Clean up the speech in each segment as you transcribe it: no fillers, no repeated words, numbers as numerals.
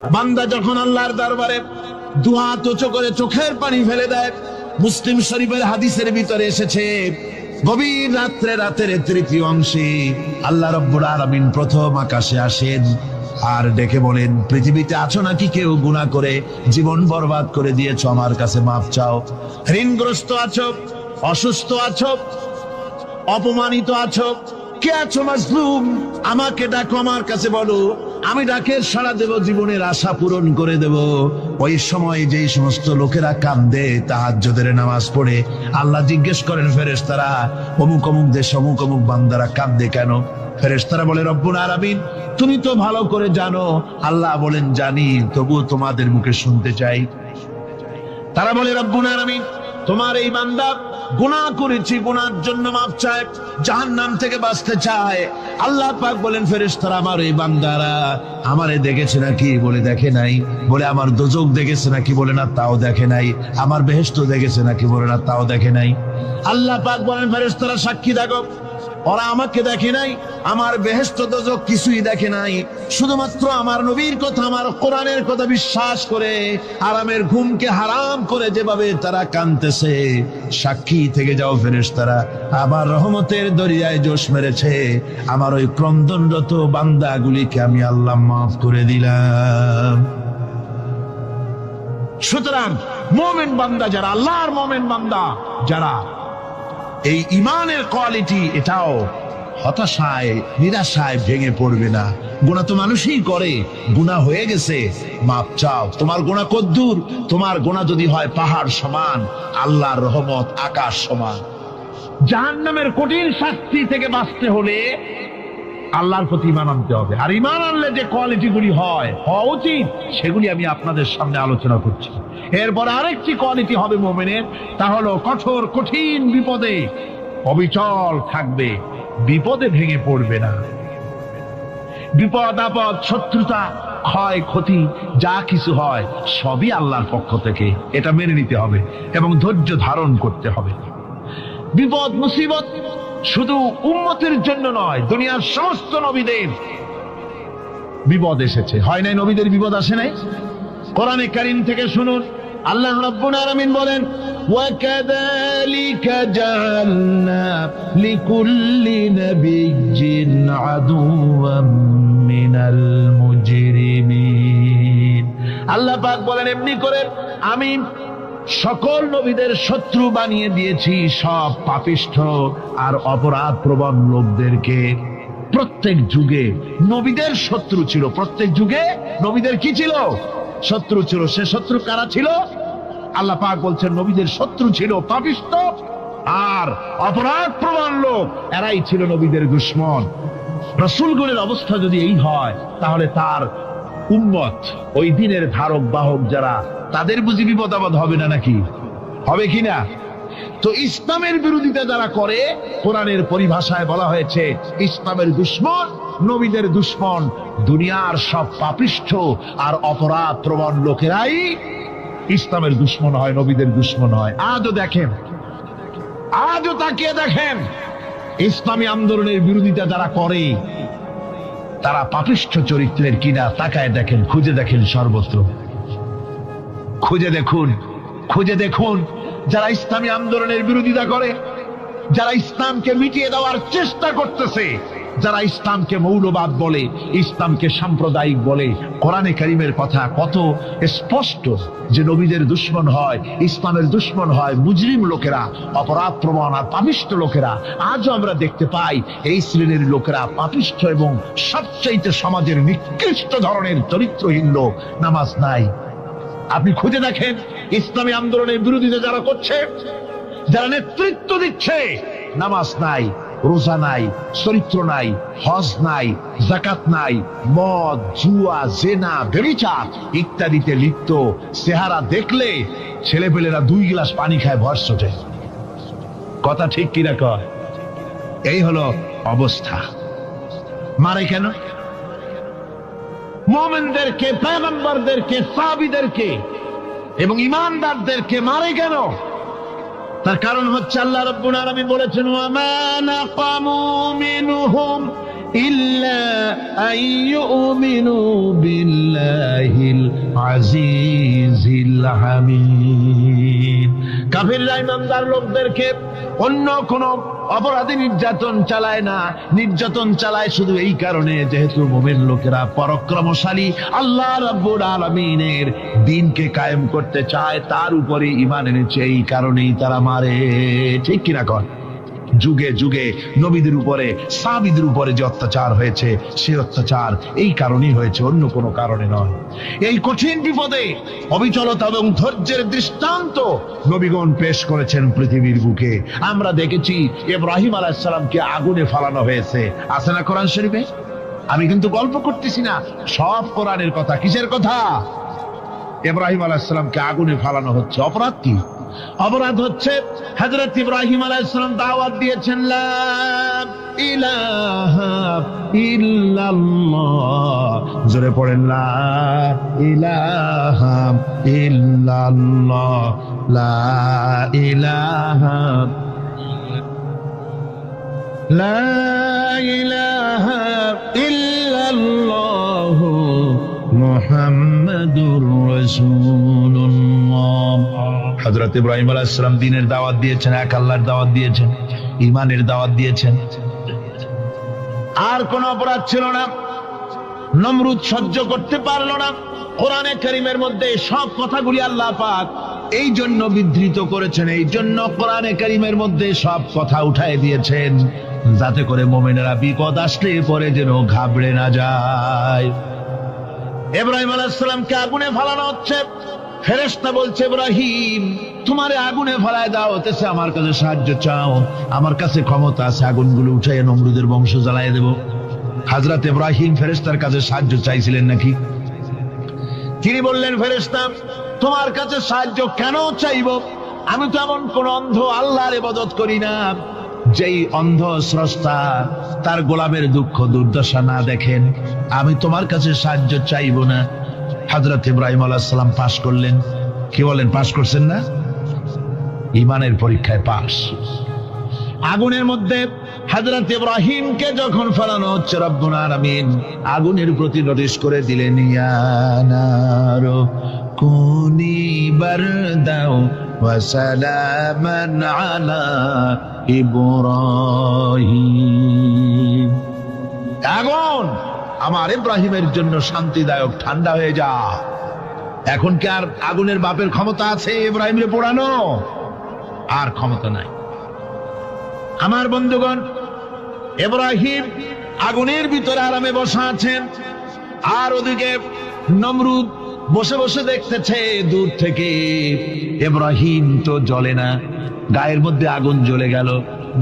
বান্দা যখন আল্লাহর দরবারে দুহাত উঁচু করে চোখের পানি ফেলে দেয়, মুসলিম শরীফের হাদিসের ভিতরে এসেছে, গভীর রাত্রে রাতের তৃতীয় অংশে আল্লাহ রাব্বুল আলামিন প্রথম আকাশে আসেন আর ডেকে বলেন, পৃথিবীতে আছো নাকি কেউ গুনাহ করে জীবন বরবাদ করে দিয়েছো, আমার কাছে মাফ চাও। ঋণগ্রস্ত আছো, অসুস্থ আছো, অপমানিত আছো, কে আছো মাজলুম, আমাকে ডাকো, আমার কাছে বলো, আমি ডাকের সাড়া দেব, জীবনের আশা পূরণ করে দেব। ওই সময় যেই সমস্ত লোকেরা কাঁদে তাহাজ্জুদের নামাজ পড়ে, আল্লাহ জিজ্ঞেস করেন ফেরেশতারা, অমুক অমুক দেশ অমুক অমুক বান্দারা কাঁদে কেন? ফেরেশতারা বলে, রব্বুল আলামিন তুমি তো ভালো করে জানো। আল্লাহ বলেন, জানি, তবুও তোমাদের মুখে শুনতে চাই। তারা বলে, রব্বুল আলামিন তোমার এই বান্দা গুনাহ করেছি, গুনার জন্য মাফ চায়, জাহান্নাম থেকে বাঁচতে চায়। আল্লাহ পাক বলেন, ফেরেশতারা আমার এই বান্দারা আমারে দেখেছে নাকি? বলে দেখে নাই। বলে আমার দোজখ দেখেছে নাকি? বলে না, তাও দেখে নাই। আমার বেহেশত দেখেছে নাকি? বলে না, তাও দেখে নাই। আল্লাহ পাক বলেন, ফেরেশতারা সাক্ষী থাকো, ওরা আমাকে দেখে নাই, আমার বেহেশত দোজখ কিছুই দেখে নাই, শুধুমাত্র আমার নবীর কথা, আমার কোরআনের কথা বিশ্বাস করে আরামের ঘুমকে হারাম করে যেভাবে তারা কাঁদতেছে, সাক্ষী থেকে যাও ফেরেশতারা, আমার রহমতের দরিয়ায় জোশ মেরেছে, আমার ওই ক্রন্দনরত বান্দাগুলিকে আমি আল্লাহ মাফ করে দিলাম। সুতরাং মুমিন বান্দা যারা, আল্লাহর মুমিন বান্দা যারা, এই ইমানের কোয়ালিটি, এটাও হতাশায় নিরাশায় ভেঙে পড়বে না। গুনাহ তো মানুষই করে, গুনাহ হয়ে গেছে, মাপ চাও। তোমার গুনাহ কদ্দুর? তোমার গুনাহ যদি হয় পাহাড় সমান, আল্লাহর রহমত আকাশ সমান। জাহান্নামের কঠিন শাস্তি থেকে বাঁচতে হলে আল্লাহর প্রতি ঈমান আনতে হবে। আর ঈমান আনলে যে কোয়ালিটি গুলি হওয়া উচিত, সেগুলি আমি আপনাদের সামনে আলোচনা করছি। এরপর আরেকটি কোয়ালিটি হবে মুমিনের, তা হলো কঠোর কঠিন বিপদে অবিচল থাকবে, বিপদে ভেঙে পড়বে না। বিপদ আপদ, শত্রুতা, ক্ষয় ক্ষতি যা কিছু হয় সবই আল্লাহর পক্ষ থেকে, এটা মেনে নিতে হবে এবং ধৈর্য ধারণ করতে হবে। বিপদ মুসিবত শুধু উম্মতের জন্য নয়, দুনিয়ার সমস্ত নবীদের বিপদ এসেছে, হয় নাই? নবীদের বিপদ আসে নাই? কোরআনে কারীম থেকে শুনুন, আল্লাহ রাব্বুল আলামিন বলেন, ওয়াকাযালিকা জাআলনা লিকুল্লি নাবিয়্যিন আদুওয়াম মিনাল মুজরিমিন। আল্লাহ পাক বলেন, এমনি করে আমি সকল নবীদের শত্রু বানিয়ে দিয়েছি সব পাপিষ্ঠ আর অপরাধ প্রবণ লোকদেরকে। প্রত্যেক যুগে নবীদের শত্রু ছিল, প্রত্যেক যুগে নবীদের কি ছিল? শত্রু ছিল। সে শত্রু কারা ছিল? আল্লাহ পাক বলছেন, নবীদের শত্রু ছিল পাপিষ্ঠ আর অপরাধ প্রবণ লোক, এরাই ছিল নবীদের দুশমন। রাসূলগণের অবস্থা যদি এই হয়, তাহলে তার উম্মত, ওই দিনের ধারক বাহক যারা, তাদের বুঝি বিপদ আপদ হবে না? নাকি হবে কিনা? তো ইসলামের বিরোধিতা যারা করে, কোরআনের পরিভাষায় বলা হয়েছে ইসলামের দুশমন, নবীদের দুশমন। দুনিয়ার সব পাপিষ্ঠ আর অপরাধ প্রবণ লোকেরাই ইসলামের দুশমন হয়, নবীদের দুশমন হয়। আজও দেখেন, আজও তাকিয়ে দেখেন, ইসলামী আন্দোলনের বিরোধিতা যারা করে তারা পাপিষ্ঠ চরিত্রের কিনা, তাকায় দেখেন, খুঁজে দেখেন, সর্বত্র খুঁজে দেখুন, খুঁজে দেখুন। যারা ইসলামী আন্দোলনের বিরোধিতা করে, যারা ইসলামকে মিটিয়ে দেওয়ার চেষ্টা করতেছে, যারা ইসলামকে মৌলবাদ বলে, ইসলামকে সাম্প্রদায়িক বলে, কোরআনে কারীমের কথা কত স্পষ্ট যে নবীদের দুশমন হয়, ইসলামের দুশমন হয় মুজরিম লোকেরা, অপরাধ প্রবণ আর পাপিষ্ঠ লোকেরা। আজও আমরা দেখতে পাই এই শ্রেণীর লোকেরা পাপিষ্ঠ এবং সবচাইতে সমাজের নিকৃষ্ট ধরনের চরিত্রহীন লোক। নামাজ নাই। আপনি খুঁজে দেখেন, ইসলামী আন্দোলনের বিরোধিতা যারা করছে, যারা নেতৃত্ব দিচ্ছে, নামাজ নাই, রোজা নাই, চরিত্র নাই, হজ নাই, যাকাত নাই, মদ, জুয়া, জেনা, ব্যভিচার ইত্যাদিতে লিপ্ত। চেহারা দেখলে ছেলেপেলেরা 2 গ্লাস পানি খায় ভর সোটে। কথা ঠিক কিনা কয়? এই হলো অবস্থা। মারে কেন? মুমিনদেরকে, পয়গম্বরদেরকে, সাহাবীদেরকে এবং ঈমানদারদেরকে মারে কেন? তার কারণ হচ্ছে আল্লাহ রাব্বুল আলামিন বলেছেন, ওয়া মা নাকামু মিনহুম ইল্লা আইয়ুমিনু বিল্লাহিল আজিজিল হামিদ। কাফিররা ইমানদার লোকদেরকে অন্য কোন অপরাধী নির্যাতন চালায় না, নির্যাতন চালায় শুধু এই কারণে যেহেতু মুমিন লোকেরা পরাক্রমশালী, আল্লাহ রাব্বুল আলামিনের দ্বীনকে কায়েম করতে চায়, তার উপরে ঈমান এনেছে, এই কারণেই তারা মারে। ঠিক কিনা কর? যুগে যুগে নবীদের উপরে, সাহাবীদের উপরে যে অত্যাচার হয়েছে, সেই অত্যাচার এই কারণেই হয়েছে, অন্য কোনো কারণে নয়। এই কঠিন বিপদে অবিচলতা এবং ধৈর্যের দৃষ্টান্ত নবীগণ পেশ করেছেন পৃথিবীর বুকে। আমরা দেখেছি ইব্রাহিম আলাইহিস সালামকে আগুনে ফালানো হয়েছে, আছে না কোরআন শরীফে? আমি কিন্তু গল্প করতেছি না, সব কোরআনের কথা। কিসের কথা? ইব্রাহিম আলাইহিস সালামকে আগুনে ফালানো হচ্ছে। অপরাধ কি? অপরাধ হচ্ছে হযরত ইব্রাহিম আলাইহিস সালাম দাওয়াত দিয়েছেন লা ইলাহা ইল্লাল্লাহ। জোরে পড়েন লা ইলাহা ইল্লাল্লাহ, লা ইলাহা লা ইলাহা ইল্লাল্লাহ মুহাম্মাদুর রাসূলুল্লাহ। হযরত ইব্রাহিম আলাইহিস সালাম দ্বীনের দাওয়াত দিয়েছেন, এক আল্লাহর দাওয়াত দিয়েছেন, ঈমানের দাওয়াত দিয়েছেন। আর কোন অপরাধ ছিল না। নমরুদ সহ্য করতে পারল না। কোরআনে কারীমের মধ্যে সব কথাগুলি আল্লাহ পাক এই জন্য বিধৃত করেছেন, এই জন্য কোরআনে কারীমের মধ্যে সব কথা উঠায় দিয়েছেন, যাতে করে মুমিনেরা বিপদ আসলে পরে যেন ঘাবড়ে না যায়। ইব্রাহিম আলাইহিস সালামকে আগুনে ফালানো হচ্ছে। ফেরেশতা বলছে, ইব্রাহিম তোমারে আগুনে ফালায় দাও, হতেছে আমার কাছে সাহায্য চাও, আমার কাছে ক্ষমতা আছে, আগুনগুলো উঠাইয়া নমরুদের বংশ জ্বালাইয়া দেব। হযরত ইব্রাহিম ফেরেশতার কাছে সাহায্য চাইছিলেন নাকি? তিনি বললেন, ফেরেশতা তোমার কাছে সাহায্য কেন চাইব? আমি তো এমন কোন অন্ধ আল্লাহর ইবাদত করি না যেই অন্ধ স্রষ্টা তার গোলামের দুঃখ দুর্দশা না দেখেন। আমি তোমার কাছে সাহায্য চাইব না। হযরত ইব্রাহিম আলাইহিস সালাম পাশ করলেন। কি বলেন, পাশ করছেন না? ঈমানের পরীক্ষায় পাশ। আগুনের মধ্যে হযরত ইব্রাহিমকে যখন ফেলানো হচ্ছে, রব্বুল আলামিন আগুনের প্রতি নোটিশ করে দিলেন, ইয়া নারু কুনি বারদাও ওয়া সালামান আলা ইব্রাহিম। আগুন আমার ইব্রাহিমের জন্য শান্তিদায়ক, ঠান্ডা হয়ে যা। এখন কি আর আগুনের বাপের ক্ষমতা আছে ইব্রাহিমকে পোড়ানো? আর ক্ষমতা নাই। আমার বন্ধুগণ, ইব্রাহিম আগুনের ভিতরে আরামে বসা আছেন, আর ওদিকে নমরুদ বসে বসে দেখতেছে দূর থেকে। ইব্রাহিম তো জ্বলে না, গায়ের মধ্যে আগুন জ্বলে গেল।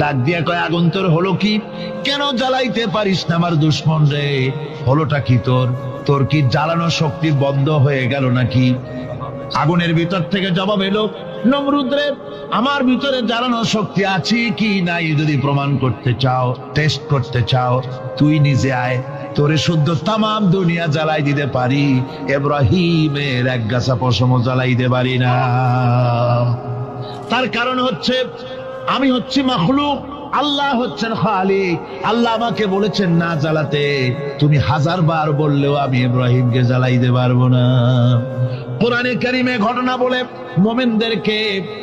ডাক দিয়া কয়, আগুন তোর হলো কি? কেন জ্বালাইতে পারিস না আমার দুশমন রে? হলোটা কি তোর? তোর কি জ্বালানো শক্তি বন্ধ হয়ে গেল নাকি? আগুনের ভিতর থেকে জবাব এলো, নমরুদ রে, আমার ভিতরে জ্বালানো শক্তি আছে কি নাই যদি প্রমাণ করতে চাও, টেস্ট করতে চাও, তুই নিজে আয়, তোরে শুদ্ধ তামাম দুনিয়া জ্বালাই দিতে পারি, ইব্রাহিমের এক গাছা পশমও জ্বালাইতে পারি না। তার কারণ হচ্ছে আমি হচ্ছি মাখলুক, আল্লাহ হচ্ছেন খালিক। আল্লাহ আমাকে বলেছেন না জ্বালাতে, তুমি 1000 বার বললেও আমি ইব্রাহিমকে জ্বালাইতে পারবো না। কোরআনে কারীমে ঘটনা বলে মুমিনদেরকে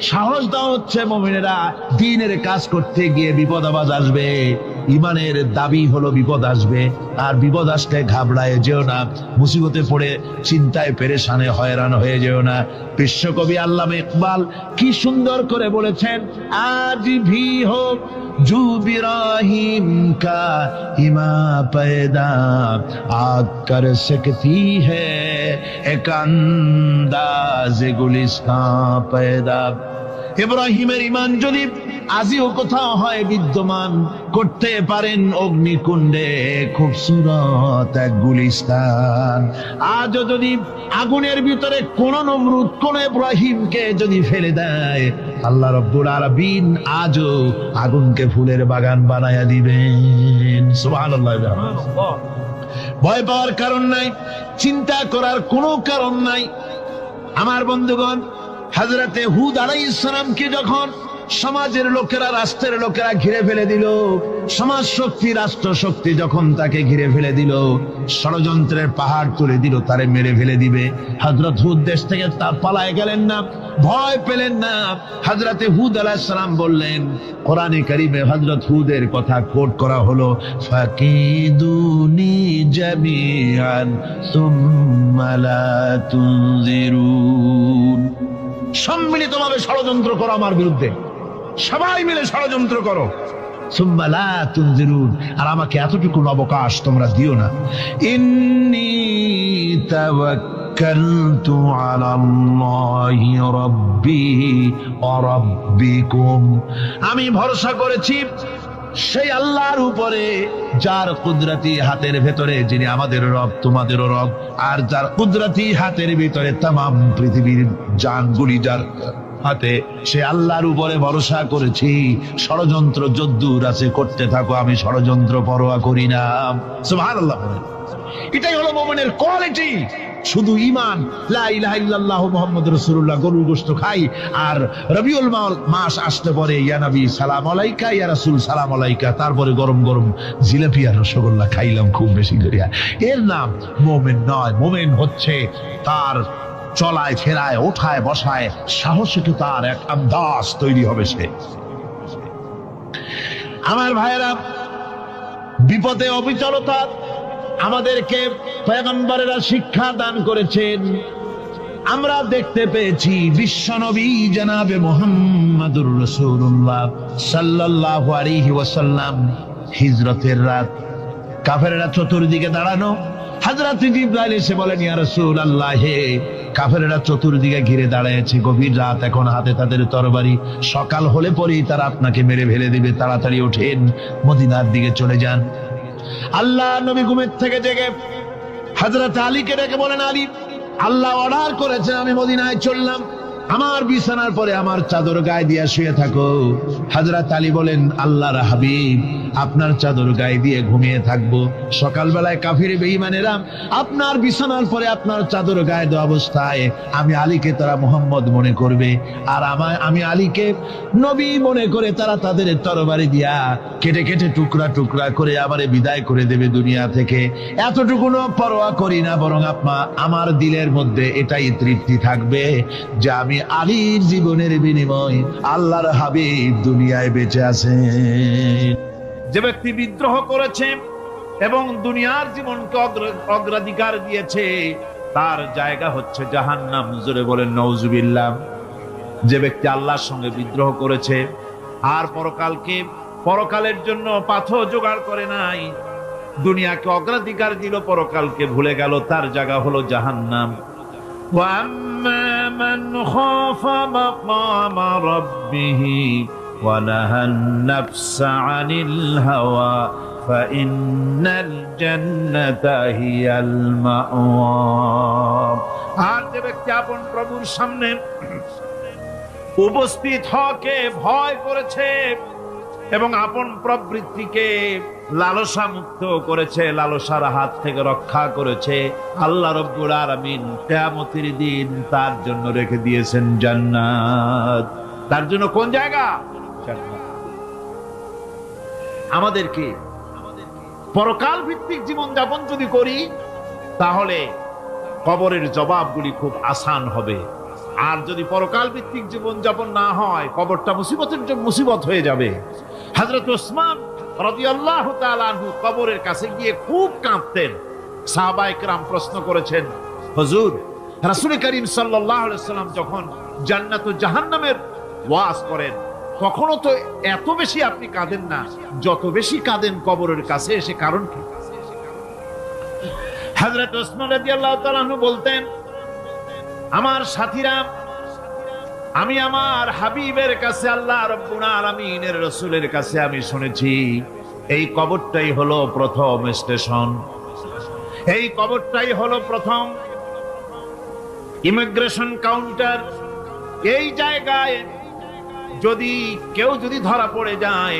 সাহস দেওয়া হচ্ছে, মুমিনেরা দ্বীনের কাজ করতে গিয়ে বিপদ আবাজ আসবে, ঈমানের দাবি হলো বিপদ আসবে, আর বিপদ আসলে ঘাবড়ায় যেও না, মুসিবতে পড়ে চিন্তায় পেরেশানে হয়রান হয়ে যেও না। বিশ্বকবি আল্লামা ইকবাল কি সুন্দর করে বলেছেন, আজ ভি হোক জু ইব্রাহিম কা ইমা पैदा आग कर सकती है एक अंदाज गुलिस्तां पैदा। ইব্রাহিমের ঈমান যদি আজিও কোথাও হয় বিদ্যমান, করতে পারেন অগ্নিকুণ্ডে খুবসুরত এক গুলিস্তান। আজও যদি আগুনের ভিতরে কোন নমরুদ কোন ইব্রাহিমকে যদি ফেলে দেয়, আল্লাহ রাব্বুল আলামিন আজও আগুনকে ফুলের বাগান বানায়া দিবেন। সুবহানাল্লাহ। ভয় পাওয়ার কারণ নাই, চিন্তা করার কোনো কারণ নাই। আমার বন্ধুগণ, হযরতে হুদ আলাইহিস সালামকে যখন সমাজের লোকেরা, রাষ্ট্রের লোকেরা ঘিরে ফেলে দিল। সমাজ শক্তি, রাষ্ট্র শক্তি যখন তাকে ঘিরে ফেলে দিল, ষড়যন্ত্রের পাহাড় তুলে দিল, তারে মেরে ফেলে দিবে। হযরত হুদ দেশ থেকে তার পালায় গেলেন না, ভয় পেলেন না। হযরতে হুদ আলাইহিস সালাম বললেন, কোরআনে কারীমে হযরত হুদের কথা কোট করা হলো, ফাকিদুনি জামিআন সুম্মা লা তুনজিরুন। সম্মিলিতভাবে ষড়যন্ত্র করো আমার বিরুদ্ধে, সবাই মিলে ষড়যন্ত্র করো, সুম্মা লা তুনজিরুন, আর আমাকে এতটুকু অবকাশ তোমরা দিও না। ইন্নী তাওয়াক্কালতু আলাল্লাহি রাব্বি ওয়া রাব্বিকুম, আমি ভরসা করেছি সেই আল্লাহর উপরে, যার কুদরতি হাতের ভেতরে, যিনি আমাদের রব তোমাদেরও রব, আর যার কুদরতি হাতের ভিতরে তামাম পৃথিবীর জানগুলি যার হাতে, সে আল্লাহর উপরে ভরসা করেছি। ষড়যন্ত্র যদ্দূর আছে করতে থাকো, আমি ষড়যন্ত্র পরোয়া করি না। সুবহানাল্লাহ। এটাই হলো মুমিনের কোয়ালিটি। শুধু ঈমান, লা ইলাহা ইল্লাল্লাহ মুহাম্মাদুর রাসূলুল্লাহ, গরুর গোশত খাই, আর রবিউল মাস আসতে পরে ইয়া নবী সালাম আলাইকা, ইয়া রাসূল সালাম আলাইকা, তারপরে গরম গরম জিলাপি আর রসগোল্লা খাইলাম খুব বেশি করিয়া, এর নাম মুমিন নয়। মুমিন হচ্ছে তার চলায় ফেরায়, ওঠায় বসায় সাহসিকতার এক আন্দাজ তৈরি হবে সে। আমার ভাইয়েরা, বিপদে অবিচলতা আমাদেরকে পয়গম্বরেরা শিক্ষা দান করেছেন। আমরা দেখতে পেয়েছি বিশ্বনবী জনাবে মুহাম্মাদুর রাসূলুল্লাহ সাল্লাল্লাহু আলাইহি ওয়াসাল্লাম হিজরতের রাত, কাফেররা চতুর্দিকে দাঁড়ানো। হযরত জিবরাইল এসে বলেন, ইয়া রাসূলুল্লাহ, হে কাফেররা চতুর্দিকে ঘিরে দাঁড়িয়েছে, গভীর রাত, এখন হাতে তাদের তরবারি, সকাল হলে পরেই তারা আপনাকে মেরে ফেলে দিবে, তাড়াতাড়ি ওঠেন, মদিনার দিকে চলে যান। আল্লাহ নবী ঘুমের থেকে জেগে হযরত আলীকে ডেকে বলেন, আলী, আল্লাহ অর্ডার করেছেন, আমি মদিনায় চললাম, আমার বিছানার পরে আমার চাদর গায়ে দিয়ে শুয়ে থাকো। হযরত আলী বলেন, আল্লাহর হাবিব, আপনার চাদর গায়ে দিয়ে ঘুমিয়ে থাকবো, সকালবেলায় কাফির বেঈমানেরা আপনার বিছানার পরে আপনার চাদর গায়ে দেওয়া অবস্থায় আমি আলীকে তারা মুহাম্মদ মনে করবে, আর আমি আলীকে নবী মনে করে তারা তাদের তরবারি দিয়া কেটে কেটে টুকরা টুকরা করে আমারে বিদায় করে দেবে দুনিয়া থেকে। এতটুকুনো পরোয়া করি না, বরং আমার দিলের মধ্যে এটাই তৃপ্তি থাকবে যে আমি আলীর জীবনের বিনিময় আল্লাহর হাবিব দুনিয়ায় বেঁচে আছেন। যে ব্যক্তি বিদ্রোহ করেছে এবং দুনিয়ার জীবনকে অগ্রাধিকার দিয়েছে, তার জায়গা হচ্ছে জাহান্নাম। জোরে বলেন নাউজুবিল্লাহ। যে ব্যক্তি আল্লাহর সঙ্গে বিদ্রোহ করেছে আর পরকালের জন্য পাথর জোগাড় করে নাই, দুনিয়াকে অগ্রাধিকার দিল, পরকালকে ভুলে গেল, তার জায়গা হলো জাহান্নাম। وَأَمَّا مَنْ خَافَ مَقَامَ رَبِّهِ وَنَهَى النَّفْسَ عَنِ الْهَوَى فَإِنَّ الْجَنَّةَ هِيَ الْمَأْوَى। আর যে ব্যক্তি আপন প্রভুর সামনে উপস্থিত হওয়াকে ভয় করেছে এবং আপন প্রবৃত্তিকে লালসা মুক্ত করেছে, লালসার হাত থেকে রক্ষা করেছে, আল্লাহ রব্বুল আলামিন কিয়ামতের দিন তার জন্য রেখে দিয়েছেন জান্নাত। তার জন্য কোন জায়গা? জান্নাত। আমাদেরকে পরকাল ভিত্তিক জীবন যাপন যদি করি, তাহলে কবরের জবাবগুলি খুব আসান হবে। আর যদি পরকাল ভিত্তিক জীবন যাপন না হয়, কবরটা মুসিবত হয়ে যাবে। হযরত ওসমান রাদিয়াল্লাহু তাআলা আনহু কবরের কাছে গিয়ে খুব কাঁদতেন। সাহাবায়ে কেরাম প্রশ্ন করেছেন, হুজুর, রাসূল করিম সাল্লাল্লাহু আলাইহি ওয়াসাল্লাম যখন জান্নাত ও জাহান্নামের ওয়াজ করেন, কখনো তো এত বেশি আপনি কাঁদেন না, যত বেশি কাঁদেন কবরের কাছে এসে, কারণ কি? হযরত ওসমান রাদিয়াল্লাহু তাআলা আনহু বলতেন, আমার সাথীরা, আমি আমার হাবিবের কাছে, আল্লাহ রাব্বুল আলামিনের রাসূলের কাছে আমি শুনেছি, এই কবরটাই হলো প্রথম স্টেশন, এই কবরটাই হলো প্রথম ইমিগ্রেশন কাউন্টার। এই জায়গায় কেউ যদি ধরা পড়ে যায়,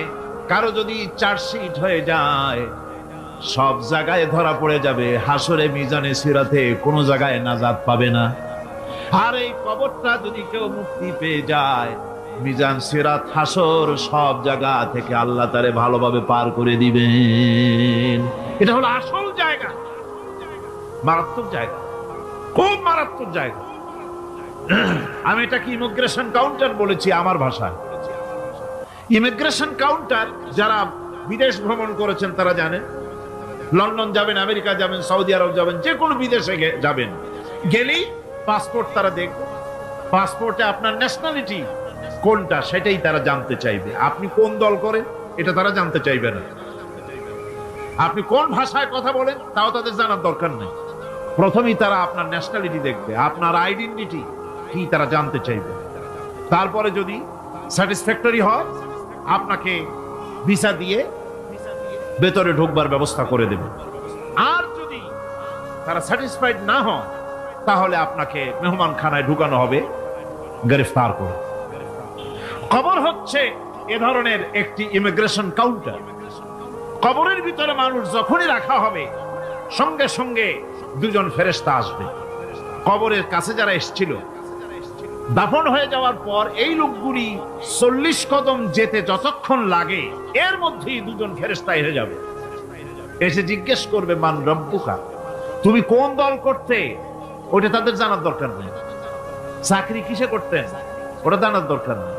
কারো যদি চার্জশিট হয়ে যায়, সব জায়গায় ধরা পড়ে যাবে, হাসরে মিজানে সিরাতে কোনো জায়গায় নাজাত পাবে না। আর এই কবরটা যদি কেউ মুক্তি পেয়ে যায়, মিজান, সিরাত, হাসর সব জায়গা থেকে আল্লাহ তারে ভালোভাবে পার করে দিবেন। এটা হলো আসল জায়গা, মারাত্মক জায়গা, খুব মারাত্মক জায়গা। আমি এটাকে ইমিগ্রেশন কাউন্টার বলেছি আমার ভাষায়। ইমিগ্রেশন কাউন্টার যারা বিদেশ ভ্রমণ করেছেন তারা জানেন। লন্ডন যাবেন, আমেরিকা যাবেন, সৌদি আরব যাবেন, যে কোনো বিদেশে যাবেন, গেলেই পাসপোর্ট তারা দেখবে। পাসপোর্টে আপনার ন্যাশনালিটি কোনটা সেটাই তারা জানতে চাইবে। আপনি কোন দল করেন এটা তারা জানতে চাইবে না। আপনি কোন ভাষায় কথা বলেন তাও তাদের জানার দরকার নেই। প্রথমেই তারা আপনার ন্যাশনালিটি দেখবে, আপনার আইডেন্টিটি কি তারা জানতে চাইবে। তারপরে যদি স্যাটিসফ্যাক্টরি হয় আপনাকে ভিসা দিয়ে ভেতরে ঢুকবার ব্যবস্থা করে দেবে। আর যদি তারা স্যাটিসফাইড না হয় তাহলে আপনাকে মেহমানখানায় ঢুকানো হবে গ্রেফতার করে। কবর হচ্ছে এ ধরনের একটি ইমিগ্রেশন কাউন্টার। কবরের ভিতরে মানুষ যখনই রাখা হবে সঙ্গে সঙ্গে দুজন ফেরেশতা আসবে। কবরের কাছে যারা এসেছিল দাফন হয়ে যাওয়ার পর এই লোকগুলি 40 কদম যেতে যতক্ষণ লাগে এর মধ্যেই দুজন ফেরেশতা এসে যাবে। এসে জিজ্ঞেস করবে, মান রব্বুকা, তুমি কোন দল করতে? ওটা তাদের জানার দরকার নেই। চাকরি কিসে করতেন ওটা জানার দরকার নেই।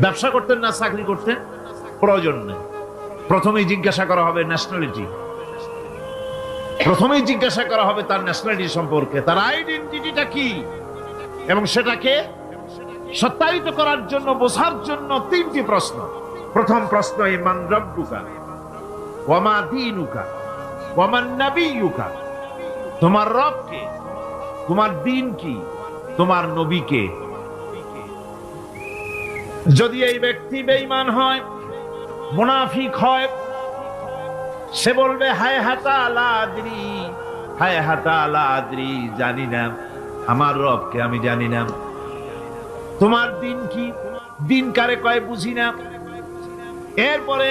ব্যবসা করতেন না চাকরি করতেন প্রয়োজন নেই। প্রথমেই জিজ্ঞাসা করা হবে ন্যাশনালিটি, প্রথমেই জিজ্ঞাসা করা হবে তার ন্যাশনালিটি সম্পর্কে, তার আইডেন্টিটিটা কি, এবং সেটাকে সত্যায়িত করার জন্য, বোঝার জন্য 3টি প্রশ্ন। প্রথম প্রশ্ন, মান রব্বুকা ওয়া মা দীনুকা ওয়া মান নাবিয়ুকা, তোমার রব কে, তোমার দিন কি, তোমার নবী কে। যদি এই ব্যক্তি বেঈমান হয়, মুনাফিক হয়, সে বলবে হায় হাতা লা আদরি, হায় হাতা লা আদরি, জানি না, আমার রবকে আমি জানি না। তোমার দিন কি, দিন কারে কয় বুঝি না। এরপরে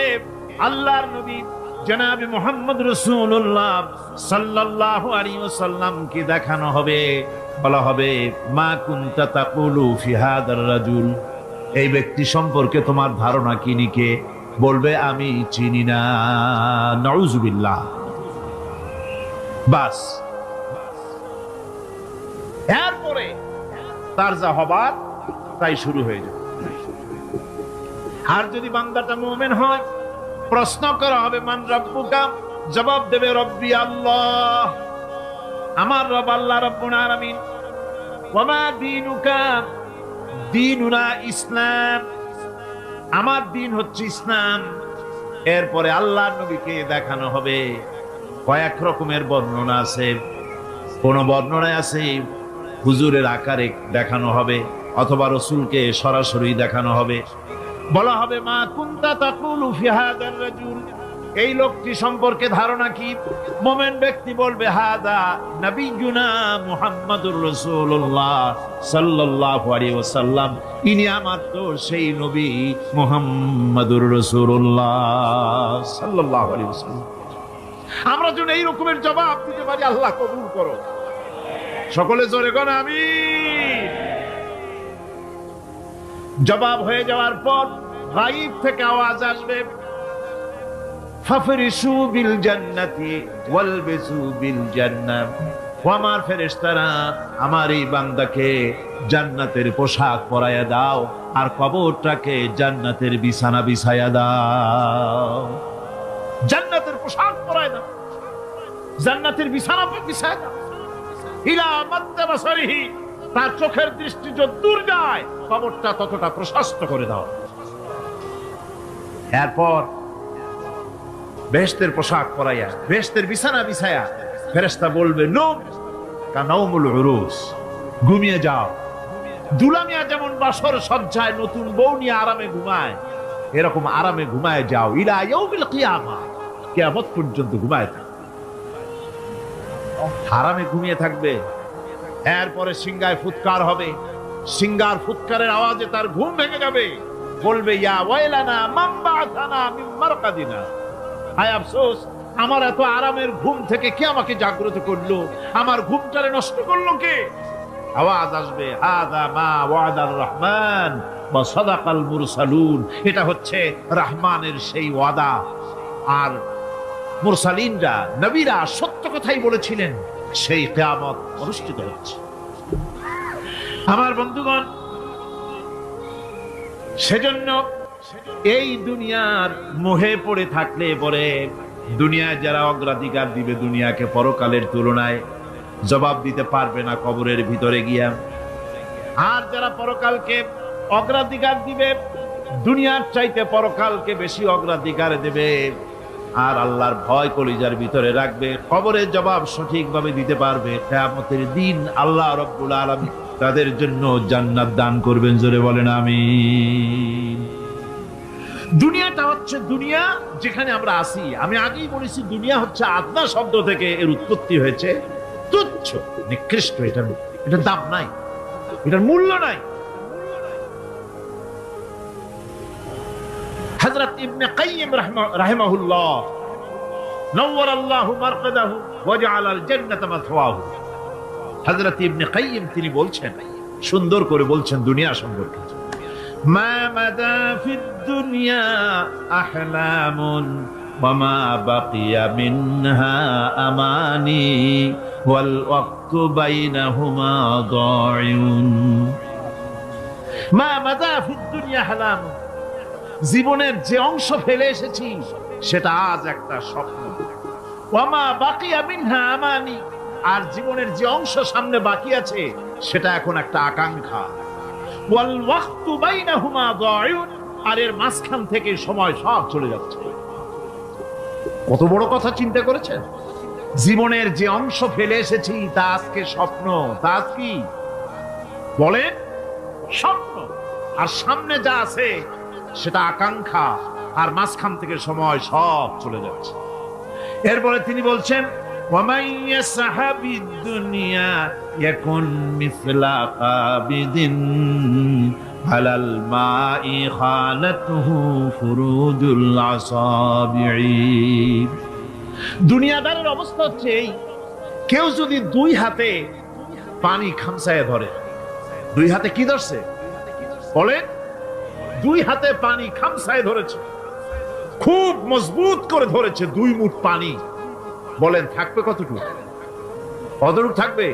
আল্লাহর নবী জনাবে মুহাম্মদ রাসূলুল্লাহ সাল্লাল্লাহু আলাইহি ওয়াসাল্লাম কে দেখানো হবে, বলা হবে মা কুনতা তাকুলু ফি হাদার রাজুল, এই ব্যক্তি সম্পর্কে তোমার ধারণা কি নিকে, বলবে আমি চিনি না। নাউযুবিল্লাহ। বাস, এরপরে তার যা হবার তাই শুরু হয়ে যাবে। আর যদি বান্দাটা মুমিন হয়, প্রশ্ন করা হবে মান রব্বুকা, জবাব দেবে রব্বি আল্লাহ, আমার রব আল্লাহ রাব্বুল আলামিন। ওয়া মা দীনুকা, দীনুনা ইসলাম, আমার দিন হচ্ছে ইসলাম। এরপরে আল্লাহর নবীকে দেখানো হবে। কয়েক রকমের বর্ণনা আছে, কোন বর্ণনায় আছে হুজুরের আকারে দেখানো হবে, অথবা রাসূলকে সরাসরি দেখানো হবে। বলা হবে মা কুনতা তাকুলু ফি হাদার রাজুল, এই লোকটি সম্পর্কে ধারণা কি। মুমিন ব্যক্তি বলবে হাদা নবিয়ুনা মুহাম্মাদুর রাসূলুল্লাহ সাল্লাল্লাহু আলাইহি ওয়াসাল্লাম, ইনি আমার তো সেই নবী মুহাম্মাদুর রাসূলুল্লাহ সাল্লাল্লাহু আলাইহি ওয়াসাল্লাম। আমরা যেন এই রকমের জবাব দিতে পারি, আল্লাহ কবুল করো। সকলে জোরে কোন আমিন। জবাব হয়ে যাওয়ার পর গায়ব থেকে আওয়াজ আসবে, ফাফরিশু বিল জান্নাতি ওয়ালবিসু বিল জান্নাহ, ও আমার ফেরেশতারা, আমার এই বান্দাকে জান্নাতের পোশাক পরাইয়া দাও আর কবরটাকে জান্নাতের বিছানা বিছাইয়া দাও। জান্নাতের পোশাক পরাইয়া দাও, জান্নাতের বিছানা বিছাইয়া দাও। ইলা মাদ্দা বাসারিহি, তার চোখের দৃষ্টি যত দূর যায় কবরটা ততটা প্রশস্ত করে দাও। এরপর বেহেশতের পোশাক পরাইয়া, বেহেশতের বিছানা বিছায়া ফেরেশতা বলবে নূম কানাউমুল উরুস, ঘুমিয়ে যাও। দুলামিয়া যেমন বাসর সজ্জায় নতুন বউ নিয়ে আরামে ঘুমায়, এরকম আরামে ঘুমায় যাও। ইলা ইয়াউমিল কিয়ামা, কিয়ামত পর্যন্ত ঘুমায় থাকবে, আরামে ঘুমিয়ে থাকবে। এরপরে সিংহায় ফুৎকার হবে, সিংহার ফুৎকারের আওয়াজে তার ঘুম ভেঙে যাবে। বলবে ইয়া ওয়াইলানা মান বা'আথানা মিন মারকাদিনা, হায় আফসোস, আমার এত আরামের ঘুম থেকে কে আমাকে জাগ্রত করলো, আমার ঘুমটারে নষ্ট করলো কে। আওয়াজ আসবে, হাযা মা ওয়াদার রহমান ওয়া সাদাকাল মুরসালুন। এটা হচ্ছে রহমানের সেই ওয়াদা, আর মুরসালিনরা, নবীরা সত্য কথাই বলেছিলেন। সেই কিয়ামত অনুষ্ঠিত হচ্ছে। আমার বন্ধুগণ, সেজন্য এই দুনিয়ার মোহে পড়ে থাকলে পরে দুনিয়ায় যারা অগ্রাধিকার দিবে দুনিয়াকে পরকালের তুলনায়, জবাব দিতে পারবে না কবরের ভিতরে গিয়া। আর যারা পরকালকে অগ্রাধিকার দিবে, দুনিয়ার চাইতে পরকালকে বেশি অগ্রাধিকার দেবে, আর আল্লাহর ভয় কলিজার ভিতরে রাখবে, কবরের জবাব সঠিকভাবে দিতে পারবে, কিয়ামতের দিন আল্লাহ রাব্বুল আলামিন তাদের জন্য জান্নাত দান করবেন। জোরে বলেন আমিন। দুনিয়াটা হচ্ছে দুনিয়া যেখানে আমরা আছি। আমি আগেই বলেছি, দুনিয়া হচ্ছে আদনা শব্দ থেকে এর উৎপত্তি হয়েছে। তুচ্ছ, নিকৃষ্ট, এটার দাম নাই, এটার মূল্য নাই। হযরত ইবনে কাইয়িম রাহিমাহুল্লাহ, নওয়ারাল্লাহু মারকাদাহু ওয়া জাআলাল জান্নাতা মাথওয়াহু। হযরত ইবনে কাইয়িম তিনি বলছেন, সুন্দর করে বলছেন দুনিয়া সম্পর্কে, মা মাদা ফিদ দুনিয়া আহলামুন ওয়া মা বাকিয়া মিনহা আমানি ওয়াল ওয়াক্তু বাইনাহুমা দাইউন। মা মাদা ফিদ দুনিয়া আহলামুন, জীবনের যে অংশ ফেলে এসেছি সেটা আজ একটা স্বপ্ন। ওয়া মা বাকিয়া মিনহা আমানি, আর জীবনের যে অংশ সামনে বাকি আছে সেটা এখন একটা আকাঙ্ক্ষা। ওয়াল ওয়াক্তু বাইনাহুমা দাইউন, আর এর মাঝখান থেকে সময় সব চলে যাচ্ছে। কত বড় কথা চিন্তা করেছেন? জীবনের যে অংশ ফেলে এসেছি তা আজকে স্বপ্ন, তা আজ কি বলেন? স্বপ্ন। আর সামনে যা আছে সেটা আকাঙ্ক্ষা, আর মাঝখান থেকে সময় সব চলে যাচ্ছে। এরপরে তিনি বলছেন, وَمَنْ يَسْحَبِ الدُّنْيَا يَكُنْ مِثْلَ قَابِضٍ عَلَى الْمَاءِ خَانَتْهُ فُرُوجُ الْأَصَابِعِ। দুনিয়াদারের অবস্থা হচ্ছে এই, কেউ যদি দুই হাতে পানি খামসায় ধরে, দুই হাতে কি ধরছে বলেন? দুই হাতে পানি খামসায় ধরেছে, খুব মজবুত করে ধরেছে, 2 মুঠ পানি। বলেন থাকবে কতটুকু? কতটুকু থাকবে?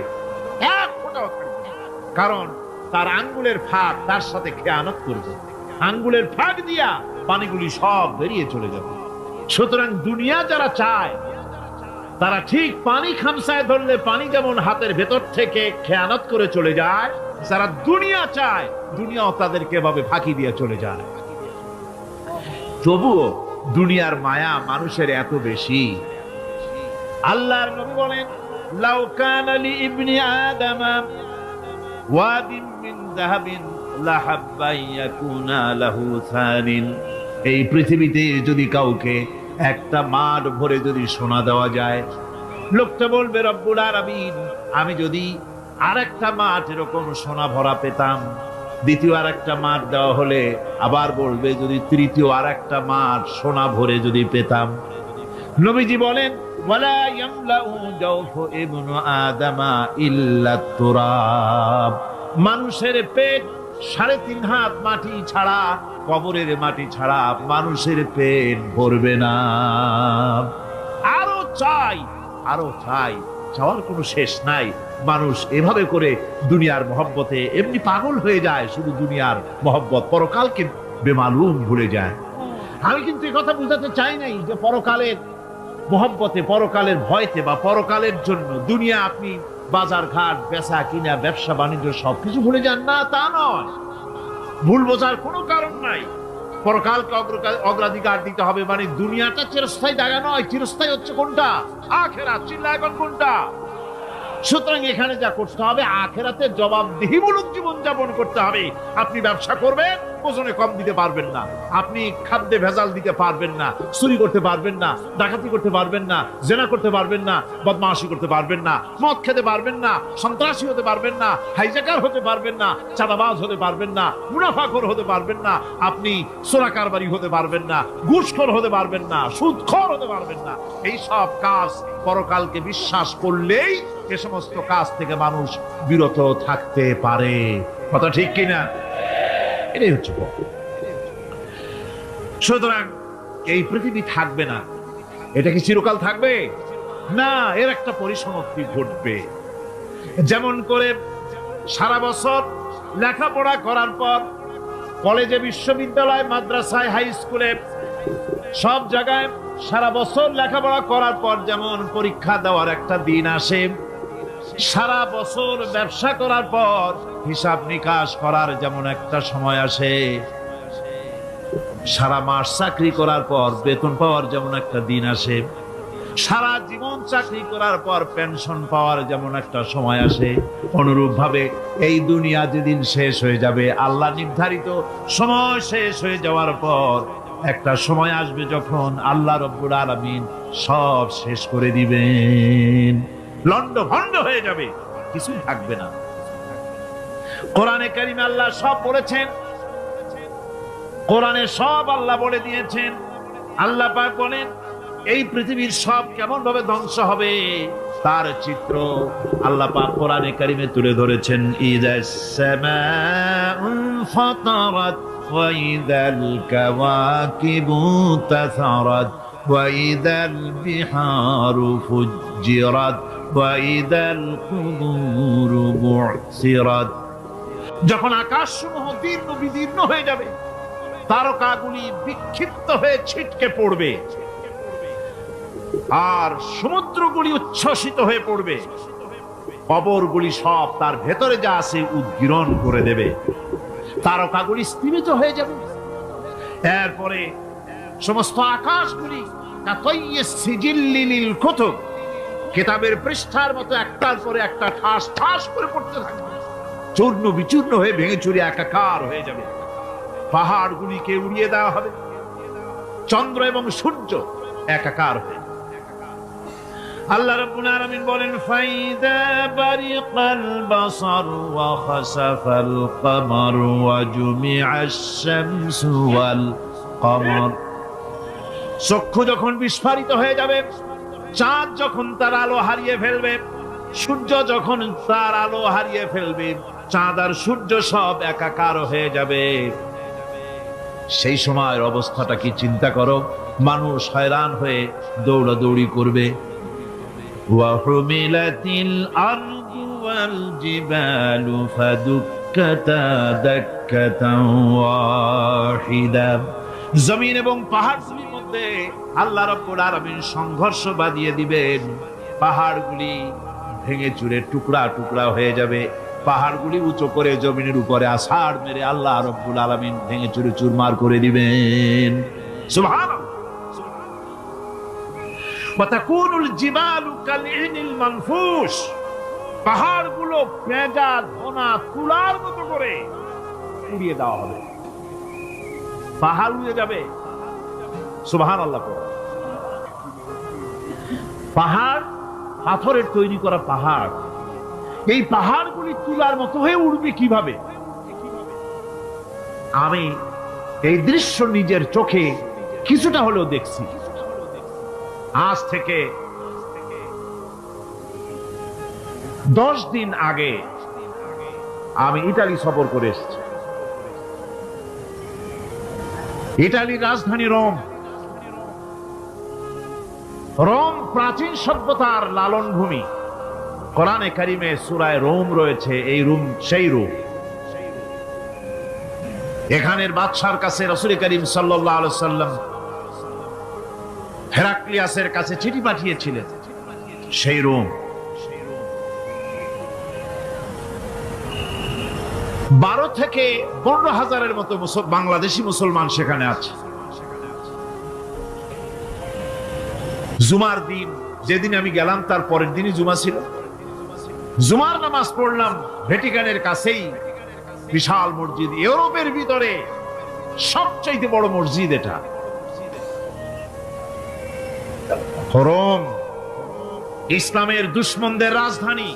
1 ফোঁটাও থাকবে না। কারণ তার আঙ্গুলের ফাঁক তার সাথে খেয়ানত করবে, আঙ্গুলের ফাঁক দিয়া পানিগুলি সব বেরিয়ে চলে যাবে। সুতরাং দুনিয়া যারা চায় তারা ঠিক পানি খামসায় ধরলে পানি যেমন হাতের ভেতর থেকে খেয়ানত করে চলে যায়, যারা দুনিয়া চায় দুনিয়াও তাদেরকে এভাবে ফাঁকি দিয়ে চলে যায়। তবুও দুনিয়ার মায়া মানুষের এত বেশি। আল্লাহর নবী বলেন, লাউ কানা লি ইবনি আদম ওয়াদিন মিন যাহাবিন লাহাব্বা ইয়াকুনা লাহু সানিন। এই পৃথিবীতে যদি কাউকে একটা মাঠ ভরে যদি সোনা দেওয়া যায়, লোকটা বলবে রব্বুল আলামিন, আমি যদি আরেকটা মাঠ এরকম সোনা ভরা পেতাম। দ্বিতীয় আরেকটা মাঠ দেওয়া হলে আবার বলবে, যদি তৃতীয় আরেকটা মাঠ সোনা ভরে যদি পেতাম। নবীজি বলেন, ওয়ালা ইয়ামলাউ জাওফু ইবনু আদামা ইল্লা তুরাব। মানুষের পেট 3.5 হাত মাটি ছাড়া, কবরের মাটি ছাড়া মানুষের পেট ভরবে না। আরো চাই, আরো চাই, চাওয়ার কোনো শেষ নাই। মানুষ এভাবে করে দুনিয়ার মহব্বতে এমনি পাগল হয়ে যায়, শুধু দুনিয়ার মহব্বত, পরকালকে বেমালুম ভুলে যায়। আমি কিন্তু এই কথা বুঝাতে চাই নাই যে পরকালের মহব্বতে, পরকালের ভয়তে বা পরকালের জন্য দুনিয়া আপনি বাজার ঘাট, বেচা কিনা, ব্যবসা বাণিজ্য সবকিছু ভুলে যান না, তা নয়। ভুল বোঝার কোনো কারণ নাই। পরকালকে অগ্রাধিকার দিতে হবে, মানে দুনিয়াটা চিরস্থায়ী জায়গা নয়। চিরস্থায়ী হচ্ছে কোনটা? আখিরাত। চিল্লা এখন কোনটা? সুতরাং এখানে যা করতে হবে, আখিরাতের জবাবদিহিমূলক জীবন যাপন করতে হবে। আপনি ব্যবসা করবেন, ওজনে কম দিতে পারবেন না, আপনি খাদ্যে ভেজাল দিতে পারবেন না, চুরি করতে পারবেন না, ডাকাতি করতে পারবেন না, জেনা করতে পারবেন না, বদমাশি করতে পারবেন না, মদ খেতে পারবেন না, সন্ত্রাসী হতে পারবেন না, হাইজ্যাকার হতে পারবেন না, চাঁদাবাজ হতে পারবেন না, মুনাফাখোর হতে পারবেন না, আপনি চোরা কারবারি হতে পারবেন না, ঘুষখোর হতে পারবেন না, সুদখোর হতে পারবেন না। এই সব কাজ পরকালকে বিশ্বাস করলেই এ সমস্ত কাজ থেকে মানুষ বিরত থাকতে পারে। কথা ঠিক কিনা? এটাই হচ্ছে কথা। সুতরাং এই পৃথিবী থাকবে না, এটা কি চিরকাল থাকবে না, এর একটা পরিসমাপ্তি ঘটবে। যেমন করে সারা বছর লেখাপড়া করার পর কলেজে, বিশ্ববিদ্যালয়, মাদ্রাসায়, হাই স্কুলে, সব জায়গায় সারা বছর লেখাপড়া করার পর যেমন পরীক্ষা দেওয়ার একটা দিন আসে, সারা বছর ব্যবসা করার পর হিসাব নিকাশ করার যেমন একটা সময় আসে, সারা মাস চাকরি করার পর বেতন পাওয়ার যেমন একটা দিন আসে, সারা জীবন চাকরি করার পর পেনশন পাওয়ার যেমন একটা সময় আসে, অনুরূপ ভাবে এই দুনিয়া যেদিন শেষ হয়ে যাবে, আল্লাহ নির্ধারিত সময় শেষ হয়ে যাওয়ার পর একটা সময় আসবে যখন আল্লাহ রব্বুল আলামিন সব শেষ করে দিবেন, লন্ড ভন্ড হয়ে যাবে, কিছু থাকবে না। কোরআনে কারিমে আল্লাহ সব বলেছেন, কোরআনে সব আল্লাহ বলে দিয়েছেন। আল্লাহ পাক বলেন এই পৃথিবীর সব কেমন ভাবে ধ্বংস হবে তার চিত্র আল্লাহ পাক কোরআনে কারিমে তুলে ধরেছেন। ইযাস সামাউ ফাতারাত ওয়া ইযাল কাওয়াকিবু তাসারাত ওয়া ইযাল বিহারু ফুজ্জিরাত ওয়া ইযাল কুবুরু বু'সিরাত। যখন আকাশসমূহ দীর্ঘ বিদীর্ণ হয়ে যাবে, তারকাগুলি বিক্ষিপ্ত হয়ে ছিটকে পড়বে, আর সমুদ্রগুলি উচ্ছ্বসিত হয়ে পড়বে, কবরগুলি সব তার ভেতরে যা আছে উদ্গীরণ করে দেবে, তারকাগুলি স্থিমিত হয়ে যাবে। এরপরে সমস্ত আকাশগুলি কাতাইয়িস সিজিল্লিল কুতুব, কিতাবের পৃষ্ঠার মতো একটার পরে একটা ঠাস ঠাস করে পড়তে থাকবে, চূর্ণ বিচূর্ণ হয়ে ভেঙে চুরে একাকার হয়ে যাবে। পাহাড়গুলিকে উড়িয়ে দেওয়া হবে, চন্দ্র এবং সূর্য একাকার হয়ে। আল্লাহ রাব্বুল আলামিন বলেন ফাইদা বারিকাল বাসার ওয়া খাসাফাল কমার ওয়া জুমিআশ শামসু ওয়াল কমর। চক্ষু যখন বিস্ফারিত হয়ে যাবে, চাঁদ যখন তার আলো হারিয়ে ফেলবে, সূর্য যখন তার আলো হারিয়ে ফেলবে, চাঁদ আর সূর্য সব একাকার হয়ে যাবে, সেই সময়ের অবস্থাটা কি চিন্তা করো। মানুষ হয়রান হয়ে দৌড়াদৌড়ি করবে। ওয়াহুমিলাতিল আরদু ওয়াল জিবালু ফাদুক্কাতা দাক্কাতান ওয়াহিদা। জমিন এবং পাহাড়গুলির মধ্যে আল্লাহ রাব্বুল আলামিন সংঘর্ষ বাঁধিয়ে দিবেন, পাহাড়গুলি ভেঙে চুরে টুকরা টুকরা হয়ে যাবে, পাহাড়গুলি উঁচু করে জমিনের উপরে আছাড় মেরে আল্লাহ রাব্বুল আলামিন ভেঙে চুরে চুরমার করে দিবেন। সুবহানাল্লাহ। ওয়া তাকুনুল জিবালু কালইনিল মানফুশ, পাহাড়গুলো পেঁজা ধোনা তুলার মতো করে উড়িয়ে দেওয়া হবে, পাহাড় উড়ে যাবে। সুবহানাল্লাহ। পাহাড় পাথরের তৈরি করা পাহাড়, এই পাহাড়গুলি তুলার মতো হয়ে উড়বে কিভাবে? আমি এই দৃশ্য নিজের চোখে কিছুটা হলেও দেখছি। আজ থেকে 10 দিন আগে আমি ইতালি সফর করে এসেছি। ইতালির রাজধানী রোম। রোম প্রাচীন সভ্যতার লালন ভূমি। কোরআনে কারিমে সূরায়ে রোম রয়েছে, এই রোম সেই রোম। এখানের বাদশার কাছে রাসূল করিম সাল্লাল্লাহু আলাইহি ওয়াসাল্লাম হেরাক্লিয়াসের কাছে চিঠি পাঠিয়েছিলেন, সেই রোম। 12 থেকে 15 হাজারের মতো বাংলাদেশি মুসলমান সেখানে আছে। জুমার দিন, যেদিন আমি গেলাম তার পরের দিনই জুমা ছিল। জুমার নামাজ পড়লাম ভ্যাটিকানের কাছেই, বিশাল মসজিদ। ইউরোপের ভিতরে সবচাইতে বড় মসজিদ এটা। রোম ইসলামের দুশমনদের রাজধানী।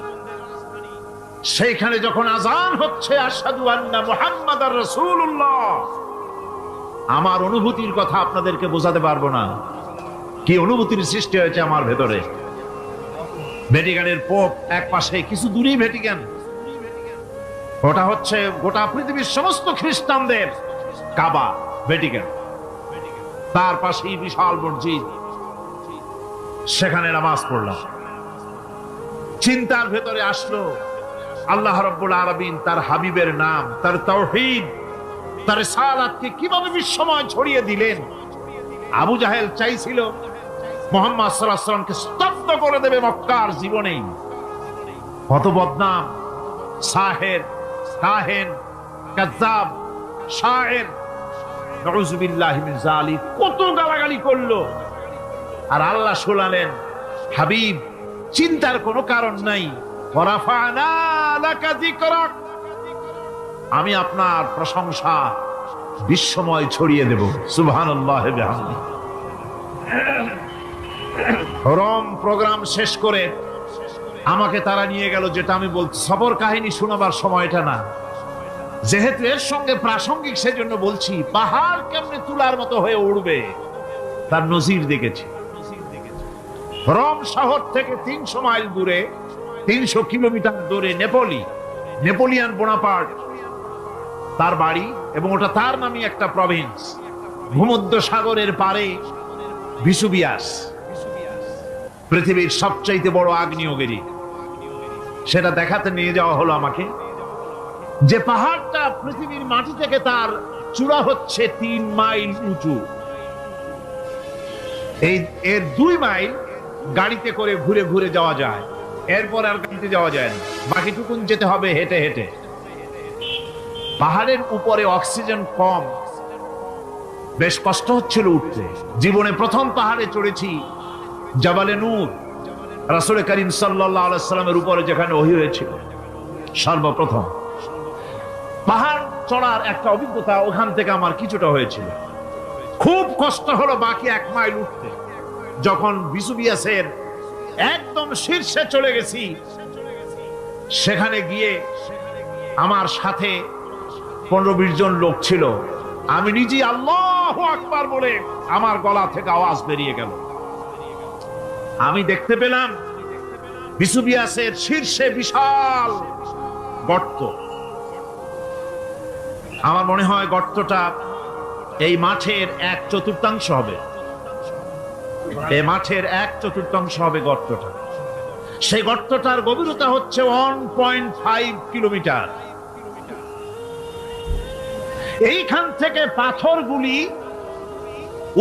সেইখানে যখন আযান হচ্ছে আশহাদু আন্না মুহাম্মাদার রাসূলুল্লাহ, আমার অনুভূতির কথা আপনাদেরকে বোঝাতে পারবো না, কি অনুভূতির সৃষ্টি হয়েছে আমার ভেতরে। ভ্যাটিকানের পোপ এক পাশে, কিছু দূরেই ভ্যাটিকান, ওটা হচ্ছে গোটা পৃথিবীর সমস্ত খ্রিস্টানদের কাবা, ভ্যাটিকান। তার পাশেই বিশাল মসজিদ, সেখানে নামাজ পড়লাম। চিন্তার ভেতরে আসলো আল্লাহ রাব্বুল আলামিন তার হাবিবের নাম, তার তাওহীদ, তার রিসালাতকে কিভাবে বিশ্বময় ছড়িয়ে দিলেন। আবু জাহেল চাইছিল মুহাম্মদ সাল্লাল্লাহু আলাইহি ওয়াসাল্লামকে স্তব্ধ করে দেবে মক্কার জীবনেই। কত বদনাম, সাহের, কাহেন, কাযযাব, শায়ের, নাউযুবিল্লাহি মিন যালিক, কত গালাগালি করলো। আর আল্লাহ শোনালেন, হাবিব চিন্তার কোনো কারণ নাই, ওয়ারাফা'না লাকা যিকরাক, আমি আপনার প্রশংসা বিশ্বময় ছড়িয়ে দেব। সুবহানাল্লাহ ওয়া বিহামদিহি। রোম প্রোগ্রাম শেষ করে আমাকে তারা নিয়ে গেল, যেটা আমি বলছি সফর কাহিনী শোনাবার সময়টা না, যেহেতু এর সঙ্গে প্রাসঙ্গিক সেজন্য বলছি। পাহাড় কেমনে তুলার মতো হয়ে উড়বে তার নজির দেখেছি। রোম শহর থেকে 300 মাইল দূরে, 300 কিলোমিটার দূরে নেপোলিয়ান বোনাপার্ট তার বাড়ি, এবং ওটা তার নামে একটা প্রভিন্স। ভূমধ্য সাগরের পারে ভিসুভিয়াস, পৃথিবীর সবচাইতে বড় আগ্নেয়গিরি, সেটা দেখাতে নিয়ে যাওয়া হলো আমাকে। যে পাহাড়টা পৃথিবীর মাটি থেকে তার চূড়া হচ্ছে 3 মাইল উঁচু, এর 2 মাইল গাড়িতে করে ঘুরে ঘুরে যাওয়া যায়, এরপর আর গাড়িতে যাওয়া যায় না, বাকিটুকুন যেতে হবে হেঁটে হেঁটে। পাহাড়ের উপরে অক্সিজেন কম, বেশ কষ্ট হচ্ছিল উঠতে। জীবনে প্রথম পাহাড়ে চড়েছি, জাবালে নূর, রাসূল করিম সাল্লাল্লাহু আলাইহি ওয়াসাল্লামের উপরে যেখানে ওহী হয়েছিল সর্বপ্রথম। পাহাড় চড়ার একটা অভিজ্ঞতা ওখান থেকে আমার কিছুটা হয়েছিল। খুব কষ্ট হলো বাকি 1 মাইল উঠতে। যখন ভিসুভিয়াসের একদম শীর্ষে চলে গেছি, সেখানে গিয়ে আমার সাথে 15-20 জন লোক ছিল। আমি নিজে আল্লাহু আকবার বলে আমার গলা থেকে আওয়াজ বেরিয়ে গেল। আমি দেখতে পেলাম ভিসুভিয়াসের শীর্ষে বিশাল গর্ত। আমার মনে হয় গর্তটা এই মাঠের 1/4 হবে, এই মাঠের 1/4 হবে গর্তটা। সেই গর্তটার গভীরতা হচ্ছে 1.5 কিলোমিটার। এইখান থেকে পাথরগুলি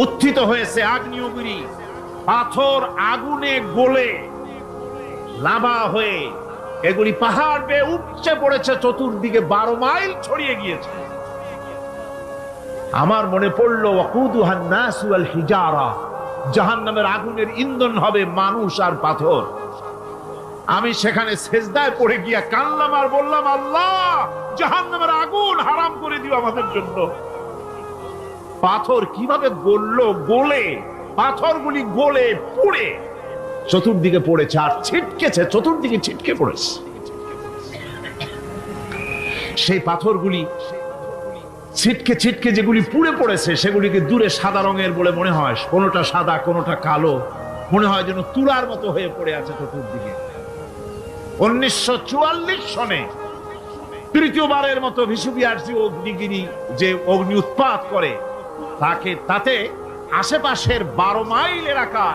উত্থিত হয়েছে, আগ্নেয়গিরি পাথর আগুনে গলে লাভা হয়ে এগুলি পাহাড় বেয়ে উপচে পড়েছে, চতুর্দিকে 12 মাইল ছড়িয়ে গিয়েছে। আমার মনে পড়লো ওয়াকুদুহান নাস ওয়াল হিজারা, জাহান্নামের আগুনের ইন্ধন হবে মানুষ আর পাথর। আমি সেখানে সেজদায় পড়ে গিয়া কান্নাম আর বললাম, আল্লাহ জাহান্নামের আগুন হারাম করে দিও আমাদের জন্য। পাথর কিভাবে গলে, পাথরগুলি গলে পুড়ে চতুর্দিকে পড়েছে আর ছিটকেছে, চতুর্দিকে ছিটকে পড়েছে। সেই পাথরগুলি ছিটকে ছিটকে যেগুলি পুড়ে পড়েছে, সেগুলিকে দূরে সাদা রঙের বলে মনে হয়, কোনোটা সাদা কোনোটা কালো, মনে হয় যেন তুলার মতো হয়ে পড়ে আছে চতুর্দিকে। 1944 সনে তৃতীয়বারের মতো ভিসুভিয়াস অগ্নিগিরি যে অগ্নি উৎপাত করে, তাতে আশেপাশের 12 মাইল এলাকা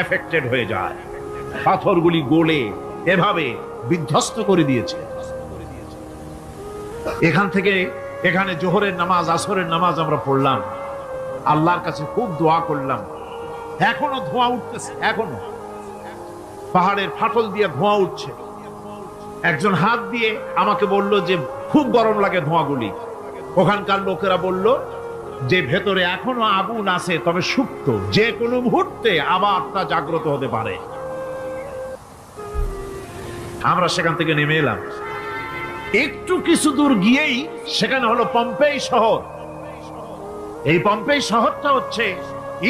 এফেক্টেড হয়ে যায়। পাথরগুলি গলে এভাবে বিধ্বস্ত করে দিয়েছে। এখান থেকে এখানে জোহরের নামাজ, আসরের নামাজ আমরা পড়লাম, আল্লাহর কাছে খুব দোয়া করলাম। এখনো ধোঁয়া উঠতেছে, এখনো পাহাড়ের ফাটল দিয়ে ধোঁয়া উঠছে। একজন হাত দিয়ে আমাকে বলল যে খুব গরম লাগে ধোঁয়াগুলি। ওখানকার লোকেরা বলল যে ভেতরে এখনো আগুন আছে, তবে সুপ্ত, যে কোনো মুহূর্তে আবার তা জাগ্রত হতে পারে। আমরা সেখান থেকে নেমে এলাম। একটু কিছু দূর গিয়েই সেখানে হলো পম্পেই শহর। এই পম্পেই শহরটা হচ্ছে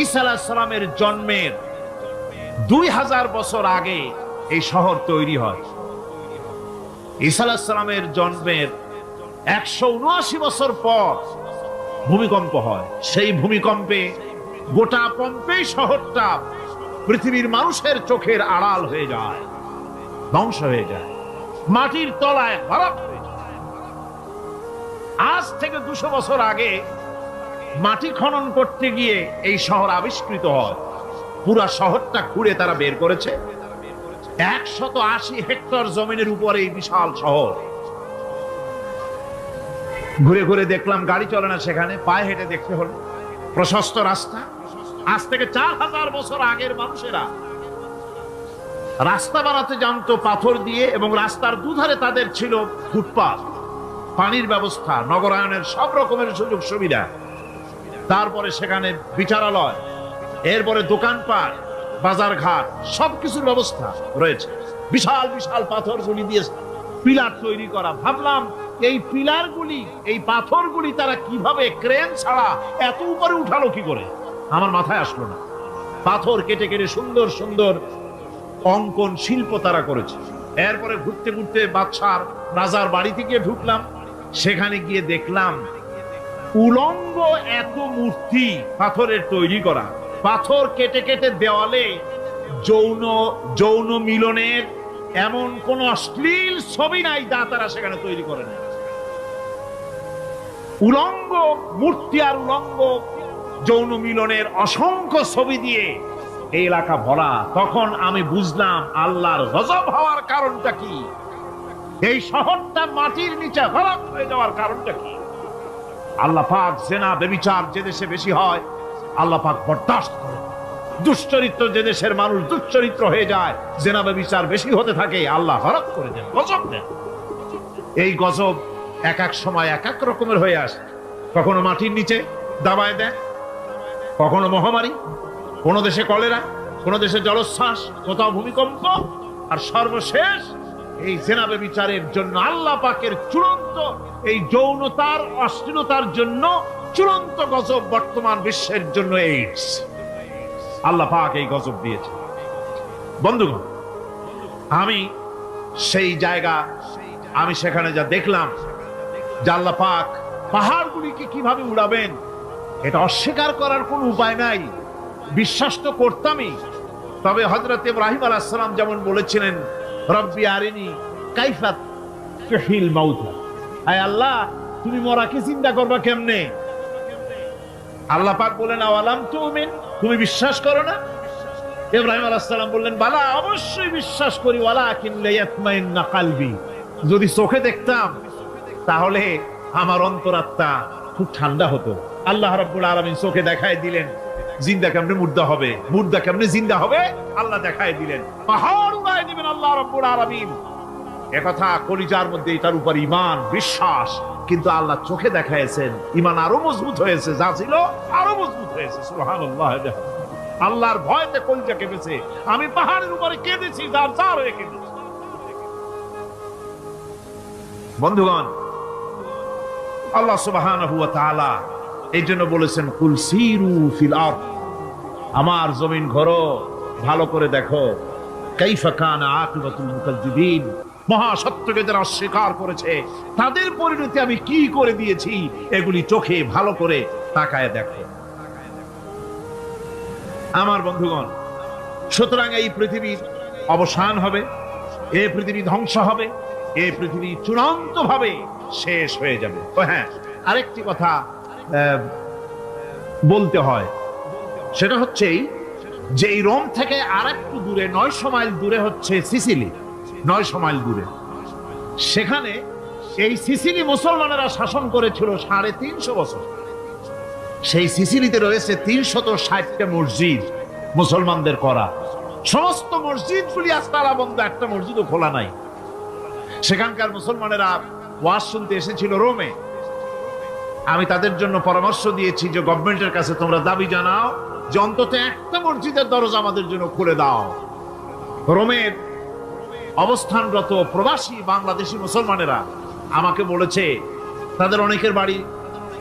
ঈসা আলাইহিস সালামের জন্মের 2000 বছর আগে এই শহর তৈরি হয়। ঈসা আলাইহিস সালামের জন্মের 179 বছর পর ভূমিকম্প হয়। সেই ভূমিকম্পে গোটা পম্পেই শহরটা পৃথিবীর মানুষের চোখের আড়াল হয়ে যায়, ধ্বংস হয়ে যায়, মাটির তলায় ভরাট হয়ে যায়। আজ থেকে 200 বছর আগে মাটি খনন করতে গিয়ে এই শহর আবিষ্কৃত হয়। পুরা শহরটা খুঁড়ে তারা বের করেছে 180 হেক্টর জমিনের উপরে এই বিশাল শহর। ঘুরে ঘুরে দেখলাম, গাড়ি চলে না সেখানে, পায়ে হেঁটে দেখতে হলো। প্রশস্ত রাস্তা। আজ থেকে 4000 বছর আগের মানুষেরা রাস্তা বানাতে জানতো পাথর দিয়ে, এবং রাস্তার দুধারে তাদের ছিল ফুটপাথ, পানির ব্যবস্থা, নগরায়নের সব রকমের সুযোগ সুবিধা। তারপরে সেখানে বিচারালয়, এরপরে দোকানপাট, বাজার ঘাট, সবকিছুর ব্যবস্থা রয়েছে। বিশাল বিশাল পাথরগুলি দিয়ে পিলার তৈরি করা। ভাবলাম এই পিলারগুলি, এই পাথরগুলি তারা কিভাবে ক্রেন ছাড়া এত উপরে উঠালো কি করে, আমার মাথায় আসলো না। পাথর কেটে কেটে সুন্দর সুন্দর অঙ্কন শিল্প তারা করেছে। এরপরে ঘুরতে ঘুরতে বাদশার রাজার বাড়িতে গিয়ে ঢুকলাম। সেখানে গিয়ে দেখলাম উলঙ্গ এত মূর্তি পাথরের তৈরি করা। পাথর কেটে কেটে দেওয়ালে যৌন যৌন মিলনের এমন কোন অশ্লীল ছবি নাই যা তারা সেখানে তৈরি করে না। উলঙ্গ মূর্তি আর উলঙ্গ যৌন মিলনের অসংখ্য ছবি দিয়ে এই এলাকা ভরা। তখন আমি বুঝলাম আল্লাহর গজব হওয়ার কারণটা কি, এই শহরটা মাটির নিচে ভরাট হয়ে যাওয়ার কারণটা কি। আল্লাহ পাক জেনা ব্যভিচার যে দেশে বেশি হয় আল্লাহ পাক বরদাস্ত করে। দুশ্চরিত্র যে দেশের মানুষ দুশ্চরিত্র হয়ে যায়, জেনা ব্যভিচার বেশি হতে থাকে, আল্লাহ হরক করে দেন, গজব দেন। এই গজব এক এক সময় এক এক রকমের হয়ে আসে। কখনো মাটির নিচে দাবায় দেয়, কখনো মহামারী, কোন দেশে কলেরা, কোন দেশে জলোচ্ছ্বাস, কোথাও ভূমিকম্প, আর সর্বশেষ এই জেনা ব্যভিচারের জন্য আল্লাহ পাকের চূড়ান্ত এই যৌনতার অশ্লীলতার জন্য চূড়ান্ত গজব বর্তমান বিশ্বের জন্য এইডস। আল্লাহ পাক এই গজব দিয়েছে। বন্ধুগণ, আমি সেই জায়গা, আমি সেখানে যা দেখলাম যে আল্লাহ পাক পাহাড়গুলিকে কিভাবে উড়াবেন, এটা অস্বীকার করার কোনো উপায় নাই। বিশ্বাস তো করতামই। তবে হযরত ইব্রাহিম আলাইহিস সালাম যেমন বলেছিলেন, রব্বি আরিনি কাইফা তুহিল মাউত, আয় আল্লাহ তুমি মরাকে চিন্তা করবা কেমনে। আল্লাহ পাক বলেন আওয়ালাম তুমিন, তুমি বিশ্বাস করো না? ইব্রাহিম আলাইহিস সালাম বললেন বালা, অবশ্যই বিশ্বাস করি, ওয়ালাকিন লিয়াতমাইন্না কলবি, যদি চোখে দেখতাম তাহলে আমার অন্তরাত্মা খুব ঠান্ডা হতো। আল্লাহ রাব্বুল আলামিন চোখে দেখায় দিলেন জিন্দা কেমনে মুর্দা হবে, মুর্দা কেমনে জিন্দা হবে, আল্লাহ দেখায় দিলেন। পাহাড় উড়ায় দিবেন আল্লাহ রাব্বুল আলামিন। একথা কলিজার মধ্যে এটার উপর ঈমান বিশ্বাস, কিন্তু আল্লাহ চোখে দেখাইছেন, ঈমান আরো মজবুত হয়েছে, যা ছিল আরো মজবুত হয়েছে। সুবহানাল্লাহ। আল্লাহর ভয়তে কলিজা কেঁপেছে। আমি পাহাড়ের উপরে কেঁদেছি, যার যার হয়ে কেঁদেছি। বন্ধুগণ, আল্লাহ সুবহানাহু ওয়া তাআলা এই জন্য বলেছেন কুল সিরু ফিল আরদ, আমার জমিন ঘোরো, ভালো করে দেখো, কাইফা কানা আকিবাতুল মুকাজ্জিবিন, মহা সত্যকে যারা অস্বীকার করেছে তাদের পরিণতি আমি কি করে দিয়েছি, এগুলি চোখে ভালো করে তাকায় দেখো। আমার বন্ধুগণ, সুতরাং এই পৃথিবীর অবসান হবে, এই পৃথিবী ধ্বংস হবে, এই পৃথিবী চূড়ান্ত ভাবে শেষ হয়ে যাবে। তো হ্যাঁ, আরেকটি কথা বলতে হয়, সেটা হচ্ছে যে এই রোম থেকে আরেকটু দূরে 900 মাইল দূরে হচ্ছে সিসিলি। 900 মাইল দূরে, সেখানে এই সিসিলি মুসলমানেরা শাসন করেছিল 350 বছর। সেই সিসিলিতে রয়েছে 360টা মসজিদ মুসলমানদের করা। সমস্ত মসজিদগুলি আজ তালা বন্ধ, একটা মসজিদও খোলা নাই। সেখানকার মুসলমানেরা ওয়াজ শুনতে এসেছিল রোমে। আমি তাদের জন্য পরামর্শ দিয়েছি যে গভর্নমেন্টের কাছে তোমরা দাবি জানাও যে অন্তত একটা মসজিদের দরজা আমাদের জন্য খুলে দাও। রোমের অবস্থানরত প্রবাসী বাংলাদেশি মুসলমানেরা আমাকে বলেছে তাদের অনেকের বাড়ি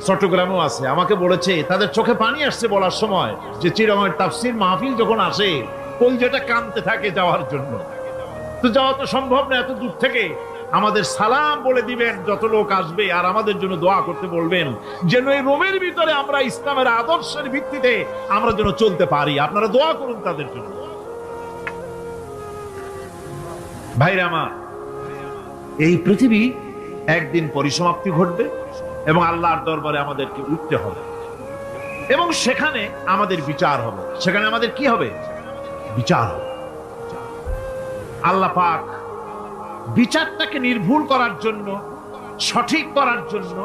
চট্টগ্রামেও আছে, আমাকে বলেছে তাদের চোখে পানি আসছে বলার সময় যে চিরঙের তাফসীর মাহফিল যখন আসে কলজেটা কাঁদতে থাকে যাওয়ার জন্য। তো যাওয়া তো সম্ভব না এত দূর থেকে, আমাদের সালাম বলে দিবেন যত লোক আসবে, আর আমাদের জন্য দোয়া করতে বলবেন যেন এই রোমের ভিতরে আমরা ইসলামের আদর্শের ভিত্তিতে আমরা যেন চলতে পারি। আপনারা দোয়া করুন তাদের জন্য। ভাইরা আমার, এই পৃথিবী একদিন পরিসমাপ্তি ঘটবে এবং আল্লাহর দরবারে আমাদেরকে উঠতে হবে এবং সেখানে আমাদের বিচার হবে। সেখানে আমাদের কি হবে? বিচার হবে। আল্লাহ পাক বিচারটাকে নির্ভুল করার জন্য, সঠিক করার জন্য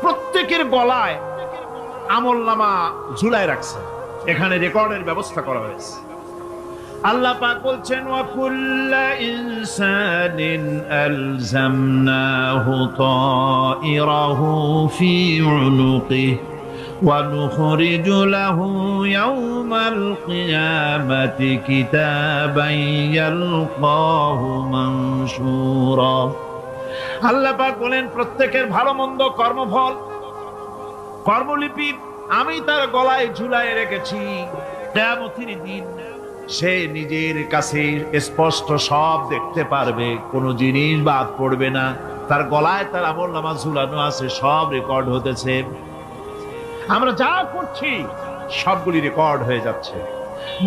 প্রত্যেকের গলায় আমলনামা ঝুলায় রাখছে, এখানে রেকর্ডের ব্যবস্থা করা হয়েছে। আল্লাহ পাক বলছেন ওয়া কুল্লা ইনসানিন আলজামনাহু তাইরাহু ফি উনুকিহি ওয়া নুখরিজু লাহু ইয়াওমাল কিয়ামাতি কিতাবান ইয়ালকাহু মানশুরা। আল্লাহ পাক বলেন প্রত্যেকের ভালো মন্দ কর্মফল, কর্মলিপি আমি তার গলায় ঝুলায় রেখেছি। কিয়ামতের দিন সে নিজের কাছে স্পষ্ট সব দেখতে পারবে, কোনো জিনিস বাদ পড়বে না। তার গলায় তার আমলনামা ঝুলানো আছে, সব রেকর্ড হতেছে। আমরা যা করছি সবগুলি রেকর্ড হয়ে যাচ্ছে।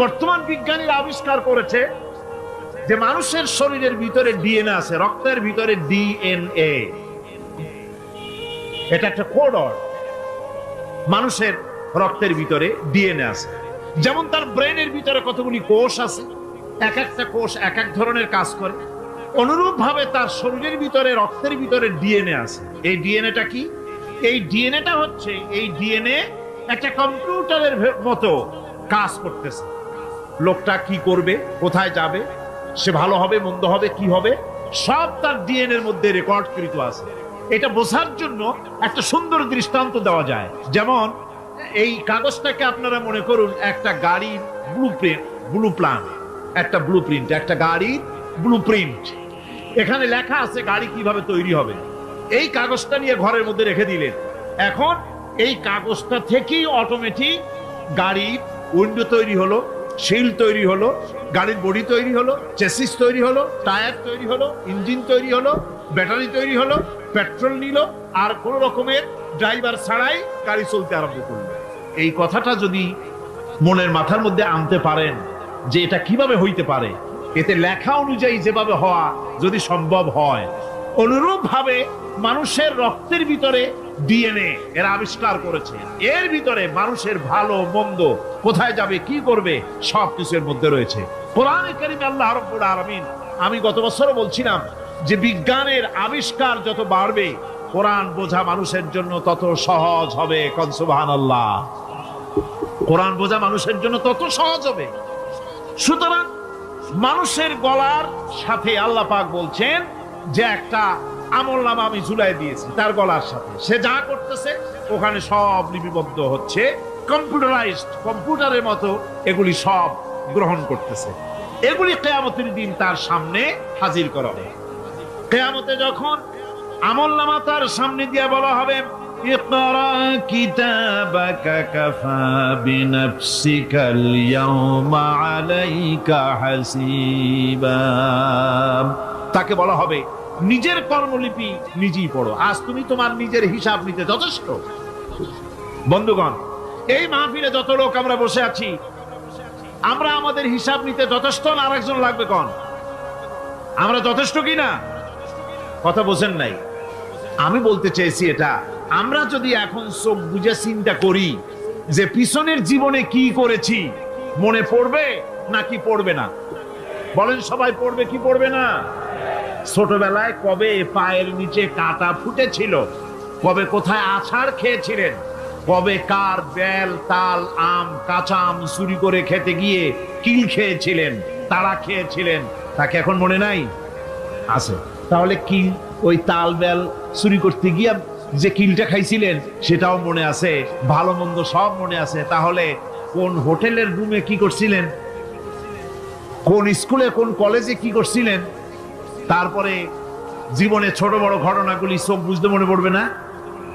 বর্তমান বিজ্ঞানীরা আবিষ্কার করেছে যে মানুষের শরীরের ভিতরে ডিএনএ আছে, রক্তের ভিতরে ডিএনএ, এটা একটা কোড। মানুষের রক্তের ভিতরে ডিএনএ আছে। যেমন তার ব্রেনের ভিতরে কতগুলি কোষ আছে, এক একটা কোষ এক এক ধরনের কাজ করে, অনুরূপ ভাবে তার শরীরের ভিতরে রক্তের ভিতরে ডিএনএ আছে। এই ডিএনএটা কি? এই ডিএনএটা হচ্ছে, এই ডিএনএ একটা কম্পিউটারের মতো কাজ করতেছে। লোকটা কি করবে, কোথায় যাবে, সে ভালো হবে মন্দ হবে কি হবে, সব তার ডিএনএর মধ্যে রেকর্ডকৃত আছে। এটা বোঝার জন্য একটা সুন্দর দৃষ্টান্ত দেওয়া যায়। যেমন এই কাগজটাকে আপনারা মনে করুন একটা গাড়ির একটা ব্লুপ্রিন্ট, একটা গাড়ির ব্লুপ্রিন্ট। এখানে লেখা আছে গাড়ি কিভাবে তৈরি হবে। এই কাগজটা নিয়ে ঘরের মধ্যে রেখে দিলেন, এখন এই কাগজটা থেকেই অটোমেটিক গাড়ির উইন্ডো তৈরি হলো, শিল তৈরি হলো, গাড়ির বডি তৈরি হলো, চেসিস তৈরি হলো, টায়ার তৈরি হলো, ইঞ্জিন তৈরি হলো, ব্যাটারি তৈরি হলো, পেট্রোল নিল, আর কোন রকমের ড্রাইভার ছাড়াই গাড়ি চলতে আরম্ভ করলো। এই কথাটা যদি মনের মাথার মধ্যে আনতে পারেন যে এটা কিভাবে হইতে পারে, এতে লেখা অনুযায়ী যেভাবে হওয়া যদি সম্ভব হয়, অনুরূপ ভাবে মানুষের রক্তের ভিতরে ডিএনএ এরা আবিষ্কার করেছে। এর ভিতরে মানুষের ভালো মন্দ, কোথায় যাবে কি করবে, সবকিছু এর মধ্যে রয়েছে। কোরআনে কারীমে আল্লাহ রাব্বুল আলামিন, আমি গত বছরও বলছিলাম যে বিজ্ঞানের আবিষ্কার যত বাড়বে কোরআন বোঝা মানুষের জন্য তত সহজ হবে। কোন সুবহানাল্লাহ। কোরআন বোঝা মানুষের জন্য তত সহজ হবে। সুতরাং মানুষের গলার সাথে আল্লাহ পাক বলছেন যে একটা আমলনামা আমি ঝুলাই দিয়েছি তার গলার সাথে, সে যা করতেছে ওখানে সব লিপিবদ্ধ হচ্ছে, কম্পিউটারাইজড, কম্পিউটারের মতো এগুলি সব গ্রহণ করতেছে। এগুলি কিয়ামতের দিন তার সামনে হাজির করা হবে। কিয়ামতে যখন আমলনামা তার সামনে দিয়ে বলা হবে ইকরা কিতাবাকা কাফা বিনাফসিকাল ইয়াওমা আলাইকা হাসিবা, তাকে বলা হবে নিজের কর্মলিপি নিজেই পড়ো, আজ তুমি তোমার নিজের হিসাব নিতে যথেষ্ট। বন্ধুগণ, এই মাহফিলে যত লোক আমরা বসে আছি, আমরা আমাদের হিসাব নিতে যথেষ্ট না আরেকজন লাগবে? কোন আমরা যথেষ্ট কি না? কথা বোঝেন নাই। আমি বলতে চেয়েছি এটা, আমরা যদি এখন চোখ বুঝে চিন্তা করি যে পিছনের জীবনে কি করেছি, মনে পড়বে নাকি পড়বে না? বলেন সবাই, পড়বে কি পড়বে না? ছোটবেলায় কবে পায়ের নিচে কাঁটা ফুটেছিল, কবে কোথায় আছাড় খেয়েছিলেন, কবে কার বেল তাল আম কাঁচা আম চুরি করে খেতে গিয়ে কিল খেয়েছিলেন, তাড়া খেয়েছিলেন, তাকে এখন মনে নাই? আছে। তাহলে কিল, ওই তাল বেল চুরি করতে গিয়ে যে কিলটা খাইছিলেন সেটাও মনে আছে, ভালো মন্দ সব মনে আছে। তাহলে কোন হোটেলের রুমে কি করছিলেন, কোন স্কুলে কোন কলেজে কি করছিলেন, তারপরে জীবনে ছোট বড় ঘটনাগুলি চোখ বুঝতে মনে পড়বে না?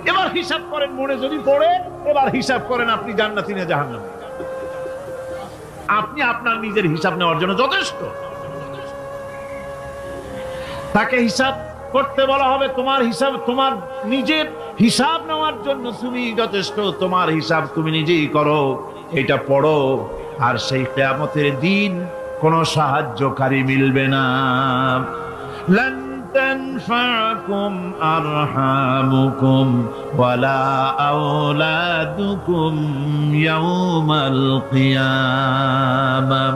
এবার হিসাব করেন, মনে যদি পড়ে এবার হিসাব করেন আপনি জান্নাতি না জাহান্নামী। আপনি আপনার নিজের হিসাব নেওয়ার জন্য যথেষ্ট। তাকে হিসাব করতে বলা হবে, তোমার হিসাব, তোমার নিজের হিসাব নেওয়ার জন্য তুমি যথেষ্ট, তোমার হিসাব তুমি নিজেই করো, এটা পড়ো। আর সেই কিয়ামতের দিন কোনো সাহায্যকারী মিলবে না। লান তানফাকুম আরহামুকুম ওয়ালা আওলাদুকুম ইয়াউমাল কিয়ামাহ।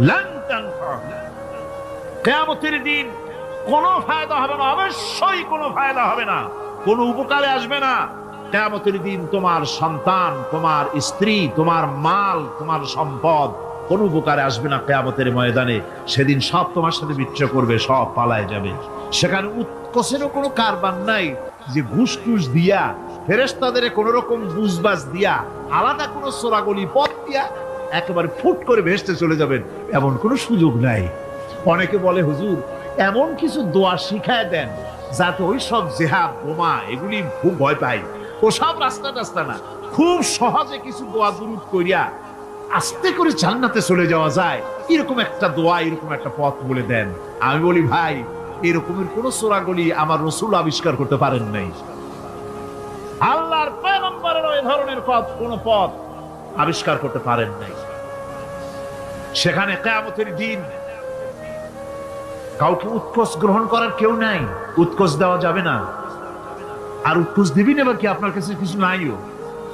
লান তানফাকুম, কিয়ামতের দিন কোনো ফায়দা হবে না, অবশ্যই কোনো ফায়দা হবে না, কোনো উপকারে আসবে না। কিয়ামতের দিন তোমার সন্তান, তোমার স্ত্রী, তোমার মাল, তোমার সম্পদ কোনো উপকারে আসবে না কিয়ামতের ময়দানে। সেদিন সব তোমার সাথে বিচ্ছ করবে, সব পালায় যাবে। সেখানে উৎকোষেরও কোনো কারবার নাই যে ঘুষ টুস দিয়া, ফেরেশতাদের কোনো রকম বুঝবাজ দিয়া, আলাদা কোনো সোরাগলি পথ দিয়া একেবারে ফুট করে ভেসতে চলে যাবেন, এমন কোনো সুযোগ নাই। অনেকে বলে হুজুর এমন কিছু দোয়া শিখায় দেন যাতে ওই সব জেহাদ বোমা এগুলি খুব ভয় পাই, ও সব রাস্তা টাস্তা না, খুব সহজে কিছু দোয়া দুরূদ করিয়া আস্তে করে জান্নাতে চলে যাওয়া যায়, এরকম একটা দোয়া, এরকম একটা পথ বলে দেন। আমি বলি ভাই, এরকমের কোন সোরাগলি আমার রসুল আবিষ্কার করতে পারেন নাই। আল্লাহর পয়গম্বরের ওই ধরনের পথ, কোন পথ আবিষ্কার করতে পারেন নাই। সেখানে কিয়ামতের দিন কাউকে উৎকোষ গ্রহণ করার কেউ নাই, উৎকোষ দেওয়া যাবে না। আর উৎকোষ দিবি নেবার কি, আপনার কাছে কিছু নাইও,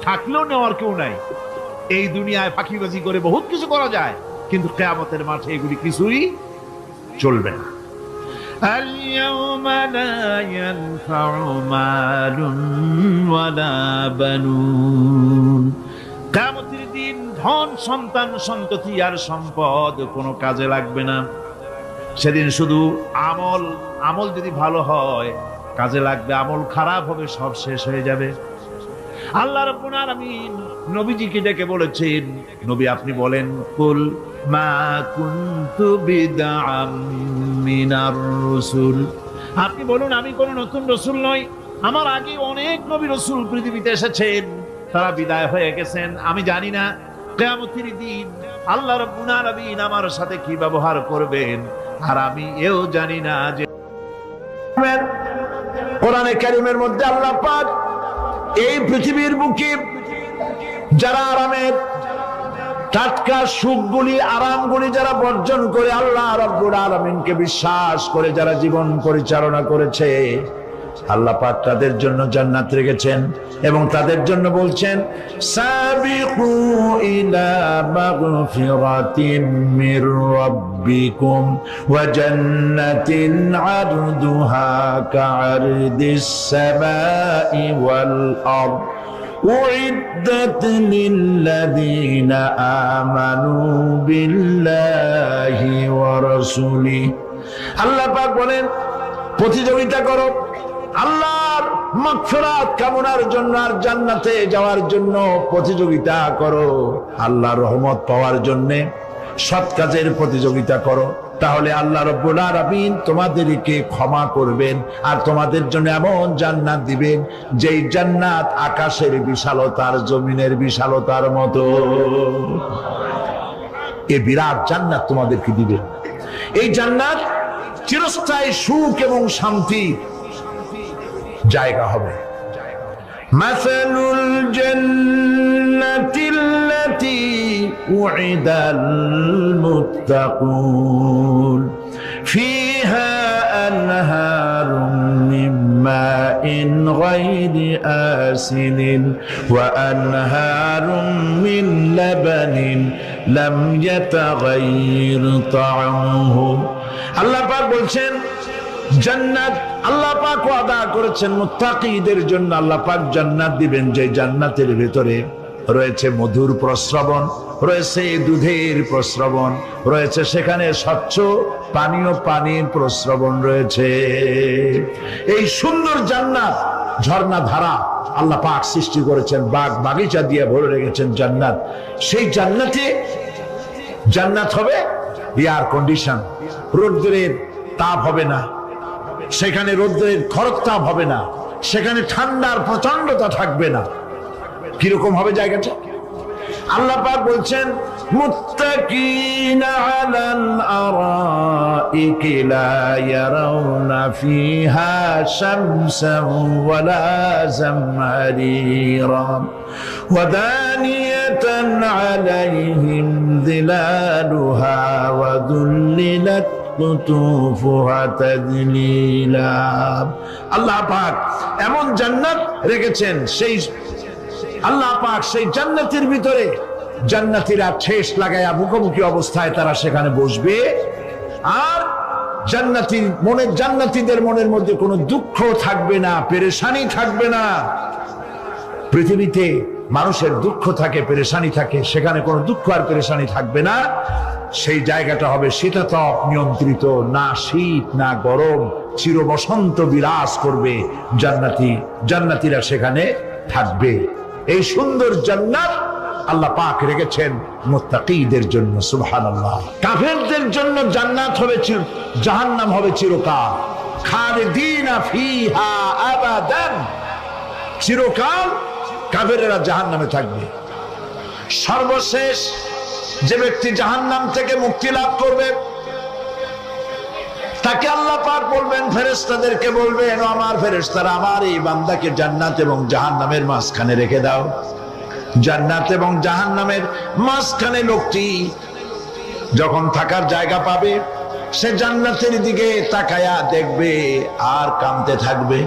থাকলেও নেওয়ার কেউ নাই। এই দুনিয়ায় ফাঁকিবাজি করে বহুত কিছু করা যায়, কিন্তু কিয়ামতের মাঠে এগুলি কিছুই চলবে না। اليوم لا ينفع مال ولا بنون। কিয়ামতের দিন ধন, সন্তান, সন্ততি আর সম্পদ কোনো কাজে লাগবে না। সেদিন শুধু আমল, আমল যদি ভালো হয় কাজে লাগবে, আমল খারাপ হবে সব শেষ হয়ে যাবে। আল্লাহ রাব্বুল আলামিন নবীজিকে ডেকে বলেছেন, নবী আপনি বলেন, কুল মা কুনতু বিদআম মিনার রাসূল, আপনি বলুন আমি কোন নতুন রাসূল নই, আমার আগে অনেক নবী রাসূল পৃথিবীতে এসেছেন, তারা বিদায় হয়ে গেছেন। আমি জানি না কিয়ামতের দিন আল্লাহ রাব্বুল আলামিন আমার সাথে কি ব্যবহার করবেন, আর আমি এও জানি না যে কোরআনে কারীমের মধ্যে আল্লাহ পাক এই পৃথিবীর বুকে যারা আরামের টাটকা সুখগুলি, আরামগুলি যারা বর্জন করে আল্লাহ রাব্বুল আলামিনকে বিশ্বাস করে যারা জীবন পরিচালনা করেছে, আল্লাহ পাক তাদের জন্য জান্নাত রেখেছেন এবং তাদের জন্য বলছেন, সাবিকু ইলা মাগফিরাতিন মির রাব্বিকুম ওয়া জান্নাতিন আরদুহা কাআরদিস সামাই ওয়াল আরদ উইদ্দাত লিল্লাযীনা আমানু বিল্লাহি ওয়া রাসূলিহি। আল্লাহ পাক বলেন, প্রতিযোগিতা করো আল্লাহর মাগফিরাত কামনার জন্য আর জান্নাতে যাওয়ার জন্য প্রতিযোগিতা করো, আল্লাহর রহমত পাওয়ার জন্য সৎ কাজের প্রতিযোগিতা করো, তাহলে আল্লাহ রাব্বুল আলামিন তোমাদেরকে ক্ষমা করবেন আর তোমাদের জন্য এমন জান্নাত দিবেন যেই জান্নাত আকাশের বিশালতার, জমিনের বিশালতার মতো। এই বিরাট জান্নাত তোমাদেরকে দিবেন। এই জান্নাত চিরস্থায়ী সুখ এবং শান্তি জায়গা হবে। মাসালুল জান্নাতিল্লাতী উইদাল মুত্তাকুন ফিহা আনহারুম মিন মাইন গায়রি আসিলিন ওয়া আনহারুম মিন লাবানিন লাম ইয়াতাগায়্যার তা'আমুহু। আল্লাহ পাক বলছেন, জান্নাত আল্লাহ পাক ওয়াদা করেছেন মুত্তাকিদের জন্য। আল্লাহ পাক জান্নাত দিবেন, যে জান্নাতের ভিতরে রয়েছে মধুর প্রস্রবণ, রয়েছে দুধের প্রস্রবণ, রয়েছে সেখানে স্বচ্ছ পানীয় পানির প্রস্রবণ রয়েছে। এই সুন্দর জান্নাত, ঝর্ণা ধারা আল্লাহ পাক সৃষ্টি করেছেন, বাগ বাগিচা দিয়ে ভরে রেখেছেন জান্নাত। সেই জান্নাতে জান্নাত হবে এয়ার কন্ডিশন, রৌদ্রের তাপ হবে না, সেখানে রৌদ্রের খরতাপ হবে না, সেখানে ঠান্ডার প্রচন্ডতা থাকবে না। কিরকম হবে জায়গাটা? আল্লাহ পাক বলছেন মুত্তাকিনা আলাল আরাইকি লা ইয়ারাউনা ফিহা শামসান ওয়ালা জামহারিরা ওয়া দানিয়াতান আলাইহিম যিলালুহা ওয়া দুল্লিলাত কুতুফুহা তাদলিলা। আল্লাহ পাক এমন জান্নাত রেখেছেন, সেই আল্লাহ পাক সেই জান্নাতের ভিতরে জান্নাতীরা ঠেস লাগায়া মুখোমুখি অবস্থায় তারা সেখানে বসবে, আর জান্নাতীদের মনের মধ্যে কোনো দুঃখ থাকবে না, পেরেশানি থাকবে না। পৃথিবীতে মানুষের দুঃখ থাকে, পেরেশানি থাকে, সেখানে কোনো দুঃখ আর পেরেশানি থাকবে না। সেই জায়গাটা হবে শীতাতপ নিয়ন্ত্রিত, না শীত না গরম, চির বসন্ত বিরাজ করবে। জান্নাতীরা সেখানে থাকবে। এই সুন্দর জান্নাত আল্লাহ পাক রেখেছেন মুত্তাকীদের জন্য। সুবহানাল্লাহ। কাফেরদের জন্য জান্নাত হবে, জাহান্নাম হবে চিরকাল। খালিদিনা ফিহা আবাদান, চিরকাল কাফেরেরা জাহান্নামে থাকবে। সর্বশেষ যে ব্যক্তি জাহান্নাম থেকে মুক্তি লাভ করবে তাকে আল্লাহ পাক বলবেন, ফেরেশতাদেরকে বলবেন, আমার ফেরেশতারা আমার এই বান্দাকে জান্নাত এবং জাহান্নামের মাঝখানে রেখে দাও। জান্নাত এবং জাহান্নামের মাঝখানে লোকটি যখন থাকার জায়গা পাবে, সে জান্নাতের দিকে তাকায়া দেখবে আর কাঁদতে থাকবে।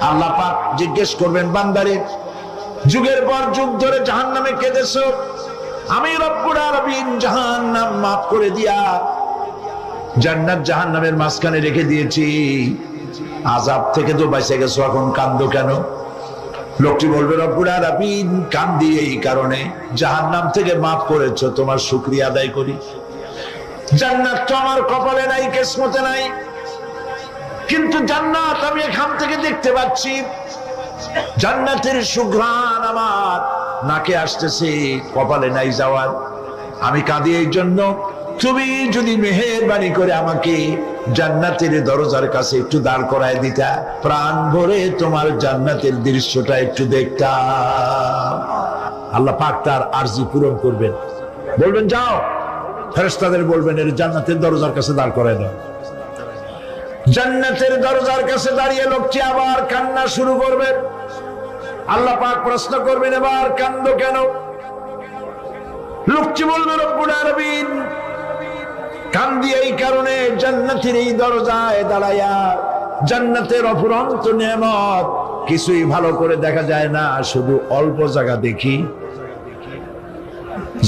আল্লাহ পাক জিজ্ঞেস করবেন, বান্দারে যুগের পর যুগ ধরে জাহান্নামে কেঁদেছো, আমি রব্বুল আলামিন জাহান্নাম মাফ করে দিয়া জান্নাত জাহান্নামের মাঝখানে রেখে দিয়েছি, আযাব থেকে তো বেঁচে গেছো, এখন কান্দো কেন? লোকটি বলবে, রব্বুল আলামিন কান্দি এই কারণে, জাহান্নাম থেকে মাফ করেছো, তোমার শুকরিয়া আদায় করি। জান্নাত তো আমার কপালে নাই, কিসমতে নাই, কিন্তু জান্নাত আমি এখান থেকে দেখতে পাচ্ছি। জান্নাতের সুঘ্রাণ আমার নাকে আসতেছে, কপালে নাই যাওয়ার। আমি কাঁদি এই জন্য, তুমি যদি মেহেরবানি করে আমাকে জান্নাতের দরজার কাছে একটু দাঁড় করায় দিতা, প্রাণ ভরে তোমার জান্নাতের দৃশ্যটা একটু দেখতাম। আল্লাহ পাক তার আরজি পূরণ করবেন, বলবেন যাও, ফেরেশতাদের বলবেন এর জান্নাতের দরজার কাছে দাঁড় করায় দাও। জান্নাতের দরজার কাছে দাঁড়িয়ে লোকটি আবার কান্না শুরু করবে। আল্লাহ পাক প্রশ্ন করবেন, এবার কান্দো কেন? লোকটি বলবে, রব্বুল আলামিন কান্দি এই কারণে, জান্নাতের এই দরজায় দাঁড়ায়া জান্নাতের অফুরন্ত নেয়ামত কিছুই ভালো করে দেখা যায় না, শুধু অল্প জায়গা দেখি।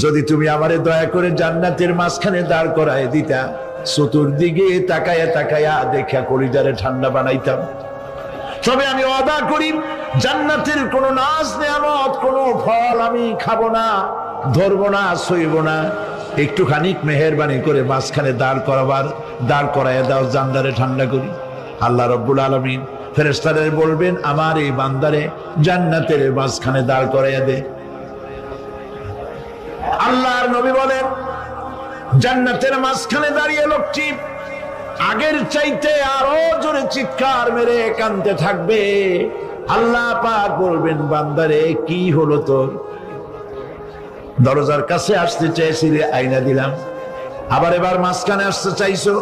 যদি তুমি আমারে দয়া করে জান্নাতের মাঝখানে দাঁড় করায় দিতা, চতুর্দিকে তাকায়া তাকায়া দেখা কলিজারে ঠান্ডা বানাইতাম। তবে আমি ওয়াদা করি, জান্নাতের কোন নাজ নেয়ামত, কোন ফল আমি খাবো না, ধরবো না, সইব না। একটুখানি মেহেরবানি করে মাঝখানে দাঁড় করাইয়া দাও, জান্নারে ঠান্ডা করি। আল্লাহ রব্বুল আলামিন ফেরেশতাদের বলবেন, আমার এই বান্দারে জান্নাতের মাঝখানে দাঁড় করাইয়া দে। আল্লাহর নবী বলেন, জান্নাতের মাঝখানে দাঁড়িয়ে লোকটি আগের চাইতে আরো জোরে চিৎকার মেরে কাঁদতে থাকবে। আল্লাহ পাক বলবেন, বান্দারে কি হলো তোর? দরজার কাছে আসতে চাইছিলে, আইনা দিলাম। আবার এবার মাঝখানে আসতে চাইছো,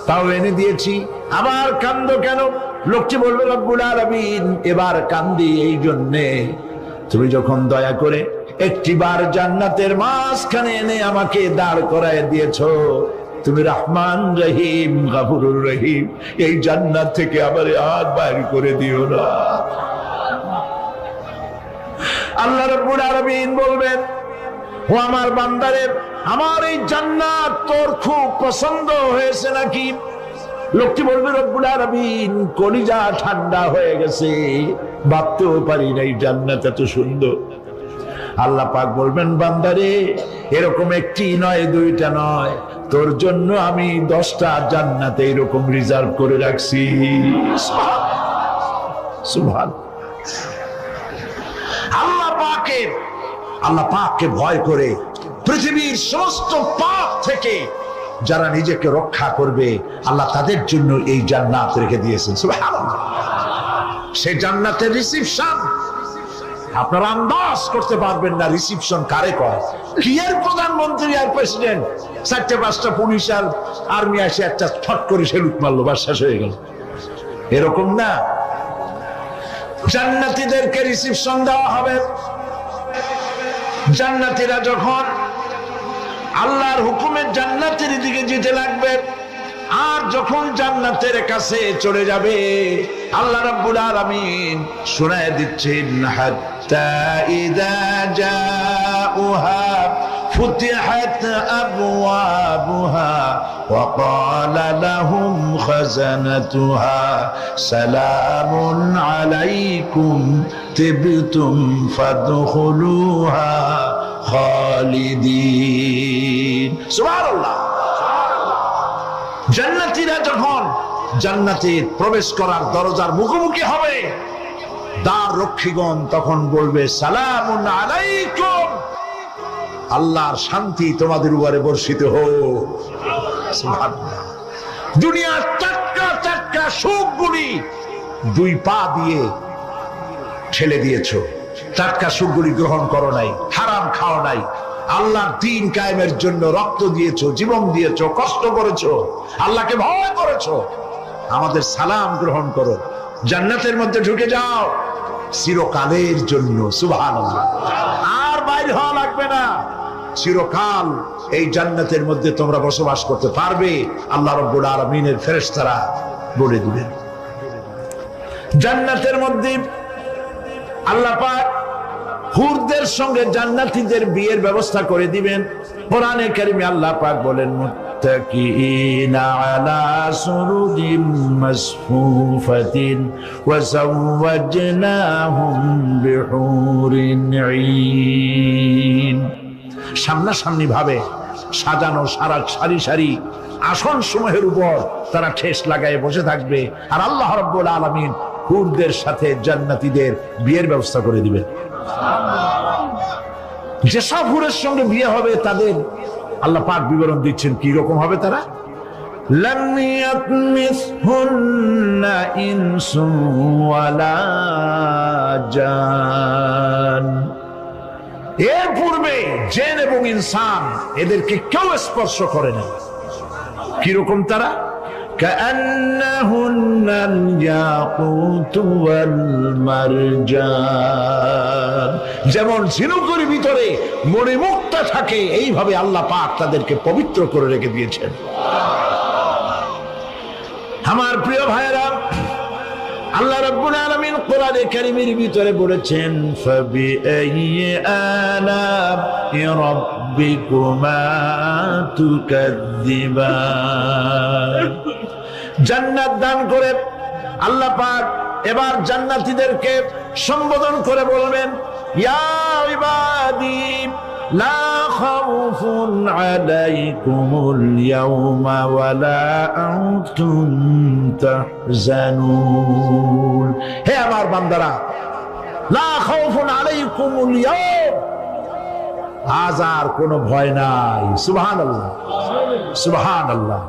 তাও এনে দিয়েছি, আবার কান্দো কেন? লোকটি বলবে, রব্বুল আলামিন এবার কান্দি এই জন্যে, তুমি যখন দয়া করে একটিবার জান্নাতের মাঝখানে এনে আমাকে দাঁড় করায় দিয়েছো, তুমি রহমান রহিম গফুরুর রহিম, এই জান্নাত থেকে আবার আর বাইর করে দিও না। আল্লাহ রাব্বুল আলামিন বলবেন, ও আমার বান্দারে, আমার এই জান্নাত তোর খুব পছন্দ হয়েছে নাকি? লোকটি বলবে, রব্বুল আলামিন কলিজা ঠান্ডা হয়ে গেছে, ভাবতেও পারি না এই জান্নাত এত সুন্দর। আল্লাহ পাক বলবেন, বান্দারে এরকম একটি নয়, দুইটা নয়, তোর জন্য আমি 10টা জান্নাত এরকম রিজার্ভ করে রাখছি। সুবহান। আল্লাহ পাককে ভয় করে পৃথিবীর সমস্ত পাপ থেকে যারা নিজেকে রক্ষা করবে, আল্লাহ তাদের জন্য এই জান্নাত রেখে দিয়েছেন। সুবহানাল্লাহ। সে জান্নাতের রিসিপশন আপনারা আন্দাজ করতে পারবেন না রিসিপশন কারে কয়। কি এর প্রধানমন্ত্রী আর প্রেসিডেন্ট, 4-5টা পুলিশ আর আর্মি আসে একটা ছট করে সেলুট মারলো, বাস শেষ হয়ে গেল, এরকম না। জান্নাতীদেরকে রিসিপশন দেওয়া হবে। জান্নাতীরা যখন আল্লাহর হুকুমে জান্নাতের দিকে যেতে লাগবে, আর যখন জান্নাতের কাছে চলে যাবে, আল্লাহ রাব্বুল আলামিন শোনায় দিচ্ছেন, হাত্তা ইযা জাউহা ফুতিহাত আবওয়াবুহা ওয়া ক্বালা লাহুম খাজানাতুহা সালামুন আলাইকুম তিবতুম ফাদখুলুহা খালিদিন। সুবহানাল্লাহ। জান্নাতীরা যখন জান্নাতে প্রবেশ করার দরজার মুখোমুখি হবে, দ্বার রক্ষীগণ তখন বলবে, সালামুন আলাইকুম, আল্লাহর শান্তি তোমাদের উপরে বর্ষিত হোক। সুবহানাল্লাহ। দুনিয়ার টাটকা টাটকা সুখগুলি 2 পা দিয়ে ঠেলে দিয়েছো, টাটকা সুখগুলি গ্রহণ করো নাই, হারাম খাও নাই, আল্লাহর দ্বীন কায়েমের জন্য রক্ত দিয়েছো, জীবন দিয়েছো, কষ্ট করেছো, আল্লাহকে ভয় করেছো। আমাদের সালাম গ্রহণ করো, জান্নাতের মধ্যে ঢুকে যাও চিরকালের জন্য। সুবহানাল্লাহ। আর বাইরে হওয়া লাগবে না, চিরকাল এই জান্নাতের মধ্যে তোমরা বসবাস করতে পারবে, আল্লাহ রাব্বুল আলামিনের ফেরেশতারা বলে দিবেন। জান্নাতের মধ্যে আল্লাহ পাক হুরদের সঙ্গে জান্নাতীদের বিয়ের ব্যবস্থা করে দিবেন। কোরআনে কারিমে আল্লাহ পাক বলেন, মুত্তাকিনা আলা সুরুরিম মাসফুফাতিন ওয়া যাওয়াজনাহুম বিহুরিন ঈন। সামনাসামনি ভাবে সাজানো সারি সারি আসন সমূহের উপর তারা ঠেস লাগায় বসে থাকবে, আর আল্লাহ রাব্বুল আলামিন হুরদের সাথে জান্নাতীদের বিয়ের ব্যবস্থা করে দিবেন। যেসব হুরের সঙ্গে বিয়ে হবে তাদের আল্লাহ পাক বিবরণ দিচ্ছেন কি রকম হবে তারা। লাম ইয়াতমিসহুন্না ইনসুন ওয়ালা জান। এর পূর্বে জিন এবং ইনসান এদেরকে কেউ স্পর্শ করে না। কি রকম তারা? কাআন্নাহুন্নাল ইয়াকুতু ওয়াল মারজান। যেমন ঝিনুকের ভিতরে মণিমুক্তা থাকে, এইভাবে আল্লাহ পাক তাদেরকে পবিত্র করে রেখে দিয়েছেন। আমার প্রিয় ভাইরা, আল্লাহ রাব্বুল আলামিন কোরআনে কারীমের ভিতরে বলেছেন, ফাবিআইয়ি আলা'i রাব্বিকুমা তুকাযযিবান। জান্নাত দান করে আল্লাহ পাক এবার জান্নাতীদেরকে সম্বোধন করে বলবেন, ইয়া ইবাদি লা খাউফুন আলাইকুমুল ইয়াওমা ওয়ালা আনতুম তাহজানুন। হে আমার বান্দারা, লা খাউফুন আলাইকুমুল ইয়াওম, আজ আর কোনো ভয় নাই। সুবহানাল্লাহ, সুবহানাল্লাহ।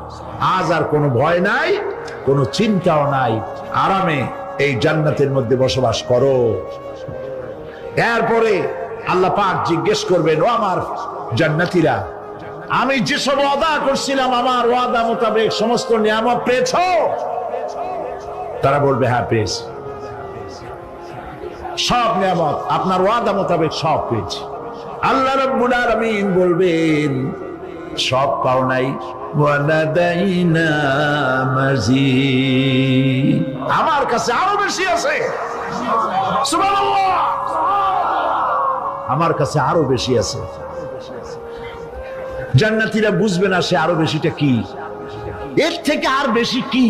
আজ আর কোনো ভয় নাই, কোনো চিন্তাও নাই, আরামে এই জান্নাতের মধ্যে বসবাস করো। এরপরে আল্লাহ পাক জিজ্ঞেস করবেন, ও আমার জান্নাতীরা, আমি যেসব ওয়াদা করছিলাম আমার ওয়াদা মোতাবেক সমস্ত নিয়ামত পেয়েছো? তারা বলবে, হ্যাঁ পেয়েছি, সব নিয়ামত আপনার ওয়াদা মোতাবেক সব পেয়েছি। আল্লাহ রাব্বুল আলামিন বলবেন, সব পাও নাই, ওয়ালাদাইনা মাজিদ, আমার কাছে আরো বেশি আছে। সুবহানাল্লাহ, আমার কাছে আরো বেশি আছে। জান্নাতীরা বুঝবে না সে আরো বেশিটা কি, এর থেকে আর বেশি কি।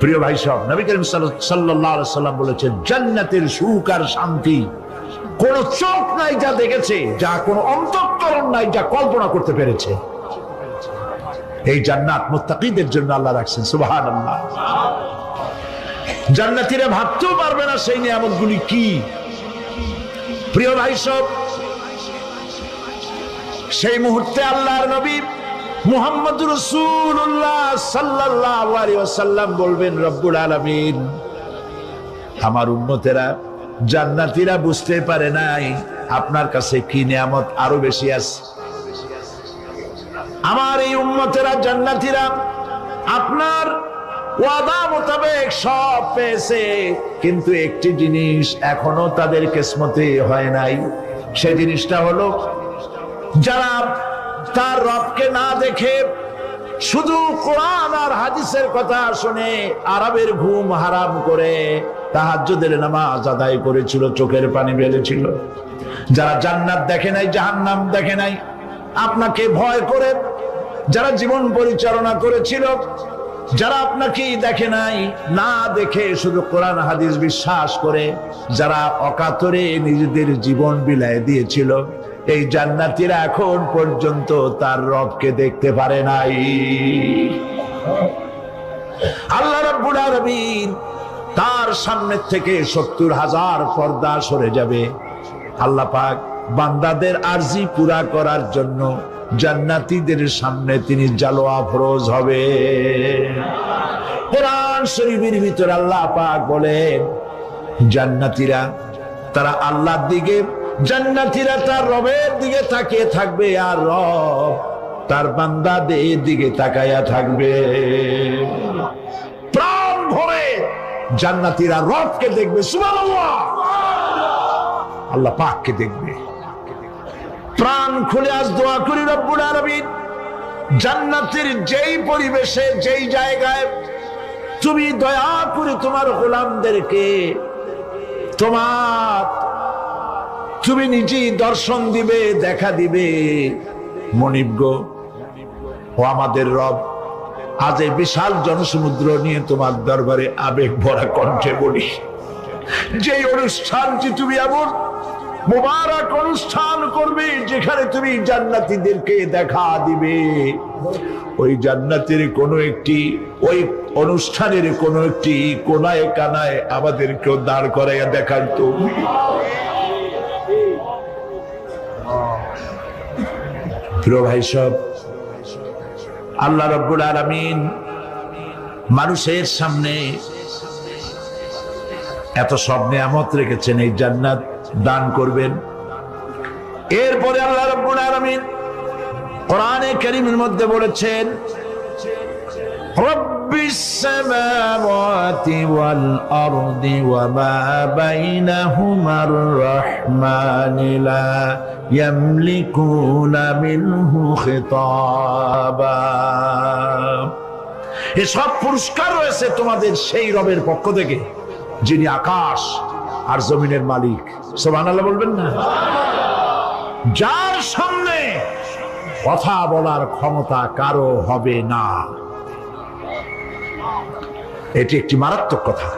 প্রিয় ভাই সব, নবী করিম সাল্লাল্লাহু আলাইহি সাল্লাম বলেছেন, জান্নাতের সুখ আর শান্তি কোন চোখ নাই যা দেখেছে, যা কোন অন্তঃকরণ নাই যা কল্পনা করতে পেরেছে। এই জান্নাত মুত্তাকিদের জন্য আল্লাহ রাখছেন। সুবহানাল্লাহ। জান্নাতীরা ভাবতেও পারবে না সেই নিয়ামতগুলি কি। প্রিয় ভাই সব, সেই মুহূর্তে আল্লাহর নবী মুহাম্মদুর রাসূলুল্লাহ সাল্লাল্লাহু আলাইহি ওয়াসাল্লাম বলবেন, রব্বুল আলামিন আমার উম্মতেরা, জান্নাতীরা বুঝতে পারে নাই আপনার কাছে কি নিয়ামত আরো বেশি আছে। আমার এই উম্মতেরা, জান্নাতীরা আপনার ওয়াদা মোতাবেক সব পেয়েছে, কিন্তু একটি জিনিস এখনো তাদের কিসমতে হয় নাই। সেই জিনিসটা হলো, যারা তার রবকে না দেখে শুধু কোরআন আর হাদিসের কথা শুনে আরবের ঘুম হারাম করে তাহাজ্জুদের নামাজ আদায় করেছিল, চোখের পানি ফেলেছিল, যারা জান্নাত দেখে নাই, জাহান্নাম দেখে নাই, আপনাকে ভয় করে যারা জীবন পরিচালনা করেছিল, যারা আপনাকে দেখে নাই, না দেখে শুধু কোরআন হাদিস বিশ্বাস করে যারা অকাতরে নিজেদের জীবন বিলায় দিয়েছিল, এই জান্নাতীরা এখন পর্যন্ত তার রবকে দেখতে পারে নাই। আল্লাহ রাব্বুল আলামিন তার সামনে থেকে ৭০,০০০ পর্দা সরে যাবে। আল্লাহ পাক বান্দাদের আরজি পুরা করার জন্য জান্নাতীদের সামনে তিনি জালোয়া ফরজ হবে। কোরআন শরীফের ভিতরে আল্লাহ পাক বলেন, জান্নাতীরা তারা আল্লাহর দিকে, জান্নাতীরা তার রবের দিকে তাকিয়ে থাকবে, আর রব তার বান্দাদের দিকে তাকায়া থাকবে। প্রাণ ভরে জান্নাতীরা রবকে দেখবে, সুবহানাল্লাহ, আল্লাহ পাককে দেখবে। প্রাণ খুলে আজ দোয়া করি, রব্বুল আলামিন জান্নাতের যেই পরিবেশে, যেই জায়গায় তুমি দয়া করে তোমার গোলামদেরকে তুমি নিজেই দর্শন দিবে, দেখা দিবে। মনিব গো, ও আমাদের রব, আজ এই বিশাল জনসমুদ্র নিয়ে তোমার দরবারে আবেগ ভরা কণ্ঠে বলি, যেই অনুষ্ঠানটি তুমি এমন মুবারক অনুষ্ঠান করবে যেখানে তুমি জান্নাতীদেরকে দেখা দিবে, ওই জান্নাতের কোনো একটি, ওই অনুষ্ঠানের কোনো একটি কোনায় কানায় আমাদেরকেও দাঁড় করাইয়া দেখান তো। প্রিয় ভাই সব, আল্লাহ রাব্বুল আলামিন মানুষের সামনে এত সব নিয়ামত রেখেছেন, এই জান্নাত দান করবেন। এরপরে আল্লাহ রাব্বুল আলামিন কোরআনে কারীমের মধ্যে বলেছেন, রব্বিস সামাওয়াতি ওয়াল আরদি ওয়া মা বাইনাহুমার রাহমানি লা ইয়ামলিকুনা মিনহু খিতাবা। এসব পুরস্কার রয়েছে তোমাদের সেই রবের পক্ষ থেকে যিনি আকাশ আর জমিনের মালিক। সুবহানাল্লাহ বলবেন না? যার সামনে কথা বলার ক্ষমতা কারো হবে না। এটি একটি মারাত্মক কথা।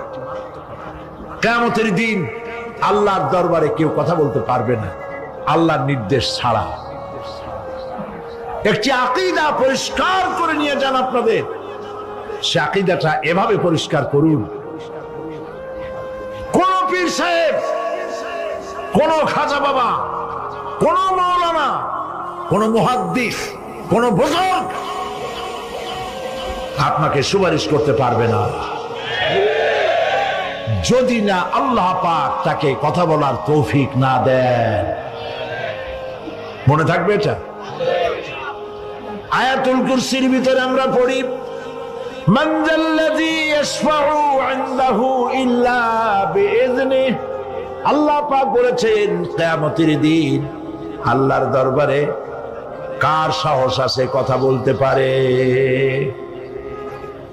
কিয়ামতের দিন আল্লাহর দরবারে কেউ কথা বলতে পারবে না আল্লাহর নির্দেশ ছাড়া। একটি আকীদা পরিষ্কার করে নিয়ে যান আপনাদের, সে আকীদাটা এভাবে পরিষ্কার করুন, কোন পীর সাহেব, কোন খাজা বাবা, কোন মাওলানা, কোন মুহাদ্দিস, কোন বুজুর্গ আপনাকে সুপারিশ করতে পারবে না যদি না আল্লাহ পাক তাকে কথা বলার তৌফিক না দেন। মনে থাকবে এটা? আয়াতুল কুরসির ভিতরে আমরা পড়ি, মান যাল্লাযী ইয়াশফাউ ইনদাহু ইল্লা বিইযনিহি। আল্লাহ পাক বলেছেন কিয়ামতের দিন আল্লাহর দরবারে কার সাহস আছে কথা বলতে পারে?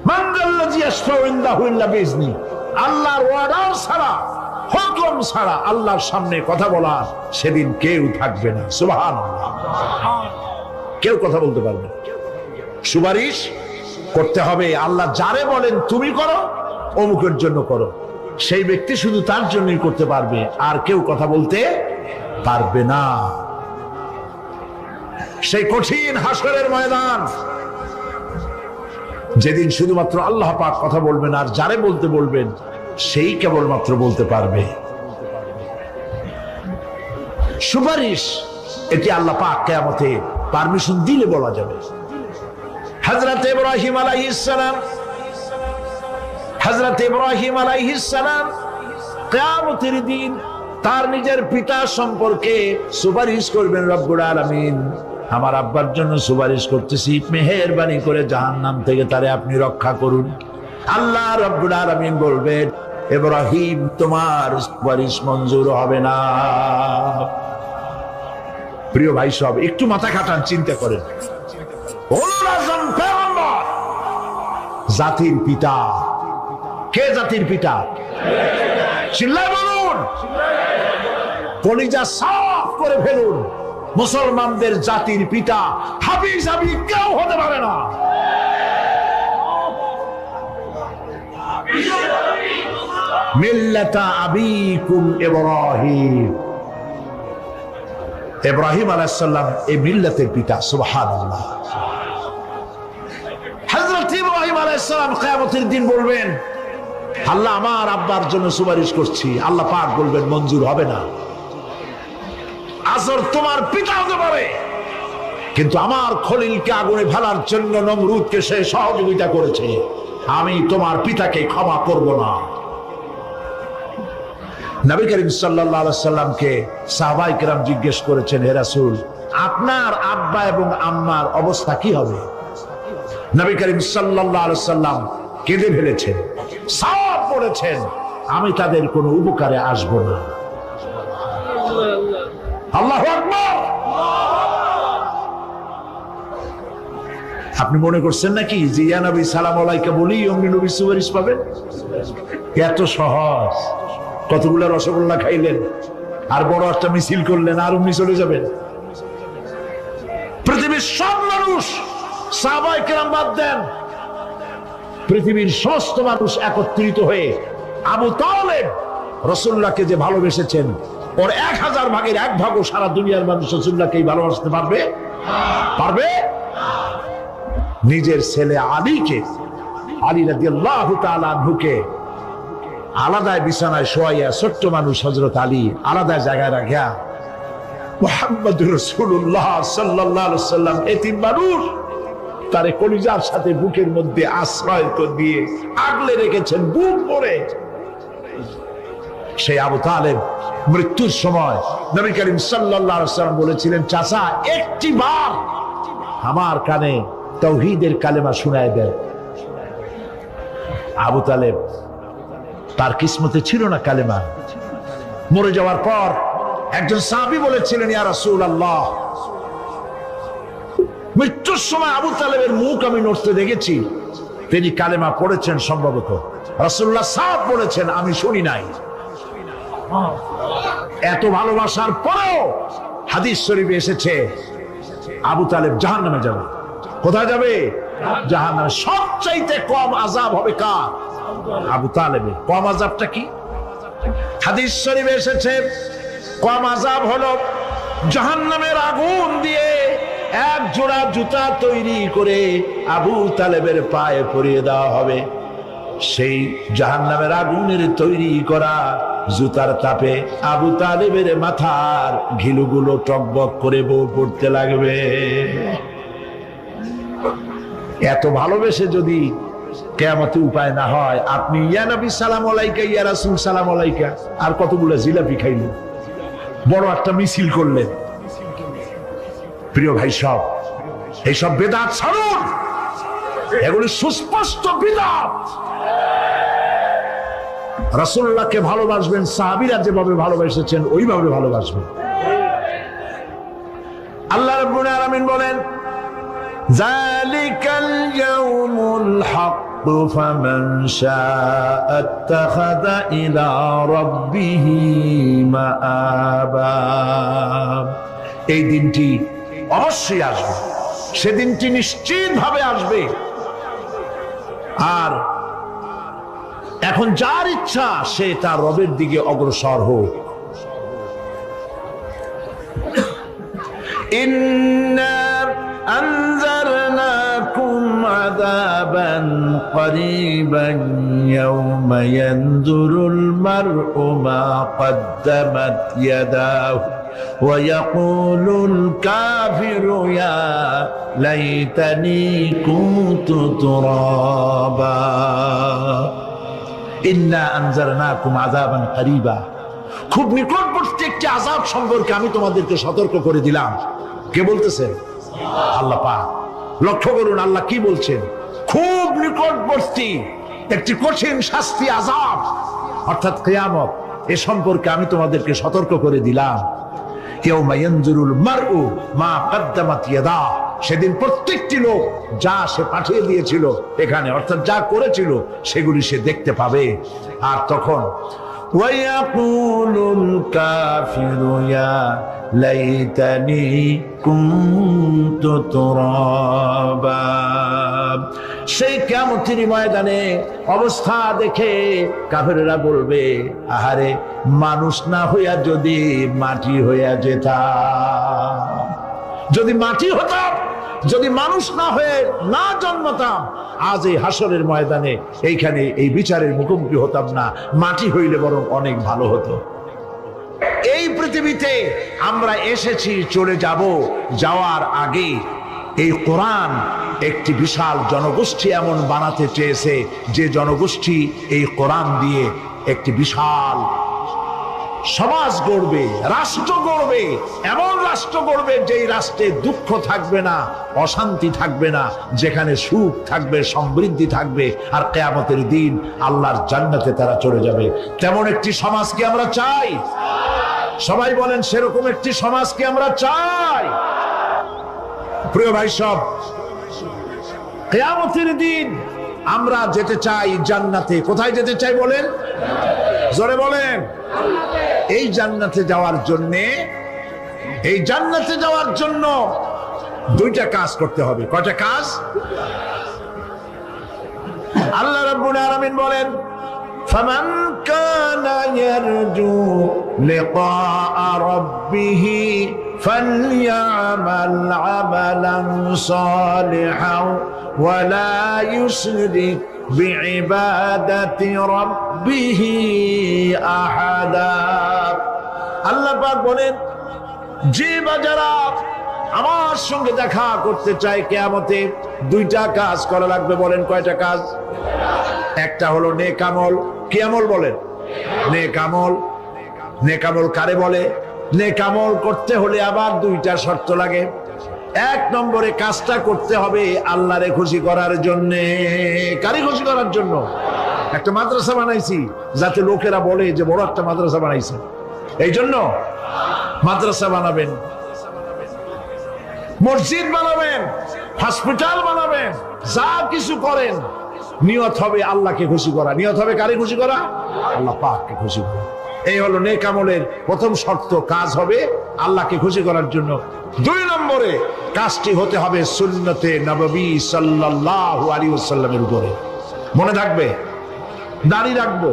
মান যাল্লাযী ইয়াশফাউ ইনদাহু ইল্লা বিইযনিহি। আল্লাহর ওয়াদা ছাড়া, হুকুম ছাড়া আল্লাহর সামনে কথা বলা সেদিন কেউ থাকবে না। সুবহানাল্লাহ। কেউ কথা বলতে পারবে না। সুপারিশ করতে হবে আল্লাহ যারে বলেন তুমি করো, অমুকের জন্য করো, সেই ব্যক্তি শুধু তার জন্যই করতে পারবে, আর কেউ কথা বলতে পারবে না। সেই কঠিন হাসরের ময়দান, যেদিন শুধুমাত্র আল্লাহ পাক কথা বলবেন, আর যারে বলতে বলবেন সেই কেবলমাত্র বলতে পারবে। সুপারিশ এটি আল্লাহ পাক কিয়ামতে পারমিশন দিলে বলা যাবে। হযরত ইব্রাহিম আলাইহিস সালাম কিয়ামতের দিন তার নিজের পিতা সম্পর্কে সুপারিশ করবেন রব্বুল আলামিন, আমার আব্বার জন্য সুপারিশ করতেছি, মেহেরবানি করে জাহান্নাম থেকে তারে আপনি রক্ষা করুন। আল্লাহ রব্বুল আলামিন বলবেন, ইব্রাহিম তোমার সুপারিশ মঞ্জুর হবে না। প্রিয় ভাই সব, একটু মাথা খাটান, চিন্তা করেন। উলুল আযম পয়গম্বর, জাতির পিতা। কে জাতির পিতা? চিল্লায় বলুন, কলিজা সাফ করে ফেলুন। মুসলমানদের জাতির পিতা হাবিজ হাবিব কেউ হতে পারে না। মিল্লাতা আবিকুম ইব্রাহিম, ইব্রাহিম আলাইহিস সালাম এই মিল্লাতের পিতা। সুবহানাল্লাহ। হযরত ইব্রাহিম আলাইহিস সালাম কিয়ামতের দিন বলবেন, আল্লাহ আমার আব্বার জন্য সুপারিশ করছি। আল্লাহ পাক বলবেন মঞ্জুর হবে না। আজর তোমার পিতা হতে পারে, কিন্তু আমার খলিলকে আগুনে ফেলার জন্য নমরুদকে সে সহযোগিতা করেছে, আমি তোমার পিতাকে ক্ষমা করব না। নবী করিম সাল্লাল্লাহু আলাইহি সাল্লামকে সাহাবায়ে কেরাম জিজ্ঞেস করেছেন, হে রাসূল, আপনার আব্বা এবং আম্মার অবস্থা কি হবে? নবী করিম সাল্লাল্লাহু আলাইহি সাল্লাম কেঁদে ফেলেছেন, সাফ বলেছেন, আমি তাদের কোনো উপকারে আসব না। আল্লাহু আকবার। আপনি মনে করছেন নাকি যে ইয়া নবী সালাম আলাইকা বলি অমনি নবী সুপারিশ পাবেন? এত সহজ। কতগুলো রসগোল্লা খাইলেন আর বড় একটা মিছিল করলেন আর অমনি চলে যাবেন? পৃথিবীর সব মানুষ, সাহাবায়ে কেরাম বাদ দেন, পৃথিবীর সমস্ত মানুষ একত্রিত হয়ে আবু তালেব রাসূলুল্লাহকে যে ভালোবেসেছেন, ওর 1000 ভাগের 1 ভাগও সারা দুনিয়ার মানুষ রাসূলুল্লাহকে ভালোবাসতে পারবে? পারবে? নিজের ছেলে আলীকে, আলী রাদিয়াল্লাহু তাআলা আনহুকে আলাদা বিছানায় শোয়াইয়া, ছোট্ট মানুষ হযরত আলী আলাদা জায়গায় রাখিয়া, মুহাম্মদুর রাসূলুল্লাহ সাল্লাল্লাহু আলাইহি সাল্লাম এতিম মানুষ, তারে কলিজার সাথে বুকের মধ্যে আশ্রয় দিয়ে আগলে রেখেছেন বুক ভরে। সেই আবু তালেব মৃত্যুর সময় নবী করিম সাল্লাল্লাহু আলাইহি সাল্লাম বলেছিলেন, চাচা একটি বার আমার কানে তাওহীদের কালেমা শোনায় দেন। আবু তালেব, তার কিসমতে ছিল না কালেমা। মরে যাওয়ার পর একজন সাহাবী বলেছিলেন, ইয়া রাসূলুল্লাহ, মৃত্যুর সময় আবু তালেবের মুখ আমি নড়তে দেখেছি, তিনি কালেমা পড়েছেন সম্ভবত। রাসূলুল্লাহ সাফ বলেছেন, আমি শুনি নাই। এত ভালোবাসার পরেও হাদিস শরীফে এসেছে আবু তালেব জাহান্নামে যাবে। কোথায় যাবে? জাহান্নামে। সবচাইতে কম আযাব হবে কার? আবু তালেবের। কম আযাবটা কি? হাদিস শরীফে এসেছে কম আযাব হলো জাহান্নামের আগুন দিয়ে এক জোড়া জুতা তৈরি করে আবু তালেবের পায়ে পরিয়ে দেওয়া হবে। সেই জাহান্নামের আগুনের তৈরি করা জুতার তাপে আবু তালেবের মাথার ঘিলুগুলো টকবক করে বউ পড়তে লাগবে। এত ভালোবেসে যদি কিয়ামতে উপায় না হয়, আপনি ইয়া নবী সালাম আলাইকা, ইয়া রাসূল সালাম আলাইকা আর কতগুলো জিলাপি খাইলেন, বড় একটা মিছিল করলেন। প্রিয় ভাই সব, এইসব বেদাত ছাড়ুন, এগুলি সুস্পষ্ট বিদআত। রাসূলুল্লাহকে ভালোবাসবেন, সাহাবীরা যেভাবে ভালোবেসেছেন ওইভাবে ভালোবাসবেন। আল্লাহ রাব্বুল আলামিন বলেন, যালিকাল ইয়াউমুল হক ফামান শাআ ইত্তাখাযা ইলা রাব্বিহি মাআবা। এই দিনটি অবশ্যই আসবে, সেদিনটি নিশ্চিতভাবে আসবে। আর এখন যার ইচ্ছা সে তার রবের দিকে অগ্রসর হোক। ইন্না আনজারনাকুম আযাবান করিবান ইয়াওমা ইয়ানজুরুল মার'উ মা কদ্দামাত ইয়াদাহু ওয়া ইয়াকুলুল কাফিরু ইয়া লাইতানি কুনতু তুরাবা। ইন্না আনজারনাকুম আযাবান কারীবা, খুব নিকটবর্তী একটি আযাব সম্পর্কে আমি তোমাদেরকে সতর্ক করে দিলাম। কে বলতেছেন? আল্লাহ পাক। লক্ষ্য করুন আল্লাহ কি বলছেন, খুব নিকটবর্তী একটি কঠিন শাস্তি, আযাব অর্থাৎ কিয়ামত, এ সম্পর্কে আমি তোমাদেরকে সতর্ক করে দিলাম। ইয়াউমা ইয়ানজুরুল মারউ মা কদ্দামাত ইয়াদা, সেদিন প্রত্যেকটি লোক যা সে পাঠিয়ে দিয়েছিল এখানে, অর্থাৎ যা করেছিল সেগুলি সে দেখতে পাবে। আর তখন ওয়ায়াকুলুল কাফিরু ইয়া লাইতানি কুনতু তুরাবা, সেই কিয়ামতের ময়দানে অবস্থা দেখে কাফেররা বলবে, আহারে মানুষ না হইয়া যদি মাটি হইয়া যেতাম, যদি মাটি হতাম, যদি মানুষ না হয়ে না জন্মতাম, আজ এই হাসরের ময়দানে এইখানে এই বিচারের মুখোমুখি হতাম না, মাটি হইলে বরং অনেক ভালো হতো। এই পৃথিবীতে আমরা এসেছি, চলে যাব, যাওয়ার আগে এই কোরআন একটি বিশাল জনগোষ্ঠী এমন বানাতে চেয়েছে যে জনগোষ্ঠী এই কোরআন দিয়ে একটি বিশাল সমাজ গড়বে, রাষ্ট্র গড়বে, এমন রাষ্ট্র গড়বে যেই রাষ্ট্রে দুঃখ থাকবে না, অশান্তি থাকবে না, যেখানে সুখ থাকবে, সমৃদ্ধি থাকবে, আর কিয়ামতের দিন আল্লাহর জান্নাতে তারা চলে যাবে। তেমন একটি সমাজ কি আমরা চাই? সবাই বলেন, সেরকম একটি সমাজ কি আমরা চাই? প্রিয় ভাই সব, কিয়ামতের দিন আমরা যেতে চাই জান্নাতে। কোথায় যেতে চাই বলেন? জোরে বলেন। এই জান্নাতে যাওয়ার জন্য দুইটা কাজ করতে হবে। কয়টা কাজ? আল্লাহ রাব্বুল আলামিন বলেন, ফামান কানা ইয়ারজু লিকাআ রাব্বিহি ফালইয়ামাল আমালান সালিহান ওয়া লা ইউশরিক বিইবাদাতি রাব্বিহি আহাদা। আল্লাহ পাক বলেন, যে বাজারা আমার সঙ্গে দেখা করতে চায় কিয়ামতে, দুইটা কাজ করা লাগবে। বলেন কয়টা কাজ? একটা হলো নেক আমল। কি আমল বলেন? নেক আমল। নেক আমল কারে বলে? নেক আমল করতে হলে আবার দুইটা শর্ত লাগে। এক নম্বরে কাজটা করতে হবে আল্লাহরে খুশি করার জন্য। কারে খুশি করার জন্য? একটা মাদ্রাসা বানাইছি যাতে লোকেরা বলে যে বড় একটা মাদ্রাসা বানাইছে, এই জন্য মাদ্রাসা বানাবেন, মসজিদ বানাবেন, হসপিটাল বানাবেন, যা কিছু করেন নিয়ত হবে আল্লাহকে খুশি করা। নিয়ত হবে কারে খুশি করা? আল্লাহ পাককে খুশি করা। এই হলো নেক আমলের প্রথম শর্ত, কাজ হবে আল্লাহকে খুশি করার জন্য। দুই নম্বরে কাজটি হতে হবে সুন্নতে নববী সাল্লাল্লাহু আলাইহি ওয়াসাল্লামের উপরে। মনে থাকবে, দাড়ি রাখবো।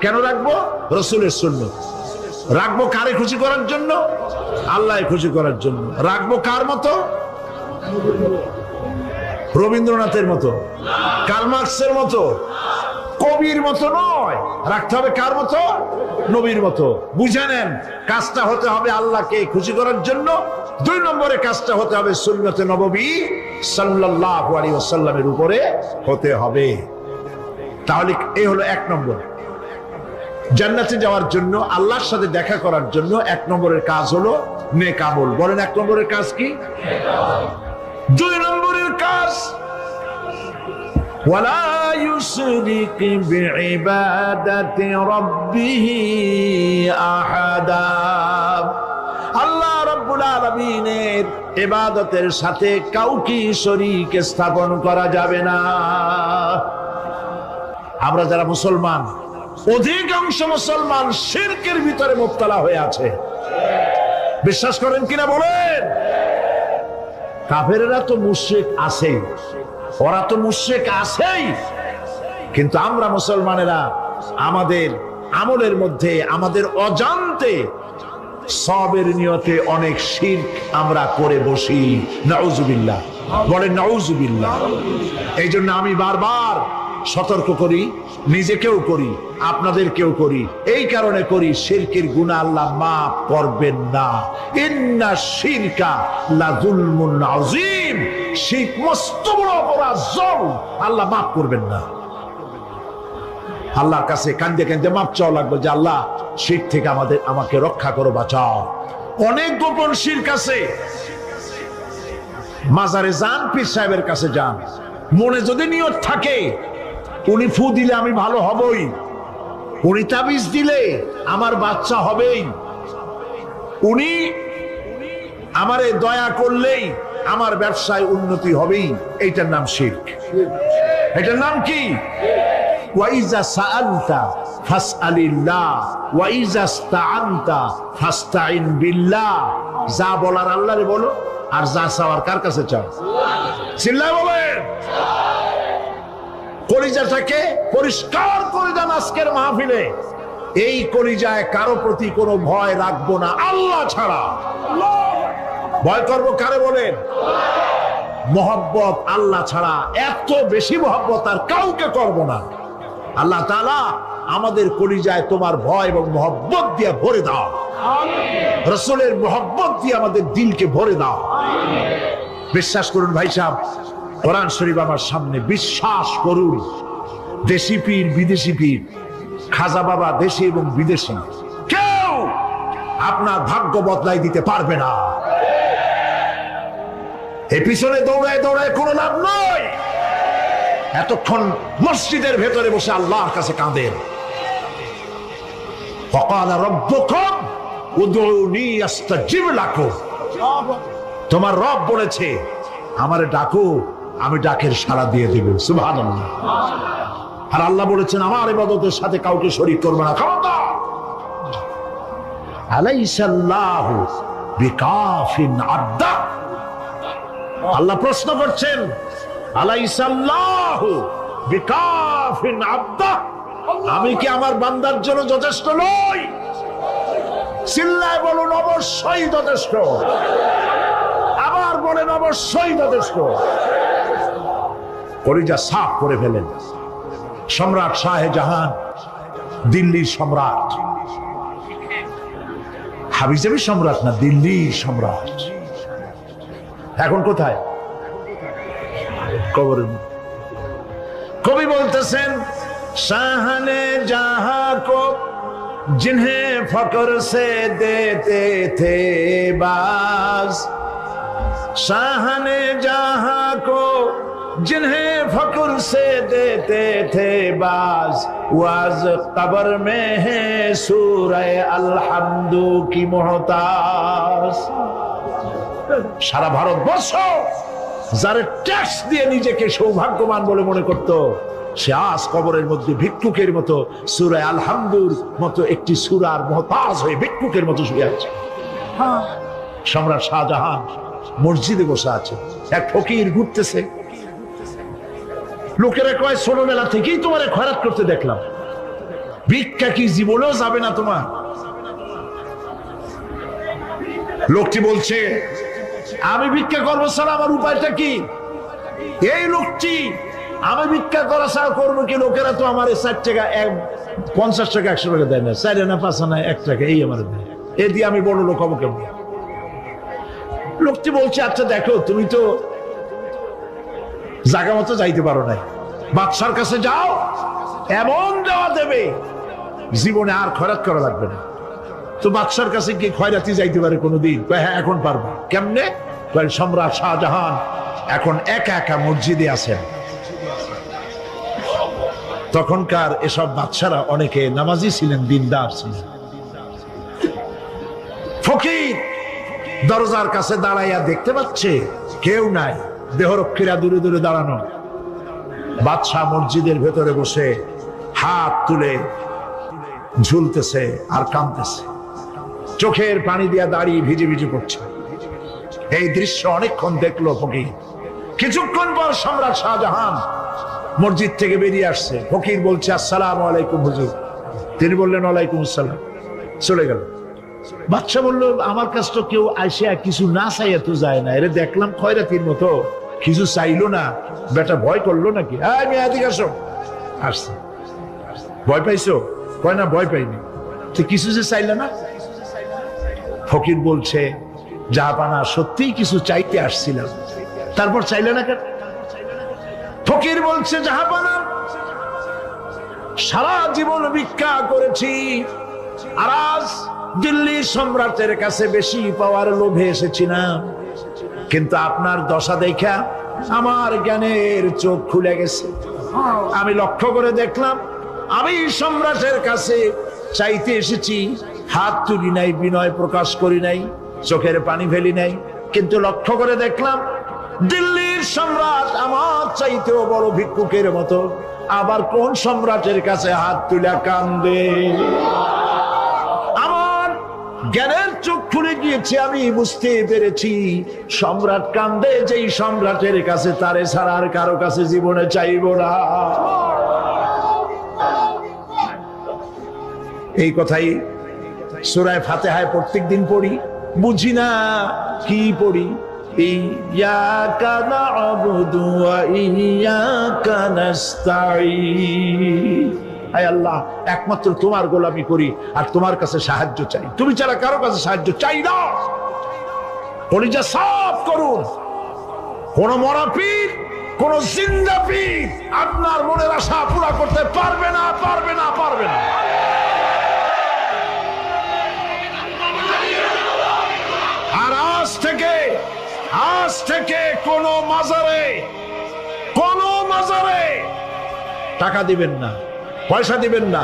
কেন রাখবো? রাসূলের সুন্নাত। রাখবো কারে খুশি করার জন্য? আল্লাহ খুশি করার জন্য। রাখবো কার মতো? রবীন্দ্রনাথের মতো, কার্ল মার্কসের মতো, কবির মতো নয়। রাখতে হবে কার মতো? নবীর মতো। বুঝে নেন, কাজটা হতে হবে আল্লাহকে খুশি করার জন্য। দুই নম্বরে কাজটা হতে হবে সুন্নতে নববী সাল্লাল্লাহু আলাইহি ওয়াসাল্লামের উপরে হতে হবে। তাহলে এই হলো এক নম্বর। জান্নাতে যাওয়ার জন্য, আল্লাহর সাথে দেখা করার জন্য এক নম্বরের কাজ হলো নেক আমল। বলেন এক নম্বরের কাজ কি? দুই নম্বরের কাজ ওয়ালা ইউশরিক বিইবাদাতি রাব্বিহি আহাদা। আল্লাহ রাব্বুল আলামিনের ইবাদতের সাথে কাউকে শরীক স্থাপন করা যাবে না। আমরা যারা মুসলমান, অধিকাংশ মুসলমান শিরকের ভিতরে মুবতালা হয়ে আছে। বিশ্বাস করেন কিনা বলেন? কাফেররা তো মুশরিক আছেই, ওরা তো মুশরিক আছেই, কিন্তু আমরা মুসলমানেরা আমাদের আমলের মধ্যে, আমাদের অজান্তে সবের নিয়তে অনেক শিরক আমরা করে বসি। নাউজুবিল্লাহ। বলেন নাউজুবিল্লাহ। এই জন্য আমি বারবার সতর্ক করি, নিজেকেও করি, আপনাদেরকেও করি। এই কারণে করি, শিরকের গুনাহ আল্লাহ মাফ করবেন না। ইন্না শিরকা লাযুলমুন আযীম। শিরক মস্ত বড় অপরাধ, জুলম, আল্লাহ মাফ করবেন না। আল্লাহর কাছে কান্দে কান্দে মাপ চাওয়া লাগবে যে আল্লাহ শিরক থেকে আমাকে রক্ষা করো, বাঁচাও। অনেক গোপন শিরক আছে। মাজারে যান, পীর সাহেবের কাছে যান, মনে যদি নিয়ত থাকে উনি ফু দিলে আমি ভালো হবই, উনি তাবিজ দিলে আমার বাচ্চা হবেই, উনি আমারে দয়া করলেই আমার ব্যবসায় উন্নতি হবেই, এইটার নাম শিরক। এটার নাম কি? ওয়াইজা সাআলতা ফাসআলিল্লাহ ওয়াইজা ইসতাআনতা ফাসতাইন বিল্লাহ। যা বলার আল্লাহরে বলো, আর যা চাওয়ার কার কাছে চাও? চিল্লায় বলেন। কলিজাটাকে পরিষ্কার করে দেন আজকের মাহফিলে। এই কলিজায় কারো প্রতি কোনো ভয় রাখবো না আল্লাহ ছাড়া। ভয় করবো কারে বলেন? মহব্বত আল্লাহ ছাড়া, এত বেশি মহব্বত আর কাউকে করব না। আল্লাহ তাআলা আমাদের কলিজায় তোমার ভয় এবং মহব্বত দিয়ে ভরে দাও। রাসূলের মহব্বত দিয়ে আমাদের দিলকে ভরে দাও। বিশ্বাস করুন ভাই সাহেব, কোরআন শরীফ আমার সামনে, বিশ্বাস করুন। দেশি পীর, বিদেশি পীর, খাজা বাবা দেশি এবং বিদেশি, কেউ আপনার ভাগ্য বদলাই দিতে পারবে না। এই পিছনে দৌড়ায় দৌড়ায় কোনো লাভ নয়। এতক্ষণ মসজিদের ভেতরে বসে আল্লাহর কাছে কাঁদেন। ওয়াকালা রাব্বুকুম উদউনি আস্তাজিব লাকুম। তোমার রব বলেছে আমারে ডাকো, আমি ডাকের সাড়া দিয়ে দেব। সুবহানাল্লাহ। আর আল্লাহ বলেছেন আমার ইবাদতের সাথে কাউকে শরীক করবে না। খবরদার। আলাইসাল্লাহু বিকাফিন আবদা। আল্লাহ প্রশ্ন করছেন, আলাইসাল্লাহু বিকাফিন আবদা, আমি কি আমার বান্দার জন্য যথেষ্ট নই? চিল্লায় বলুন অবশ্যই যথেষ্ট। আবার বলেন অবশ্যই যথেষ্ট। কলিজা সাফ করে ফেলেন। সম্রাট শাহজাহান, দিল্লির সম্রাট, হাবিজাবি সম্রাট না, দিল্লির সম্রাট। এখন কোথায়? কবরের। কবি বলতেছেন, শাহনে জাহাं को जिन्हें फक्र से देते थे बाज, शाहने जहां को जिन्हें फक्र से देते थे बाज, वाज कब्र में है सूरह अलहम्दु की मोहताज। সারা ভারতবর্ষ যারা ট্যাক্স দিয়ে নিজেকে সৌভাগ্যবান বলে মনে করত, সে আজ কবরের মধ্যে ভিক্ষুকের মতো সূরা আলহামদুর মতো একটি সূরার মুহতাজ হয়ে ভিক্ষুকের মতো শুয়ে আছে। সম্রাট শাহজাহান মসজিদে বসে আছে, এক ফকির ঘুরতেছে। লোকেরা কয় ছোটবেলা থেকেই তোমার খয়রাত করতে দেখলাম, ভিক্ষা কি জীবনেও যাবে না তোমার? লোকটি বলছে আমি ভিক্ষা করবো ছাড়া আমার উপায়টা কি? এই লোকটি আমি ভিক্ষা করা ছাড়া করবো কি? লোকেরা তো আমার 60 টাকা 50 টাকা 100 টাকা দেয় না, 4 আনা 5 আনা 1 টাকা এই আমার দেয়, এ দিয়ে আমি বড় লোক হবো কেমন? লোকটি বলছে আচ্ছা দেখো, তুমি তো জায়গা মতো যাইতে পারো না, বাদশার কাছে যাও, এমন দেওয়া দেবে জীবনে আর খয়রাত করা লাগবে না। তো বাদশার কাছে কি খয়রাতি যাইতে পারে কোনোদিন? হ্যাঁ এখন পারবো। কেমনে? সম্রাট শাহজাহান এখন একা একা মসজিদে আছেন। তখনকার এসব বাদশারা অনেকে নামাজি ছিলেন, দিনদার ছিলেন। ফকির দরজার কাছে দাঁড়াইয়া দেখতে পাচ্ছে কেউ নাই, দেহরক্ষীরা দূরে দূরে দাঁড়ানো। বাদশাহ মসজিদের ভেতরে বসে হাত তুলে ঝুলতেছে আর কাঁদতেছে, চোখের পানি দিয়া দাঁড়িয়ে ভিজে ভিজে পড়ছে। এই দৃশ্য অনেকক্ষণ দেখলো ফকির। কিছুক্ষণ পর সম্রাট শাহজাহান মসজিদ থেকে বেরিয়ে আসছে। ফকির বলছে আসসালামু আলাইকুম হুজুর। তিনি বললেন ওয়ালাইকুম আসসালাম, চলে গেল। বাদশা বলল আমার কাছে তো কেউ আইসা কিছু না চাইয়া তো যায় না, এরে দেখলাম খয়রাতির মতো কিছু চাইলো না, বেটা ভয় করলো নাকি? আমি এদিকে আসো। আসছে। ভয় পাইছো? কয় না ভয় পাইনি। তো কিছু যে চাইলে না? ফকির বলছে জাহাপানা সত্যিই কিছু চাইতে আসছিলাম, তারপর চাইলে না কেন? ফকির বলছে জাহাপানা সারা জীবন ভিক্ষা করেছি, আর আজ দিল্লি সম্রাটের কাছে বেশি পাওয়ার লোভে এসেছি না, কিন্তু আপনার দশা দেখা আমার জ্ঞানের চোখ খুলে গেছে। আমি লক্ষ্য করে দেখলাম, আমি সম্রাটের কাছে চাইতে এসেছি, হাত তুলি নাই, বিনয় প্রকাশ করি নাই, চোখের পানি ফেলি নাই, কিন্তু লক্ষ্য করে দেখলাম দিল্লির সম্রাট আমার চাইতেও বড় ভিক্ষুকের মতো আবার কোন সম্রাটের কাছে হাত তুলে কান্দে। আমার জ্ঞানের চোখ খুলে গিয়েছে, আমি বুঝতে পেরেছি সম্রাট কান্দে যেই সম্রাটের কাছে, তারে ছাড়া আর কারো কাছে জীবনে চাইব না। এই কথাই সূরা ফাতিহায় প্রত্যেকদিন পড়ি, বুঝি না কি পড়ি। ইয়াকা না'বুদু ওয়া ইয়াকা নাস্তাঈন। আয় আল্লাহ, একমাত্র তোমার গোলামি করি আর তোমার কাছে সাহায্য চাই, তুমি ছাড়া কারো কাছে সাহায্য চাই না। কলিজা সাফ করুন, কোন মরা পীর, কোন জিন্দা পীর আপনার মনের আশা পুরা করতে পারবে না, পারবে না, পারবে না। আর আজ থেকে কোন মাজারে টাকা দিবেন না, পয়সা দিবেন না,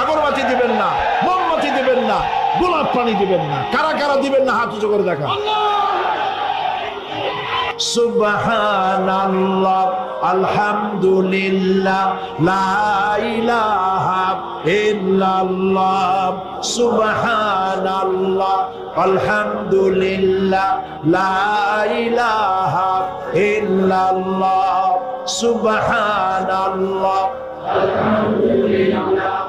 আগরবাতি দিবেন না, মোমবাতি দিবেন না, গোলাপ পানি দিবেন না। কারা কারা দিবেন না হাত উঁচু করে দেখা। সুবহানাল্লাহ, আলহামদুলিল্লাহ, লা ইলাহা ইল্লাল্লাহ। সুবহানাল্লাহ, আলহামদুলিল্লাহ, লা ইলাহা ইল্লাল্লাহ। সুবহানাল্লাহ, আলহামদুলিল্লাহ,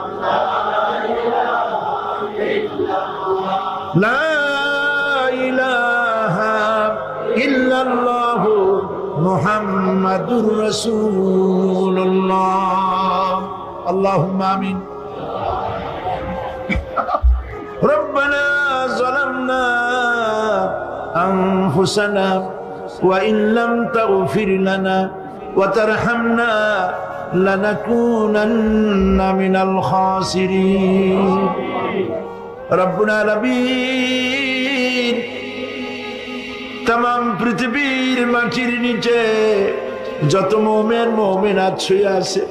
লা ইলাহা ইল্লাল্লাহ, মুহাম্মাদুর রাসূলুল্লাহ। আল্লাহুম্মা আমিন। রব্বানা যালামনা আনফুসানা ওয়া ইন লাম তাগফির লানা ওয়া তারহামনা লানাকুনান্না মিনাল খাসিরিন। রব্বুল আলামিন, तमाम পৃথিবীর মাটির নিচে যত মুমিন মুমিনাত শুয়ে আছে,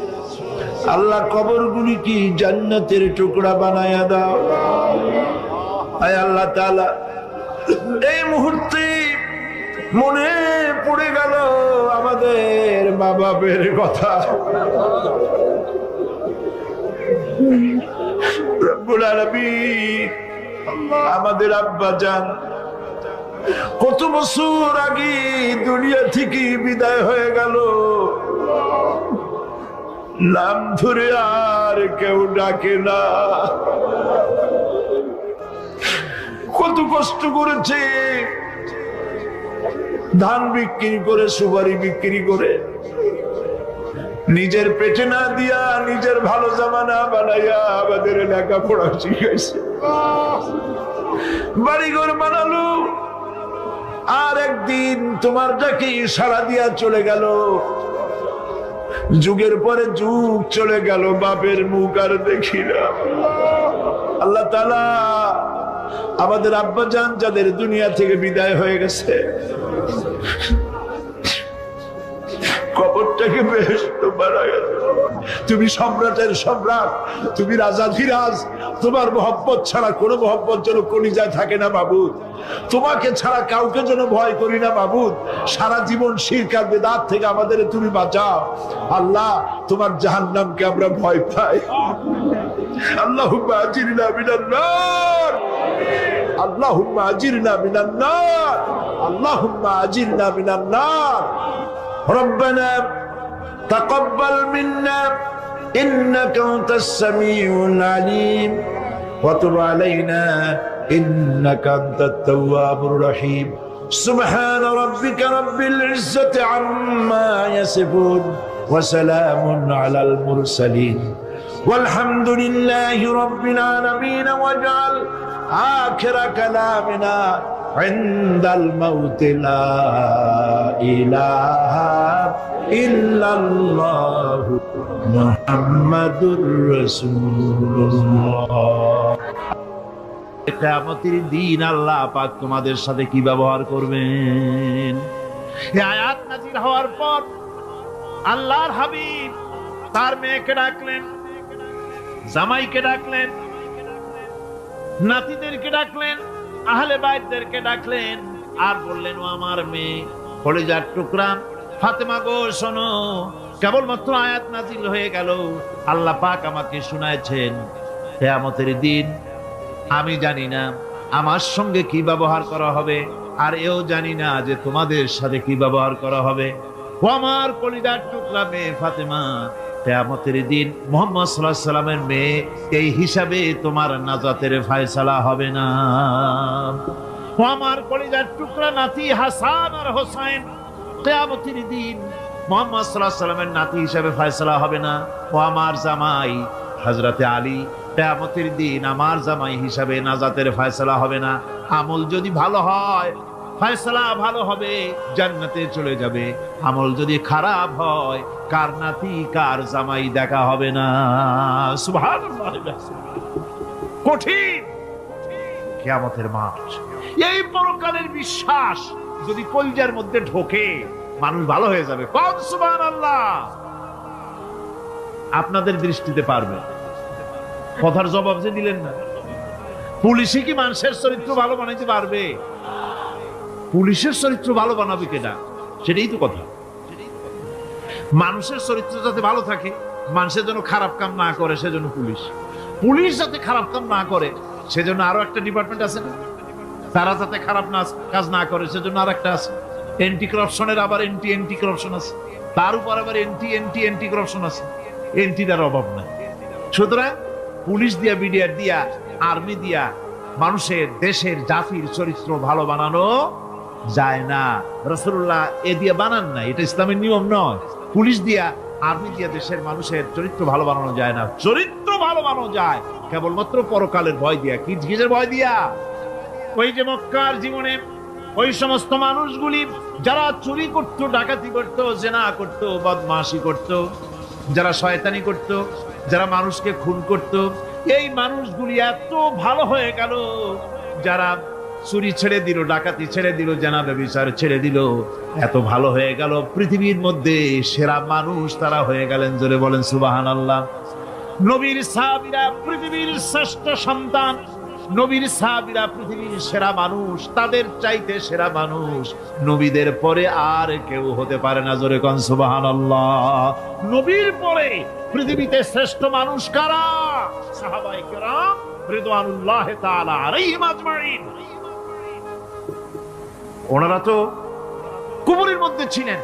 আল্লাহ কবরগুলি কি জান্নাতের টুকরা বানায়া দাও। আয় আল্লাহ তাআলা, এই মুহূর্তে মনে পড়ে গেল আমাদের মা বাবার কথা। রব্বুল আলামিন, আমাদের আব্বা জান কত বছর আগে দুনিয়া থেকে বিদায় হয়ে গেল, নাম ধরে আর কেউ ডাকে না। কত কষ্ট করেছে, ধান বিক্রি করে, সুপারি বিক্রি করে, নিজের পেটে না দিয়া নিজের ভালো জামা না বানাইয়া আমাদের লেখাপড়া শিখাইছে, বাড়িঘর বানালো। আর একদিন তোমার ডাকে সাড়া দিয়া চলে গেল। যুগের পরে যুগ চলে গেল, বাপের মুখ আর দেখি না। আল্লাহ তাআলা, আমাদের আব্বা জান যাদের দুনিয়া থেকে বিদায় হয়ে গেছে, কবরটাকে বেহেশত বানায়া দাও। তুমি সম্রাটের সম্রাট, তুমি রাজাধিরাজ, তোমার মহব্বত ছাড়া কোনো মহব্বত যেন কলিজায় থাকে না মাবুদ। তোমাকে ছাড়া কাউকে যেন ভয় করি না মাবুদ। সারা জীবন শিরক আর বিদআত থেকে আমাদের তুমি বাঁচাও। আল্লাহ, তোমার জাহান্নামকে আমরা ভয় পাই। আল্লাহুম্মা আজিরনা মিনান নার, আল্লাহুম্মা আজিরনা মিনান নার, আল্লাহুম্মা আজিরনা মিনান নার। ربنا تقبل منا إنك أنت السميع العليم وتب علينا إنك أنت التواب الرحيم سبحان ربك رب العزة عما يصفون وسلام على المرسلين والحمد لله رب العالمين واجعل آخر كلامنا عند الموت لا إله إلا الله মুহাম্মাদুর রাসূলুল্লাহ। কিয়ামতের দিন আল্লাহ পাক তোমাদের সাথে কি ব্যবহার করবেন? এই আয়াত নাযিল হওয়ার পর আল্লাহর হাবিব তার মেয়েকে ডাকলেন, জামাইকে ডাকলেন, নাতিদেরকে ডাকলেন, আহলে বাইতদেরকে ডাকলেন, আর বললেন, ও আমার মেয়ে কলিজার টুকরা ফাতেমা গো, শোনো, কেবলমাত্র আয়াত নাযিল হয়ে গেল, আল্লাহ পাক আমাকে শুনাইছেন কিয়ামতের দিন আমি জানি না আমার সঙ্গে কি ব্যবহার করা হবে, আর এও জানি না যে তোমাদের সাথে কি ব্যবহার করা হবে। ও আমার কলিজার টুকরা মেয়ে ফাতেমা, কিয়ামতের দিন মুহাম্মদ সাল্লাল্লাহু আলাইহি সাল্লামের মেয়ে এই হিসাবে তোমার নাজাতের ফয়সালা হবে না। ও আমার কলিজার টুকরা নাতি হাসান আর হোসেন, কিয়ামতের দিন মুহাম্মদ সাল্লাল্লাহু আলাইহি সাল্লামের নাতি হিসাবে ফয়সালা হবে না। ও আমার জামাই হযরতে আলী, কিয়ামতের দিন আমার জামাই হিসাবে নাজাতের ফয়সালা হবে না। আমল যদি ভালো হয় ফয়সালা ভালো হবে, জান্নাতে চলে যাবে। আমল যদি খারাপ হয় কার নাতি কার জামাই দেখা হবে না। সুবহানাল্লাহ। কঠিন কিয়ামতের মাঠ। এই পরকালের বিশ্বাস যদি কলিজার মধ্যে ঢোকে মানুষ ভালো হয়ে যাবে। কোন সুবহানাল্লাহ। আপনাদের দৃষ্টিতে পারবে কথার জবাব যে দিলেন না। পুলিশে কি মানুষের চরিত্র ভালো বানাইতে পারবে? পুলিশের চরিত্র ভালো বানাবে কেনা, সেটাই তো কথা। মানুষের চরিত্র যাতে ভালো থাকে, মানুষের জন্য খারাপ কাম না করে, সেজন্য পুলিশ। পুলিশ যাতে খারাপ কাম না করে সেজন্য আরো একটা ডিপার্টমেন্ট আছে না, তারা যাতে খারাপ কাজ না করে সেজন্য আর একটা আছে। এন্টি করাপশনের আবার এন্টি করাপশন আছে, তার উপর আবার এন্টি করাপশন আছে। এন্টিটার অভাব নাই। সুতরাং পুলিশ দিয়া, বিডিআর দিয়া, আর্মি দিয়া মানুষের, দেশের, জাতির চরিত্র ভালো বানানো যায় না। রাসূলুল্লাহ এ দিয়ে বানান না, এটা ইসলামের নিয়ম নয়। পুলিশ দিয়া, আর্মি দিয়া দেশের মানুষের চরিত্র ভালো বানানো যায় না। চরিত্র ভালো বানানো যায় কেবলমাত্র পরকালের ভয় দিয়া। কি কিসের ভয় দিয়া? ওই যে মক্কার জীবনে ওই সমস্ত মানুষগুলি যারা চুরি করত, ডাকাতি করত, জেনা করত, বদমাশি করত, যারা শয়তানি করত, যারা মানুষকে খুন করত, এই মানুষগুলি এত ভালো হয়ে গেল। যারা চুরি ছেড়ে দিল, ডাকাতি ছেড়ে দিল, জেনা ব্যভিচার ছেড়ে দিল, এত ভালো হয়ে গেল। পৃথিবীর মধ্যে সেরা মানুষ তারা হয়ে গেলেন। জোরে বলেন সুবহানাল্লাহ। নবীর সাহাবীরা পৃথিবীর শ্রেষ্ঠ সন্তান, নবীর সাহাবীরা পৃথিবীর সেরা মানুষ, তাদের চাইতে সেরা মানুষ নবীদের পরে আর কেউ হতে পারে না। জোরে কোন সুবহানাল্লাহ। নবীর পরে পৃথিবীতে শ্রেষ্ঠ মানুষ কারা? সাহাবায়ে কেরাম রিদওয়ানুল্লাহি তাআলা আলাইহিম আজমাইন। ওনারা তো কুফরের মধ্যে ছিলেন,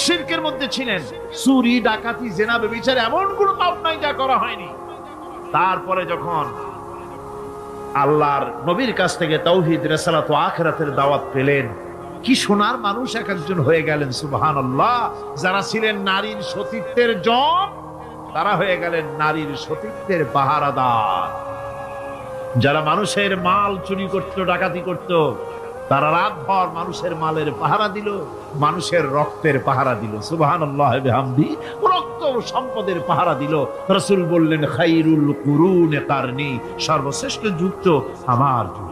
শিরকের মধ্যে ছিলেন, চুরি, ডাকাতি, জেনা, ব্যভিচার এমন কোনো পাপ নাই যা করা হয়নি। তারপরে যখন আল্লাহর নবীর কাছ থেকে তাওহীদ, রিসালাত ও আখিরাতের দাওয়াত পেলেন, কি সোনার মানুষ এক একজন হয়ে গেলেন। সুবহানাল্লাহ। যারা ছিলেন নারীর সতীত্বের জম, তারা হয়ে গেলেন নারীর সতীত্বের পাহারাদার। যারা মানুষের মাল চুরি করত, ডাকাতি করত, তারা রাতভর মানুষের মালের পাহারা দিল, মানুষের রক্তের পাহারা দিল। সুবহানাল্লাহ বিহামদি। রক্ত সম্পদের পাহারা দিল। রাসূল বললেন, খায়রুল কুরুনে কারনি, সর্বশ্রেষ্ঠ যুগ তো আমার যুগ।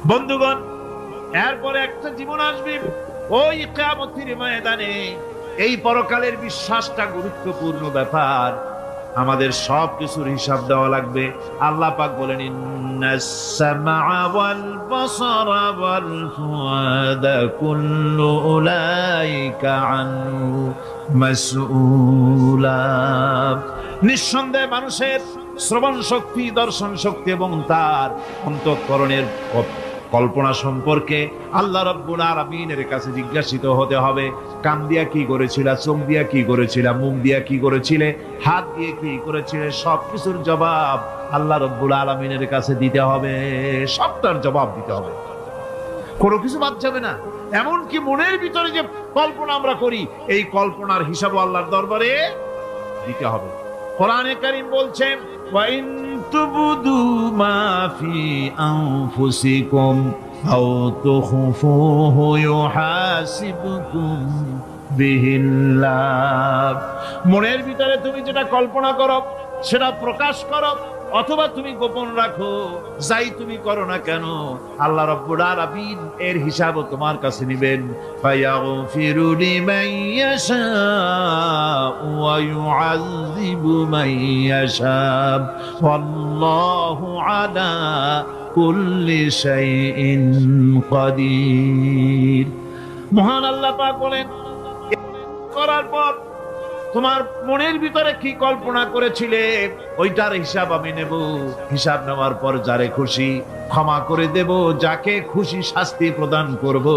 বন্ধুগণ, এরপরে একটা জীবন আসবে ওই কিয়ামতের ময়দানে। এই পরকালের বিশ্বাসটা গুরুত্বপূর্ণ ব্যাপার। আমাদের সব কিছুর হিসাব দেওয়া লাগবে। আল্লাহ পাক বলেন, ইন্নাস সামআ ওয়াল বাসারা ওয়াল ফুআদা কুল্লু উলাইকা আনহু মাসউলা। নিঃসন্দেহে মানুষের শ্রবণ শক্তি, দর্শন শক্তি এবং তার অন্তঃকরণের কল্পনা সম্পর্কে আল্লাহ রাব্বুল আলামিনের কাছে জিজ্ঞাসিত হতে হবে। কান দিয়া কি করেছিলা, চোখ দিয়া কি করেছিলা, মুখ দিয়া কি করেছিলে, হাত দিয়ে কি করেছিলে, সবকিছুর জবাব আল্লাহ রাব্বুল আলামিনের কাছে দিতে হবে। সবটার জবাব দিতে হবে, কোনো কিছু বাদ যাবে না। এমনকি মনের ভিতরে যে কল্পনা আমরা করি, এই কল্পনার হিসাব আল্লাহর দরবারে দিতে হবে। কোরআনে কারীম বলছেন, ওয়া ইন তুবদু মা ফি আনফুসিকুম আও তুখফুহু ইউহাসিবকুম বিহিল্লাহ। মনের ভিতরে তুমি যেটা কল্পনা করো সেটা প্রকাশ করো অথবা তুমি গোপন রাখো, যাই তুমি করো না কেন আল্লাহ রাব্বুল আলামিন এর হিসাব তোমার কাছে নেবেন। ফায়াগফিরু লিমান ইয়াশাউ ওয়া ইউআযযিবু মান ইয়াশাউ ওয়াল্লাহু আলা কুল্লি শাইইন কাদির। মহান আল্লাহ পাক বলেন, করার পর তোমার মনের ভিতরে কি কল্পনা করেছিলে ওইটার হিসাব আমি নেব। হিসাব নেওয়ার পর যারে খুশি ক্ষমা করে দেব, যাকে খুশি শাস্তি প্রদান করব।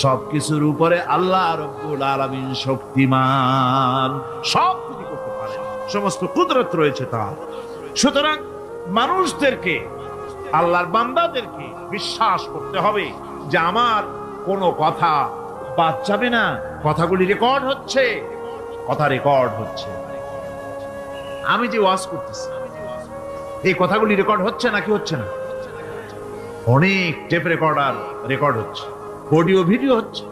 সবকিছুর উপরে আল্লাহ রাব্বুল আলামিন শক্তিমান, সব কিছু করতে পারেন, সমস্ত কুদরত রয়েছে তার। সুতরাং মানুষদেরকে, আল্লাহর বান্দাদেরকে বিশ্বাস করতে হবে যে আমার কোনো কথা বাদ যাবে না। কথাগুলি রেকর্ড হচ্ছে, কথা রেকর্ড হচ্ছে। আমি যে ওয়াজ করতেছি এই কথাগুলি রেকর্ড হচ্ছে নাকি হচ্ছে না? অনেক টেপ রেকর্ডার রেকর্ড হচ্ছে, অডিও ভিডিও হচ্ছে।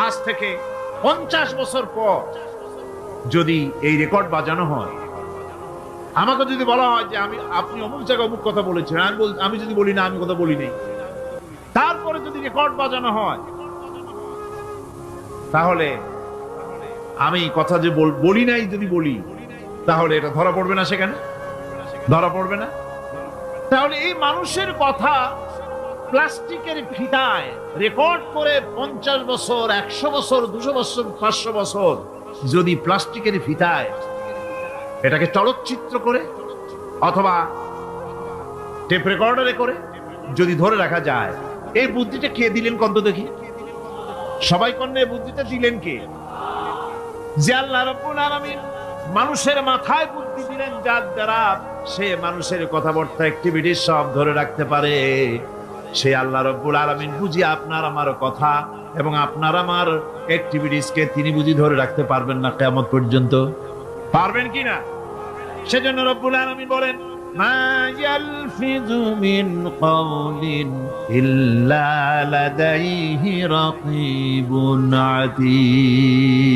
আজ থেকে 50 বছর পর যদি এই রেকর্ড বাজানো হয়, আমাকে যদি বলা হয় যে আপনি অমুক জায়গায় অমুক কথা বলেছেন, আমি যদি বলি না আমি কথা বলি নাই, তারপরে যদি রেকর্ড বাজানো হয়, তাহলে আমি কথা যে বলি নাই যদি বলি, তাহলে এটা ধরা পড়বে না? সেখানে ধরা পড়বে না? তাহলে এই মানুষের কথা প্লাস্টিকের ফিতায় রেকর্ড করে 50 বছর, 100 বছর, 200 বছর, 500 বছর যদি প্লাস্টিকের ফিতায় এটাকে চলচ্চিত্র করে অথবা টেপ রেকর্ডারে করে যদি ধরে রাখা যায়, এই বুদ্ধিটা কে দিলেন কন্ত দেখি? সবাই কন্যা বুদ্ধিটা দিলেন কে? যে আল্লাহ রাব্বুল আলামিন মানুষের মাথায় বুদ্ধি দিলেন, যার দ্বারা সে মানুষের কথাবার্তা অ্যাক্টিভিটি সব ধরে রাখতে পারে। সে আল্লাহ রাব্বুল আলামিন বুঝি আপনার আমার কথা এবং আপনার আমার অ্যাক্টিভিটিসকে তিনি বুঝি ধরে রাখতে পারবেন না কিয়ামত পর্যন্ত? পারবেন কিনা? সেজন্য রাব্বুল আলামিন বলেন, মা ইয়ালফিযু মিন কাওলিন ইল্লা লাদাইহি রাকীবুন আতীদ।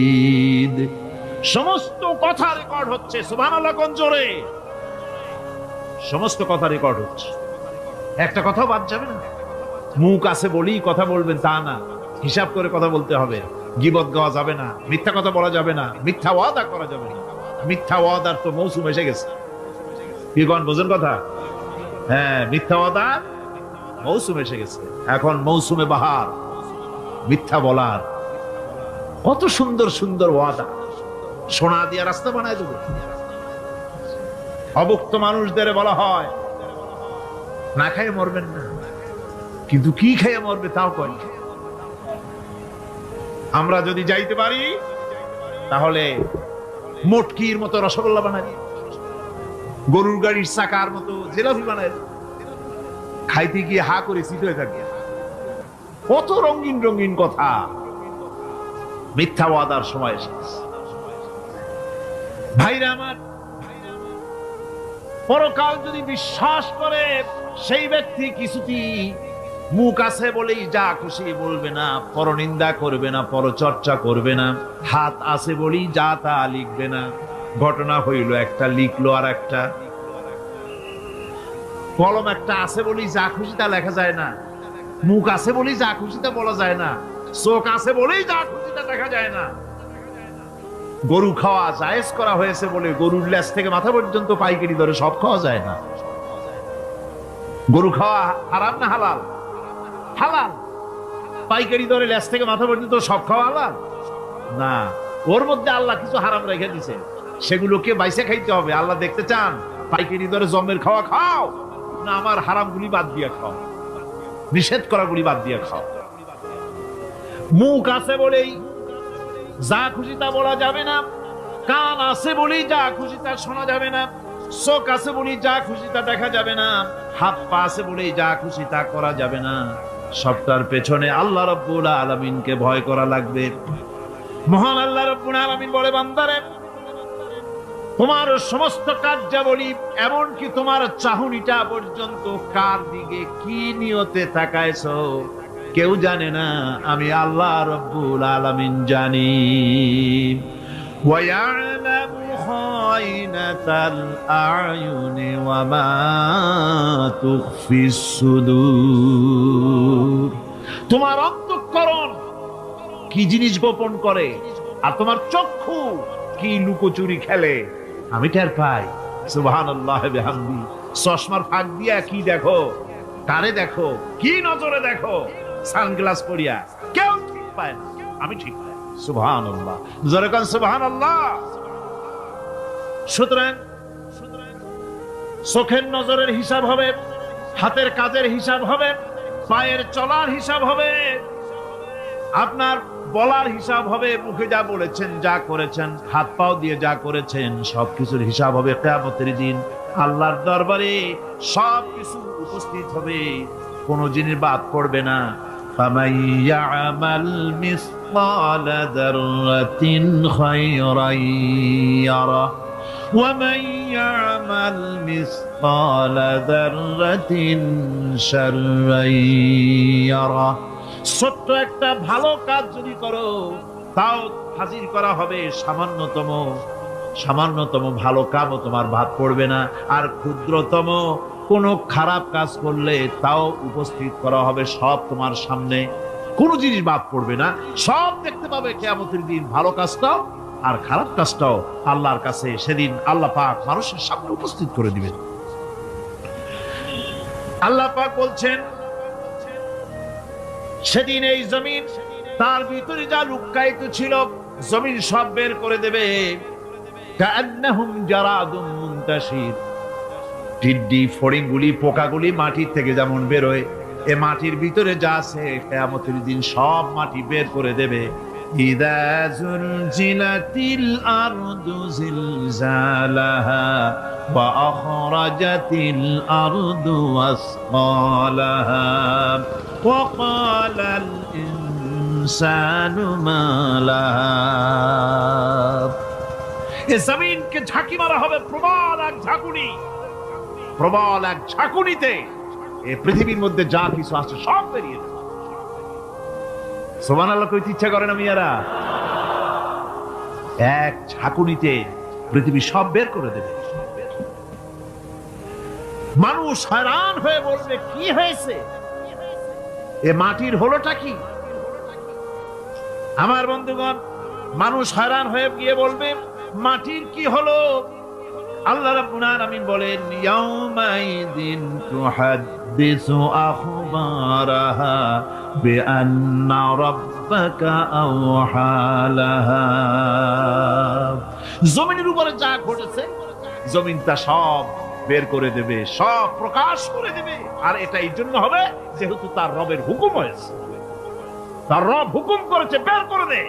সমস্ত কথা রেকর্ড হচ্ছে। সুবহানাল্লাহ কোন জোরে! সমস্ত কথা রেকর্ড হচ্ছে, একটা কথাও বাদ যাবে না। মুখ আছে বলেই কথা বলবেন তা না, হিসাব করে কথা বলতে হবে। গীবত গাওয়া যাবে না, মিথ্যা কথা বলা যাবে না, মিথ্যা ওয়াদা করা যাবে না। মিথ্যা ওয়াদার তো মৌসুম এসে গেছে। কি কোন বোঝেন কথা? হ্যাঁ, মিথ্যা ওয়াদার মৌসুম এসে গেছে। এখন মৌসুমে বাহার, মিথ্যা বলার। কত সুন্দর সুন্দর ওয়াদা, সোনা দিয়া রাস্তা বানায় দেবো। অভুক্ত মানুষদের বলা হয় না খাইয়ে মরবেন না, কিন্তু কি খাইয়ে মরবে তাও কয়। আমরা যদি যাইতে পারি তাহলে মটকির মতো রসগোল্লা বানাই, গরুর গাড়ির চাকার মতো জিলাপি বানাই, খাইতে গিয়ে হা করে চিত হয়ে থাকে। কত রঙিন রঙিন কথা। মিথ্যা ওয়াদার সময় এসেছে। ভাইরা আমার, পরকাল যদি বিশ্বাস করে সেই ব্যক্তি কিছুতেই মুখ আছে বলেই যা খুশি বলবে না, পরনিন্দা করবে না, পরচর্চা করবে না, হাত আছে বলেই যা তা লিখবে না। ঘটনা হইল একটা, লিখলো আর একটা। কলম একটা আছে বলেই যা খুশি তা লেখা যায় না, মুখ আছে বলেই যা খুশি তা বলা যায় না, চোখ আছে বলেই যা খুশি তা দেখা যায় না। গরু খাওয়া জায়েজ করা হয়েছে বলে গরুর লেজ থেকে মাথা পর্যন্ত পাইকারি দরে সব খাওয়া যায় না। গরু খাওয়া হারাম না হালাল? হালাল। পাইকারি দরে লেজ থেকে মাথা পর্যন্ত সব খাওয়া হালাল না। ওর মধ্যে আল্লাহ কিছু হারাম রেখে দিছে, সেগুলোকে বাইসে খাইতে হবে। আল্লাহ দেখতে চান পাইকারি দরে জমের খাওয়া খাও না আমার হারাম গুলি বাদ দিয়ে খাও, নিষেধ করা গুলি বাদ দিয়ে খাও। মুখ আছে বলেই যা খুশি তা বলা যাবে না, কান আছে বলেই যা খুশি তা শোনা যাবে না, চোখ আছে বলেই যা খুশি তা দেখা যাবে না, হাত পা আছে বলেই যা খুশি তা করা যাবে না। সবটার পেছনে আল্লাহ রাব্বুল আলামিনকে ভয় করা লাগবে। মহান আল্লাহ রাব্বুল আলামিন বলে, বান্দারে তোমার সমস্ত কার্যাবলী এমনকি তোমার চাহনিটা পর্যন্ত কার দিকে কি নিয়তে তাকাইছো, কেউ জানে না, আমি আল্লাহ রব্বুল আলামিন জানি। وَيَعْلَمُ خَائِنَةَ الْأَعْيُنِ وَمَا تُخْفِي الصُّدُورُ। তোমার অন্তঃকরণ কি জিনিস গোপন করে, আর তোমার চক্ষু কি লুকোচুরি খেলে, আমি টের পাই। সুবহানাল্লাহ বিহামদি। চশমার ফাঁক দিয়া কি দেখো, কারে দেখো, কি নজরে দেখো, সানগ্লাস পরিয়া, কেউ ঠিক পায় না, আমি ঠিক পাই। সুবহানাল্লাহ, জোরে কোন সুবহানাল্লাহ। সুতরাং চোখের নজরের হিসাব হবে, হাতের কাজের হিসাব হবে, পায়ের চলার হিসাব হবে, আপনার বলার হিসাব হবে, মুখে যা বলেছেন, যা করেছেন, হাত পাও দিয়ে যা করেছেন, সবকিছুর হিসাব হবে কিয়ামতের দিন। আল্লাহর দরবারে সবকিছু উপস্থিত হবে, কোন জিনিস বাদ পড়বে না। فَمَن يَعْمَلْ مِثْقَالَ ذَرَّةٍ خَيْرًا يَرَهُ وَمَن يَعْمَلْ مِثْقَالَ ذَرَّةٍ شَرًّا يَرَهُ। ছোট্ট একটা ভালো কাজ যদি করো, তাও হাজির করা হবে সামান্যতম ভালো কাজও তোমার বাদ পড়বে না। আর ক্ষুদ্রতম কোনো খারাপ কাজ করলে তাও উপস্থিত করা হবে, সব তোমার সামনে, কোনো জিনিস বাদ পড়বে না, সব দেখতে পাবে কিয়ামতের দিন। ভালো কাজটাও আর খারাপ কাজটাও আল্লাহর কাছে সেদিন আল্লাহ পাক মানুষের সামনে উপস্থিত করে দিবেন। আল্লাহ পাক বলছেন, সেদিন এই জমিন, তার ভিতরে যা লুকায়িত ছিল, জমিন সব বের করে দেবে। কাআন্নাহুম জারাদুম মুনতাশির। টিড্ডি, ফড়িংগুলি, পোকাগুলি মাটির থেকে যেমন বেরোয়, এ মাটির ভিতরে যা আছে কিয়ামতের দিন সব মাটি বের করে দেবে। ইযা যুলজিলাতিল আরদু জিলজালাহা ওয়া আখরাজাতিল আরদু আসকালাহা ওয়া ক্বালাল ইনসানু মা লাহা। এ জমিনকে ঝাঁকি মারা হবে প্রবল এক ঝাঁকুনি, প্রবল এক ঝাঁকুনিতে এই পৃথিবীর মধ্যে যা কিছু আছে সব বেরিয়ে যাবে। সুবহানাল্লাহ কইতে ইচ্ছা করে না মিয়ারা? এক ঝাঁকুনিতে পৃথিবী সব বের করে দেবে। মানুষ হয়রান হয়ে বলবে, কি হয়েছে, এ মাটির হলোটা কি? আমার বন্ধুগণ, মানুষ হয়রান হয়ে গিয়ে বলবে, মাটির কি হলো? আল্লাহ রাব্বুল আলামিন বলেন, ইয়াউমাইদিন তুহাদ্দিসু আখবারাহা বিআন্না রাব্বাকা আওহা লাহা। জমিনের উপরে যা ঘটেছে, জমিন তা সব বের করে দেবে, সব প্রকাশ করে দেবে। আর এটা এই জন্য হবে যেহেতু তার রবের হুকুম হয়েছে, তার রব হুকুম করেছে, বের করে দে।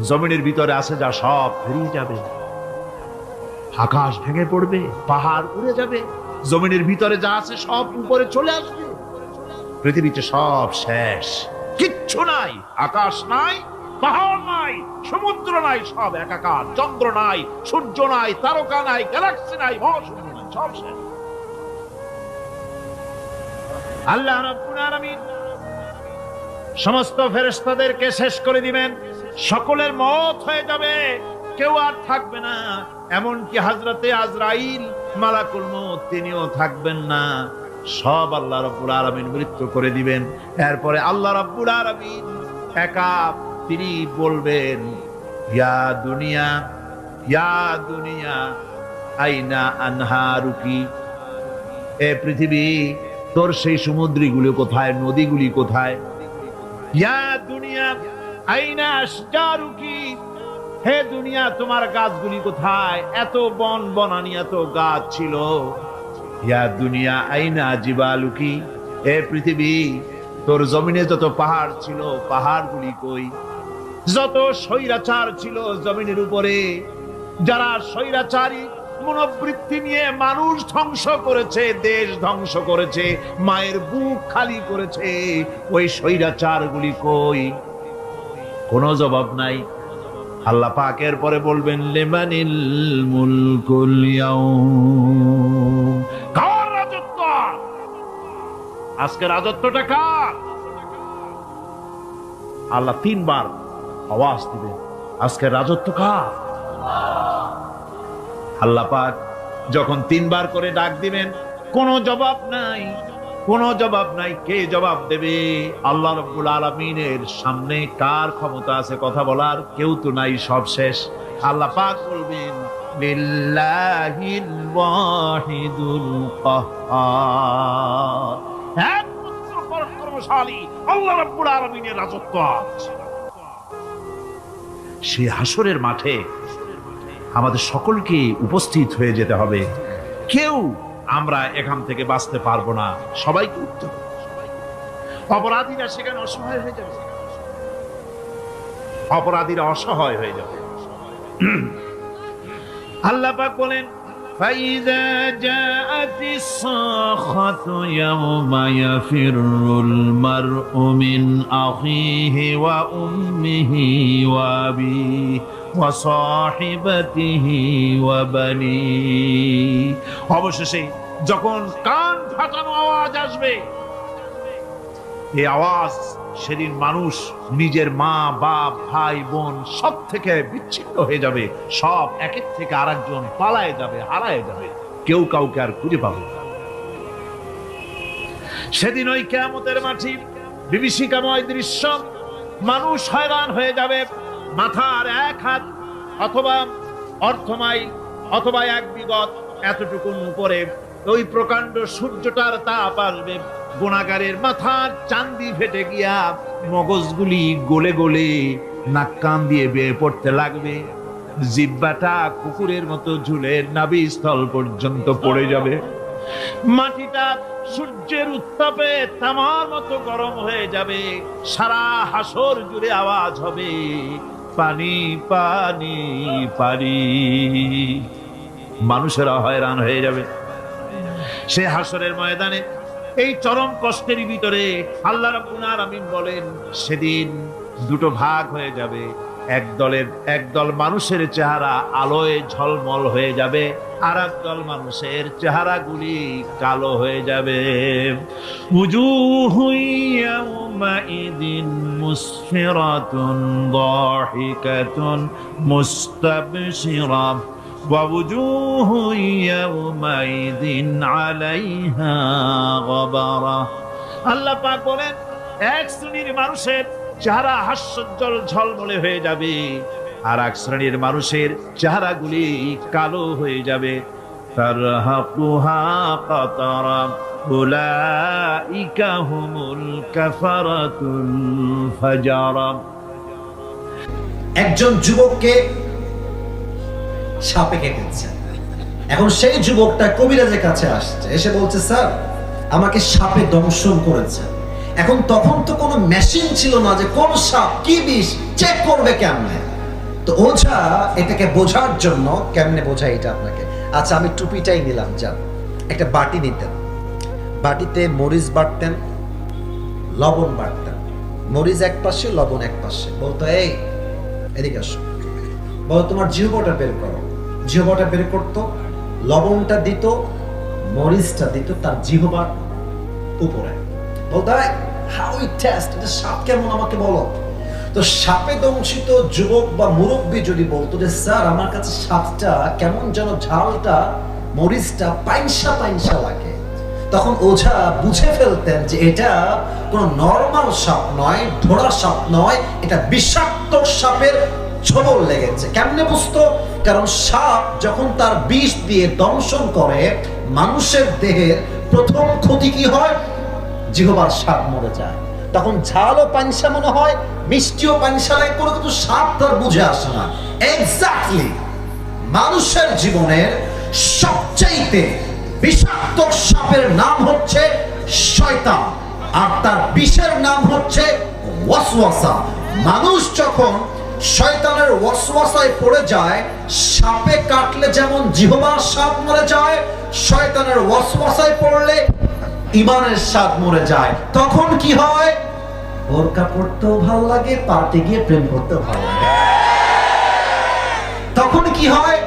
জমিনের ভিতরে আছে যা সব বেরিয়ে যাবে, আকাশ ভেঙে পড়বে, পাহাড় উড়ে যাবে, জমিনের ভিতরে যা আছে সব উপরে চলে আসবে, পৃথিবীতে সব শেষ, কিচ্ছু নাই, আকাশ নাই, পাহাড় নাই, সমুদ্র নাই, সব একাকার, চন্দ্র নাই, সূর্য নাই, তারকা নাই, গ্যালাক্সি নাই, মহাশূন্য নাই, সব শেষ। আল্লাহ রাব্বুল আলামিন সমস্ত ফেরেশতাদেরকে শেষ করে দিবেন, সকলের মওত হয়ে যাবে, কেউ আর থাকবে না। এমনকি হযরতে আজরাইল মালাকুল মউত তিনিও থাকবেন না, সব আল্লাহ রাব্বুল আলামিন মৃত্যু করে দিবেন। এরপরে আল্লাহ রাব্বুল আলামিন একা তিনি বলবেন, ইয়া দুনিয়া, ইয়া দুনিয়া আইনা আনহারুকি, এ পৃথিবী তোর সেই সমুদ্রগুলো কোথায়, নদীগুলি কোথায়? ইয়া দুনিয়া আইনা আশজারুকি, হে দুনিয়া তোমার গাছগুলি কোথায়? এত বন বনানি, এত গাছ ছিল। ইয়া দুনিয়া আইনা জিবালুকি, হে পৃথিবী তোর জমিনে যত পাহাড় ছিল, পাহাড়গুলি কই? যত স্বৈরাচার ছিল জমিনের উপরে, যারা স্বৈরাচারী মনোবৃত্তি নিয়ে মানুষ ধ্বংস করেছে, দেশ ধ্বংস করেছে, মায়ের বুক খালি করেছে, ওই স্বৈরাচারগুলি কই? কোনো জবাব নাই। আল্লাহ পাকের পরে বলবেন, লিমানিল মুলকুল ইয়াউম, কার রাজত্ব? আজকে রাজত্বটা কার? আল্লাহ 3 বার আওয়াজ দিবেন, আজকে রাজত্ব কার? আল্লাহ পাক যখন 3 বার করে ডাক দিবেন, কোনো জবাব নাই, কোনো জবাব নাই। কে জবাব দেবে? আল্লাহ রাব্বুল আলামিনের সামনে কার ক্ষমতা আছে কথা বলার? কেউ তো নাই, সব শেষ। আল্লাহ পাক বলবেন লিল্লাহিল ওয়াহিদুল কাহ্হার, একমাত্র পরাক্রমশালী আল্লাহ রাব্বুল আলামিনের রাজত্ব। সেই হাসরের মাঠে আমাদের সকলকে উপস্থিত হয়ে যেতে হবে। কেউ আমরা এখান থেকে বাঁচতে পারবো না, সবাইকে উঠতে হবে। অপরাধীরা সেখানে অসহায় হয়ে যাবে, অপরাধীরা অসহায় হয়ে যাবে। আল্লাহ পাক বলেন فَإِذَا جَاءَتِ الصَّاخَّةُ يَوْمَ يَفِرُّ الْمَرْءُ مِنْ أَخِيهِ وَأُمِّهِ وَأَبِيهِ وَصَاحِبَتِهِ وَبَنِيهِ। অবশেষে যখন কান ফাটানো আওয়াজ আসবে, এই আওয়াজ সেদিন মানুষ নিজের মা বাপ ভাই বোন সব থেকে বিচ্ছিন্ন হয়ে যাবে, সব একের থেকে আরেকজন পালায় যাবে, হারায় যাবে, কেউ কাউকে আর খুঁজে পাবে না। সেদিন ওই কিয়ামতের মাঠে বিভীষিকাময় দৃশ্য, মানুষ হয়রান হয়ে যাবে। মাথার 1 হাত অথবা অর্ধমাইল অথবা 1 বিগত এতটুকুন উপরে ওই প্রকাণ্ড সূর্যটার তাপ আসবে, গুনাহগারের মাথার চান্দি ফেটে গিয়া মগজগুলি গলে গলে নাক কান দিয়ে বেয়ে পড়তে লাগবে, জিহ্বাটা কুকুরের মতো ঝুলে নাভিস্থল পর্যন্ত পড়ে যাবে, মাটিটা সূর্যের উত্তাপে তামার মতো গরম হয়ে যাবে, সারা হাসর জুড়ে আওয়াজ হবে পানি পানি পানি। মানুষেরা হয়রান হয়ে যাবে। সে হাসরের ময়দানে এই চরম কষ্টের ভিতরে আল্লাহ রাব্বুল আলামিন বলেন সেদিন 2টো ভাগ হয়ে যাবে। একদল মানুষের চেহারা আলোয় ঝলমল হয়ে যাবে, আর একদল মানুষের চেহারাগুলি কালো হয়ে যাবে। উজুহু ইয়াওমাইদিন মুসফিরাতুন দাহিকাতুন মুস্তাবশিরা ووجوه يومئذ عليها غبرة। আল্লাহ পাক বলেন এক শ্রেণীর মানুষের চেহারা হাস্যোজ্জ্বল ঝলমলে হয়ে যাবে, আর এক শ্রেণীর মানুষের চেহারাগুলি কালো হয়ে যাবে। তারহাকুহা কাতারা উলাইকা হুমুল কাফারাতুল ফাজারা। একজন যুবককে সাপে কেটেছে। এখন সেই যুবকটা কবিরাজের কাছে আসছে, এসে বলছে স্যার আমাকে সাপে দংশন করেছে। এখন তখন তো কোনো মেশিন ছিল না যে কোন সাপ কি বিষ চেক করবে কেমনে। তো ওঝা এটাকে বোঝার জন্য, কেমনে বোঝায় এটা আপনাকে, আচ্ছা আমি টুপিটাই নিলাম, যান একটা বাটি নিতেন, বাটিতে মরিচ বাটতেন, লবণ বাটতেন, মরিচ এক পাশে লবণ এক পাশে, বলতো এই এদিকে আসো, বলো তোমার জিহ্বাটা বের করো, জিহ্বাটা বের করতো, লবণটা দিত, মরিচটা দিত তার জিহ্বার উপরে, বলতো হাউ ইট টেস্ট, এটা সাপ কেমন আমাকে বলো। তো সাপে দংশিত যুবক বা মুরব্বী যদি বলতো যে স্যার আমার কাছে সাপটা কেমন যেন ঝালটা মরিচটা পাইনসা পাইনসা লাগে, তখন ওঝা বুঝে ফেলতেন যে এটা কোনো নরমাল সাপ নয়, ধরা সাপ নয়, এটা বিষাক্ত সাপের ছোবল লেগেছে। কেমনে বুঝতো? কারণ সাপ যখন তার বিষ দিয়ে দংশন করে মানুষের দেহের প্রথম ক্ষতি কি হয়? জিহ্বার স্বাদ মরে যায়। তখন ঝালও পানসা মনে হয়, মিষ্টিও পানসা লাগে, কোনো কিছু স্বাদ তার বুঝে আসে না। এক্স্যাক্টলি মানুষের জীবনের সবচাইতে বিষাক্ত সাপের নাম হচ্ছে শয়তান, আর তার বিষের নাম হচ্ছে ওয়াসওয়াসা। মানুষ যখন শয়তানের ওয়াসওয়াসায় পড়ে যায়, সাপে কাটলে যেমন জিহ্বার স্বাদ মরে যায়, শয়তানের ওয়াসওয়াসায় পড়লে ঈমানের স্বাদ মরে যায়। তখন কি হয়? বোরকা পড়তেও ভালো লাগে, পার্টি গিয়ে প্রেম করতেও ভালো লাগে। তখন কি হয়?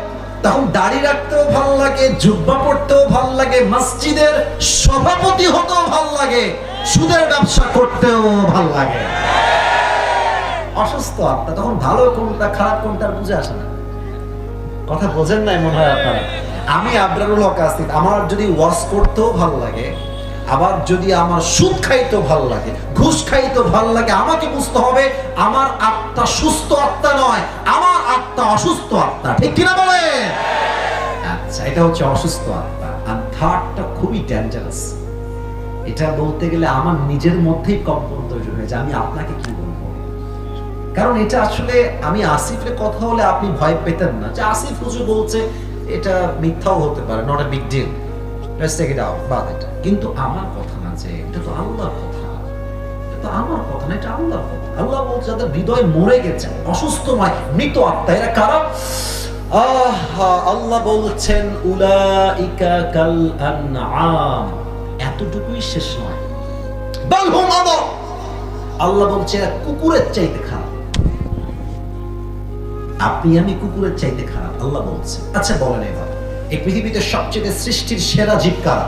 তখন দাড়ি রাখতেও ভালো লাগে, জুব্বা পড়তেও ভালো লাগে, মসজিদের সভাপতি হতেও ভালো লাগে, সুদের ব্যবসা করতেও ভালো লাগে। অসুস্থ আত্মা, তখন ভালো কোনটা খারাপ কোনটা আর বুঝে আসে না। কথা বোঝেন নাই মনে হয় আপনারা। আমি আবরারুল হক আসিফ, আমার যদি ওয়াজ করতেও ভালো লাগে, আবার যদি আমার সুদ খাইতেও ভালো লাগে, ঘুষ খাইতেও ভালো লাগে, আমাকে বুঝতে হবে আমার আত্মা সুস্থ আত্মা নয়, আমার আত্মা অসুস্থ আত্মা। ঠিক কিনা বলে? আচ্ছা, এটা হচ্ছে অসুস্থ আত্মা। আর থার্ডটা খুবই ডেঞ্জারাস। এটা বলতে গেলে আমার নিজের মধ্যেই কম্পন তৈরি হয়ে যায়, আমি আপনাকে কি বলবো। কারণ এটা আসলে আমি আসিফের কথা হলে আপনি ভয় পেতেন না যে আসিফ হুজুর বলছে, এটা মিথ্যাও হতে পারে, not a big deal, let's take it out, বাদ এটা। কিন্তু আমার কথা না, যে এটা তো আল্লাহর কথা, এটা তো আমার কথা না, এটা আল্লাহর কথা। আল্লাহ বলছে যাদের হৃদয় মরে গেছে, অসুস্থ নয়, মৃত আত্মা, এরা কারা? আল্লাহ বলছেন উলাইকা কাল আনআম। এতটুকুই শেষ নয়, বাল হুম আদাল। আল্লাহ বলছে এরা কুকুরের চাইতে খারাপ। আপনি আমি কুকুরের চাইতে খারাপ, আল্লাহ বলছে। আচ্ছা বলেন এবার, এই পৃথিবীতে সবচেয়ে সৃষ্টির সেরা জীব কারা?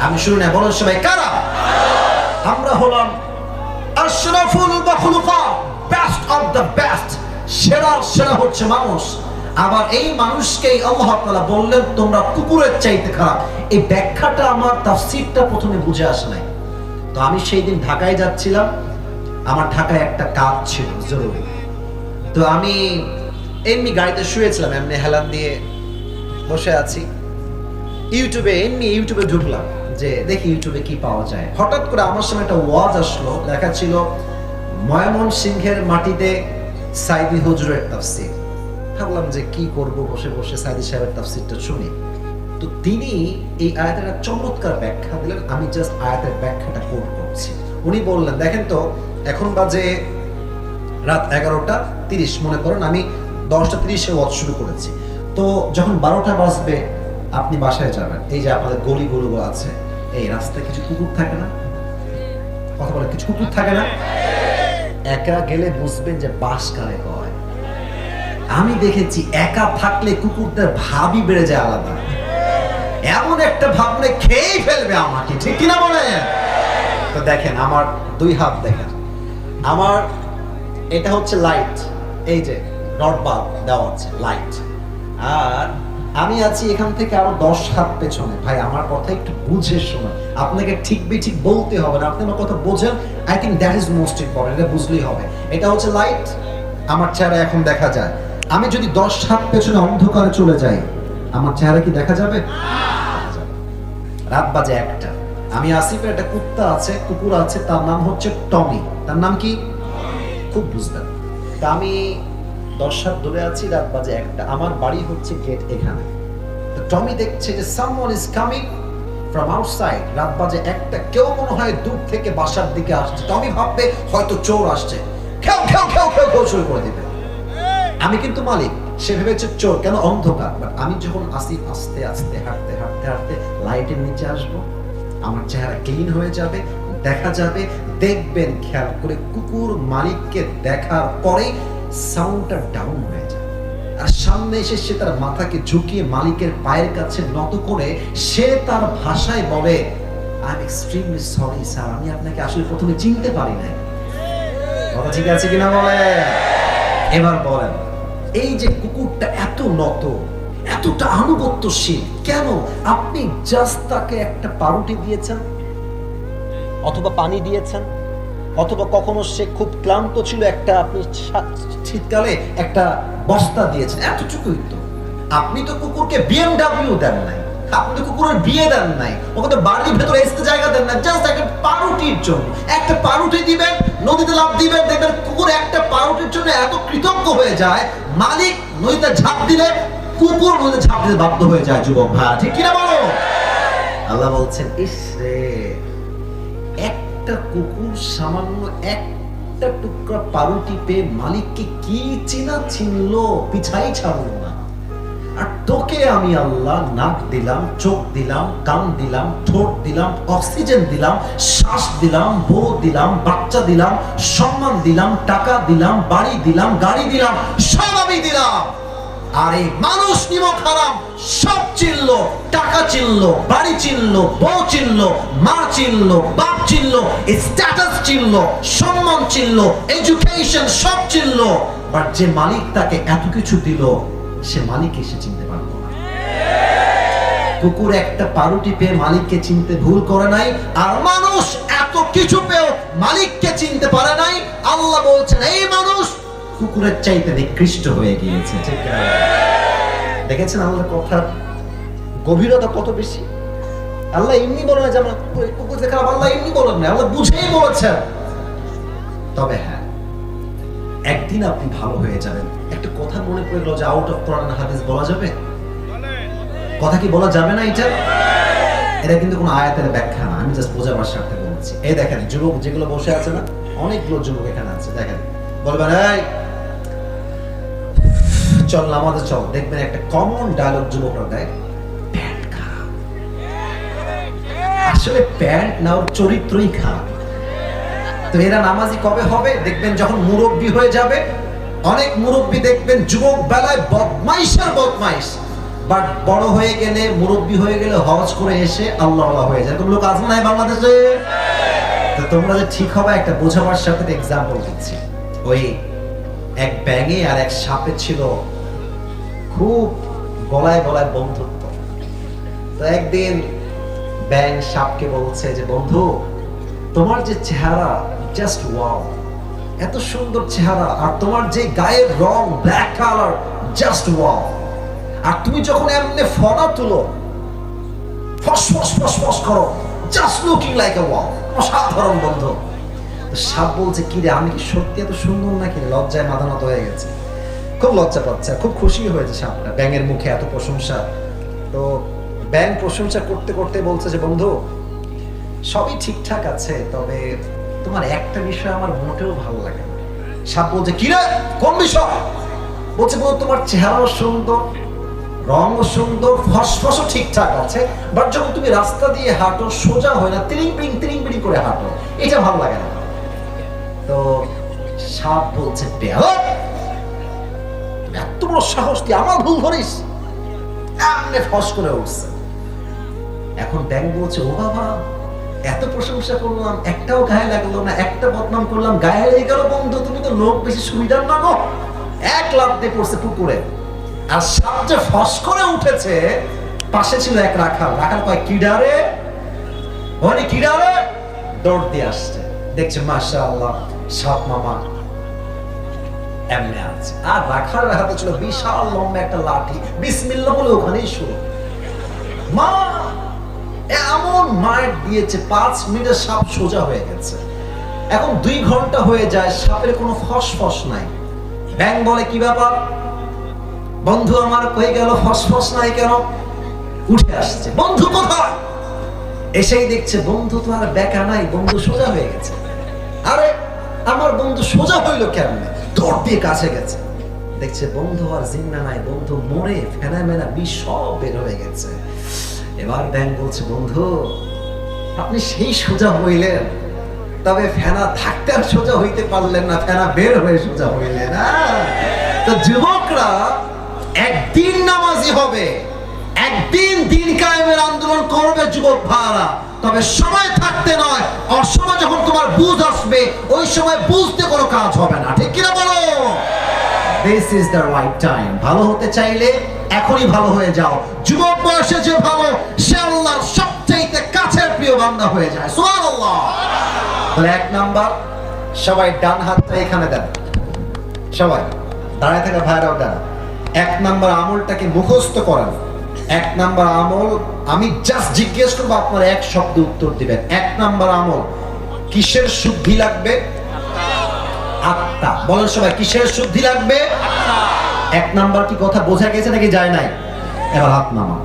আমি শুনি না, বলেন সবাই কারা? আমরা হলাম আশরাফুল মাখলুকাত, বেস্ট অফ দ্য বেস্ট। সেরা হচ্ছে মানুষ। আবার এই মানুষকেই আল্লাহ তাআলা বললেন তোমরা কুকুরের চাইতে খারাপ। এই ব্যাখ্যাটা আমার তাফসীরটা প্রথমে বুঝে আসে নাই। তো আমি সেই দিন ঢাকায় যাচ্ছিলাম, আমার ঢাকায় একটা কাজ ছিল জরুরি। তো আমি এমনি গাড়িতে শুয়েছিলাম, এমনি হেলান দিয়ে বসে আছি, ইউটিউবে ঢুকলাম যে দেখি ইউটিউবে কি পাওয়া যায়। হঠাৎ করে আমার সামনে একটা ওয়াজ আসলো, লেখা ছিল ময়মনসিংহের মাটিতে সাইদি হুজুরের তাফসীর। ভাবলাম যে কি করব, বসে বসে সাইদি সাহেবের তাফসীরটা শুনি। তো তিনি এই আয়াতের একটা চমৎকার ব্যাখ্যা দিলেন, আমি জাস্ট আয়াতের ব্যাখ্যাটা কোট করছি। উনি বললেন দেখেন তো, এখন বাজে রাত 11:30, মনে করেন আমি 10:30-এ ওয়াজ শুরু করেছি। তো যখন 12টা বাজবে আপনি বাসায় যাবেন, এই যে আপনাদের গলিগুলো আছে, এই রাস্তায় কিছু কুকুর থাকে না? কথা বলে, কিছু কুকুর থাকে না? একা গেলে বুঝবেন যে বাস কারে কয়। আমি দেখেছি একা থাকলে কুকুরদের ভাবই বেড়ে যায় আলাদা, এমন একটা ভাব মানে খেয়েই ফেলবে আমাকে। ঠিক কিনা বলেন? তো দেখেন আমার দুই হাত, দেখেন আমার এটা হচ্ছে লাইট, এই যে রড বাল্ব দেওয়া আছে লাইট, আর আমি আছি এখান থেকে আরো 10 হাত পেছনে। ভাই আমার কথা একটু বুঝে শোনেন, আপনাকে ঠিক বেঠিক বলতে হবে না, আপনি আমার কথা বোঝেন। I think that is most important, এটা বুঝলেই হবে। এটা হচ্ছে লাইট, আমার চেহারা এখন দেখা যায়। আমি যদি 10 হাত পেছনে অন্ধকারে চলে যাই, আমার চেহারা কি দেখা যাবে? রাত বাজে 1টা, আমি আসিফের একটা কুত্তা আছে, কুকুর আছে, তার নাম হচ্ছে টমি। তার নাম কি? খুব বুঝবেন। তা আমি 10 হাত দূরে আছি, রাত বাজে 1টা, আমার বাড়ি হচ্ছে গেট এখানে। তো টমি দেখছে যে someone is coming from outside, রাত বাজে 1টা, কেউ মনে হয় দূর থেকে বাসার দিকে আসছে। টমি ভাববে হয়তো চোর আসছে, খেও খেও খেও খেও খেও শুরু করে দিবে। আমি কিন্তু মালিক, সে ভেবেছে চোর, কেন অন্ধকার। বাট আমি যখন আসি আস্তে আস্তে হাঁটতে হাঁটতে হাঁটতে লাইটের নিচে আসবো, আমার চেহারা ক্লিন হয়ে যাবে, দেখা যাবে। দেখবেন খেয়াল করে, কুকুর মালিককে দেখার পরে সাউন্ডটা ডাউন হয়ে যায়, আর সামনে এসে সে তার মাথাকে ঝুঁকিয়ে মালিকের পায়ের কাছে নত করে সে তার ভাষায় বলে I am extremely sorry sir, আমি আপনাকে আসলে প্রথমে চিনতে পারি নাই। কথা ঠিক আছে কিনা বলে? এবার বলেন, এই যে কুকুরটা এত নত, এতটা আনুগত্যশীল কেন? আপনি জাস্ট তাকে একটা পাউরুটি দিয়েছেন, অথবা পানি দিয়েছেন, অথবা কখনো সে খুব ক্লান্ত ছিল, একটা আপনি শীতকালে একটা বস্তা দিয়েছেন, এতটুকুই তো। আপনি তো কুকুরকে BMW দেন নাই, আপনি তো কুকুরের বিয়ে দেন নাই, ওকে তো বাড়ির ভেতরে এসতে জায়গা দেন না, জাস্ট একটা পাউরুটির জন্য। একটা পাউরুটি দিবেন, নদীতে লাফ দিবেন, দেখবেন কুকুর একটা পাউরুটির জন্য এত কৃতজ্ঞ হয়ে যায়, মালিক নদীতে ঝাঁপ দিলে কুকুর নদীতে ঝাঁপ দিতে বাধ্য হয়ে যায়। যুবক ভাই, ঠিক কিনা বলো? আল্লাহ বলছেন ইস রে, একটা কুকুর সামান্য একটা টুকরা পাউরুটি পেয়ে মালিককে কি চিনা চিনলো, পিছাই ছাড়লো না। আর তোকে আমি আল্লাহ নাক দিলাম, চোখ দিলাম, কান দিলাম, ঠোঁট দিলাম, অক্সিজেন দিলাম, শ্বাস দিলাম, বউ দিলাম, বাচ্চা দিলাম, সম্মান দিলাম, টাকা দিলাম, বাড়ি দিলাম, গাড়ি দিলাম, সব আমি দিলাম। আর এই মানুষ নিমক হারাম সব চিনলো, টাকা চিনলো, বাড়ি চিনলো, বউ চিনলো, মা চিনলো, বাপ চিনলো, স্ট্যাটাস চিনলো, সম্মান চিনলো, এডুকেশন সব চিনলো, বাট যে মালিক তাকে এত কিছু দিল সে মালিককে সে চিনতে পারলো না। কুকুর একটা পাউরুটি পেয়ে মালিককে চিনতে ভুল করে নাই, আর মানুষ এত কিছু পেয়েও মালিককে চিনতে পারে নাই। আল্লাহ বলছেন এই মানুষ কুকুরের চাইতে নিকৃষ্ট হয়ে গিয়েছে। ঠিক না? দেখেছেন আল্লাহর কথা গভীরতা কত বেশি। আল্লাহ এমনি বলে না যে আমরা কুকুর যে খারাপ, আল্লাহ এমনি বলেন না, আল্লাহ বুঝেই বলেছেন। তবে হ্যাঁ, একদিন আপনি ভালো হয়ে যাবেন। একটা কথা মনে পড়ে গেল যে আউট অফ কোরআন হাদিস বলা যাবে? কথা কি বলা যাবে না? এটা কিন্তু কোনো আয়াতের ব্যাখ্যা না, আমি জাস্ট বোঝাবার স্বার্থে বলছি। এই দেখেন যুবক যেগুলো বসে আছে না, অনেকগুলো যুবক এখানে আছে, দেখেন বলবেন এই চল নামাজে চল, দেখবেন একটা কমন ডায়লগ যুবকরা দেয়, প্যান্ট খারাপ। আসলে প্যান্ট না, ওর চরিত্রই খারাপ। তো এরা নামাজি কবে হবে? দেখবেন যখন মুরব্বী হয়ে যাবে। অনেক মুরব্বী দেখবেন যুবক বেলায় বদমাইশের বদমাইশ, বাট বড় হয়ে গেলে, মুরব্বী হয়ে গেলে হজ করে এসে আল্লাহ হয়ে যায়। তোমরা লোক আছে না বাংলাদেশে? তো তোমরা যে ঠিক হবে একটা বোঝাবার সাথে এক্সাম্পল দিচ্ছি। ওই এক ব্যাঙে আর এক সাপে ছিল খুব গলায় গলায় বন্ধুত্ব। তো একদিন ব্যাঙ সাপকে বলছে যে বন্ধু, তোমার যে চেহারা জাস্ট ওয়াও, এত সুন্দর চেহারা, আর তোমার যে গায়ের রং ব্ল্যাক কালার জাস্ট ওয়াও, আর তুমি যখন এমনি ফটো তুলো ফস ফস ফস ফস করো, জাস্ট লুকিং লাইক আ ওয়াও, অসাধারণ বন্ধু। তো সাপ বলছে কি রে, আমি কি সত্যি এত সুন্দর নাকি? লজ্জায় মাথা নত হয়ে গেছে, খুব লজ্জা পাচ্ছে, খুব খুশি হয়েছে সাপটা ব্যাঙের মুখে এত প্রশংসা। তো ব্যাঙ প্রশংসা করতে করতে বলছে যে বন্ধু সবই ঠিকঠাক আছে, তবে তোমার একটা বিষয় আমার মোটেও ভালো লাগে না। সাপ বলছে কি রে, কোন বিষয়? বলছে বন্ধু তোমার চেহারাও সুন্দর, রঙও সুন্দর, ফসফসও ঠিকঠাক আছে, বাট যখন তুমি রাস্তা দিয়ে হাঁটো সোজা হয় না, তিরিং বিড়িং করে হাঁটো, এটা ভালো লাগে না। তো সাপ বলছে বেয়াদব, এত বড় সাহস, তুই আমার ভুল ধরিস? এমনি ফস করে উঠছে। এখন ব্যাঙ বলছে ও বাবা, এত প্রশংসা করলাম একটাও গায়ে লাগলো না, একটা বদনাম করলাম গায়ে লেগে গেল বন্ধু, তুমি তো লোক বেশি সুবিধার না গো। এক লাফ দিয়ে পড়ছে পুকুরে। আর সাপ যে ফস করে উঠেছে, পাশে ছিল এক রাখাল। রাখাল কয় কিডারে, ওরে কিডারে, দৌড় দিয়ে আসছে, দেখছে মাশাআল্লাহ সাপ মামা এমনি আছে। আর রাখালের হাতে ছিল বিশাল লম্বা একটা লাঠি, বিসমিল্লাহ বলে ওখানেই শুরু। মা এমন মার দিয়েছে, 5 মিনিটে সাপ সোজা হয়ে গেছে। এখন 2 ঘন্টা হয়ে যায়, সাপের কোনো ফসফস নাই। ব্যাঙ বলে কি ব্যাপার বন্ধু আমার, কই গেল, ফসফস নাই কেন? উঠে আসছে, বন্ধু কোথায়? এসেই দেখছে বন্ধু তো আর বেকা নাই, বন্ধু সোজা হয়ে গেছে। আরে আমার বন্ধু সোজা হইলো কেমনে? দৌড় দিয়ে কাছে গেছে, দেখছে বন্ধু আর জিন্দা নাই, বন্ধু মরে ফেনা মেনা বিষ সব বের হয়ে গেছে। এবার ব্যাঙ বলছে বন্ধু আপনি সেই সোজা হইলেন, তবে ফেনা থাকতে আর সোজা হইতে পারলেন না, ফেনা বের হয়ে সোজা হইলেন না। তো যুবকরা একদিন নামাজি হবে, একদিন দিন কায়েমের আন্দোলন করবে যুবক ভাইরা, তবে সময় থাকতে নয়, অসময় যখন তোমার বুঝ আসবে ওই সময় বুঝতে কোনো কাজ হবে না। ঠিক কিনা বলো? This is the right time. ভালো হতে চাইলে এখনই ভালো হয়ে যাও। যুবক বয়সে যে ভালো, সে আল্লাহর সবচেয়ে কাছের প্রিয় বান্দা হয়ে যায়। সুবহানাল্লাহ। তাহলে 1 নাম্বার, সবাই ডান হাতটা এখানে দেন, সবাই দাঁড়ায় থাকা ভাইরাও দেন। 1 নাম্বার আমলটাকে মুখস্থ করেন। 1 নাম্বার আমল আমি জাস্ট জিজ্ঞেস করবো, আপনারা এক শব্দে উত্তর দিবেন। 1 নাম্বার আমল, কিসের শুদ্ধি লাগবে? আত্মা। বলেন সবাই, কিসের শুদ্ধি লাগবে? 1 নাম্বার কি কথা বোঝা গেছে নাকি যায় নাই? এবার হাত নামা।